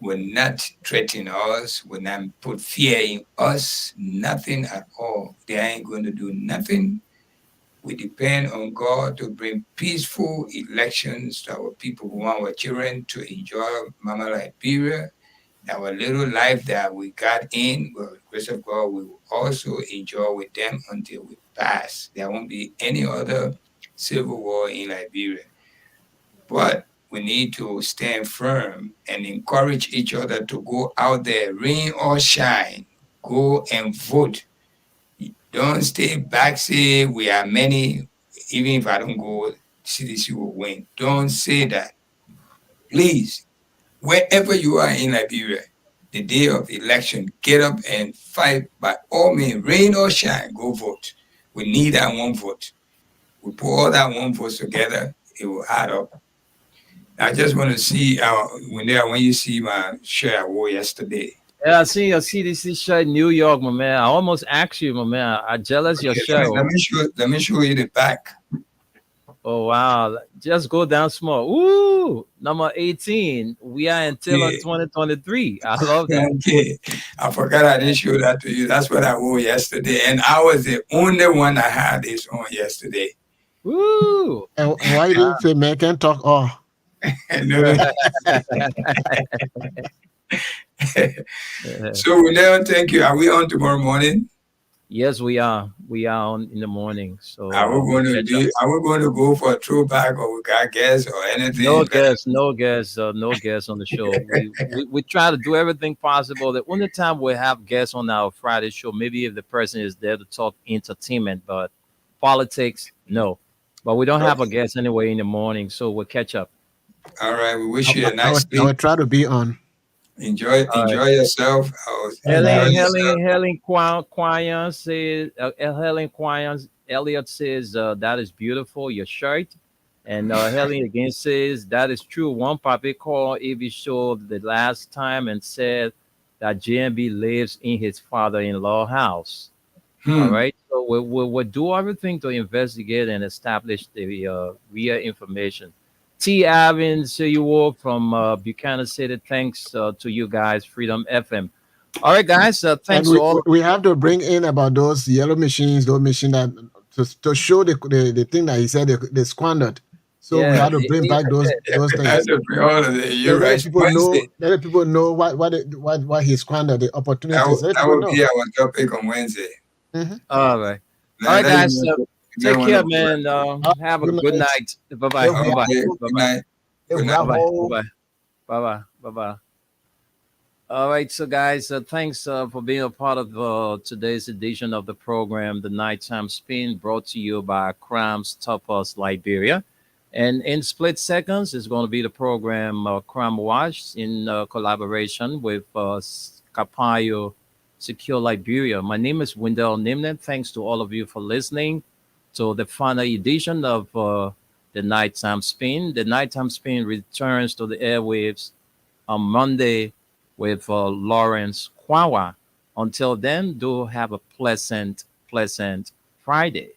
will not threaten us, will not put fear in us, nothing at all. They ain't going to do nothing. We depend on God to bring peaceful elections to our people who want our children to enjoy Mama Liberia. Our little life that we got in, with the grace of God, we will also enjoy with them until we pass. There won't be any other civil war in Liberia. But we need to stand firm and encourage each other to go out there, rain or shine, go and vote. Don't stay back, say we are many, even if I don't go, CDC will win. Don't say that. Please, wherever you are in Liberia, the day of election, get up and fight by all means, rain or shine, go vote. We need that one vote. We put all that one vote together, it will add up. I just want to see when you see my shirt I wore yesterday. Yeah, I seen your CDC shirt in New York, my man. I almost asked you, my man. I jealous your Okay, shirt. let me show you the back. Oh wow! Just go down small. Ooh, number 18. We are until Yeah. 2023. I love that. Okay. I forgot I didn't show that to you. That's what I wore yesterday. And I was the only one that had this on yesterday. Woo! And why you didn't say man can talk? Oh, So we never thank you. Are we on tomorrow morning? Yes, we are. We are on in the morning. So Are we going to go for a throwback, or we got guests or anything? no guests on the show. We try to do everything possible. The only time we have guests on our Friday show, maybe if the person is there to talk entertainment, but politics, no. But we don't have a guest anyway in the morning, so we'll catch up. All right. We wish you a I nice will day. try to be on. Enjoy yourself. Helen Quayan says, Elliot says, that is beautiful, your shirt. And Helen again says, that is true. One puppy called AV show the last time and said that JMB lives in his father-in-law house. All right. So we'll do everything to investigate and establish the real information. T. Evans, you all from Buchanan City. Thanks to you guys, Freedom FM. All right, guys. Thanks And to all. we have to bring in about those yellow machines, those machines that to show the thing that he said they squandered. So we have to bring back those things. You're right. Let people know what he squandered, the opportunities. That will be our topic on Wednesday. Mm-hmm. All right. All right, guys. Take care, man. Have a good night. Bye-bye. Bye-bye. Bye-bye. Good night. Bye-bye. Bye-bye. Bye-bye. All right, so guys, thanks for being a part of today's edition of the program, The Nighttime Spin, brought to you by Crimes Topaz Liberia. And in split seconds, it's going to be the program Crime Watch in collaboration with Capayo Secure Liberia. My name is Wendell Nimnet. Thanks to all of you for listening to the final edition of the Nighttime Spin. The Nighttime Spin returns to the airwaves on Monday with Lawrence Kwawa. Until then, do have a pleasant Friday.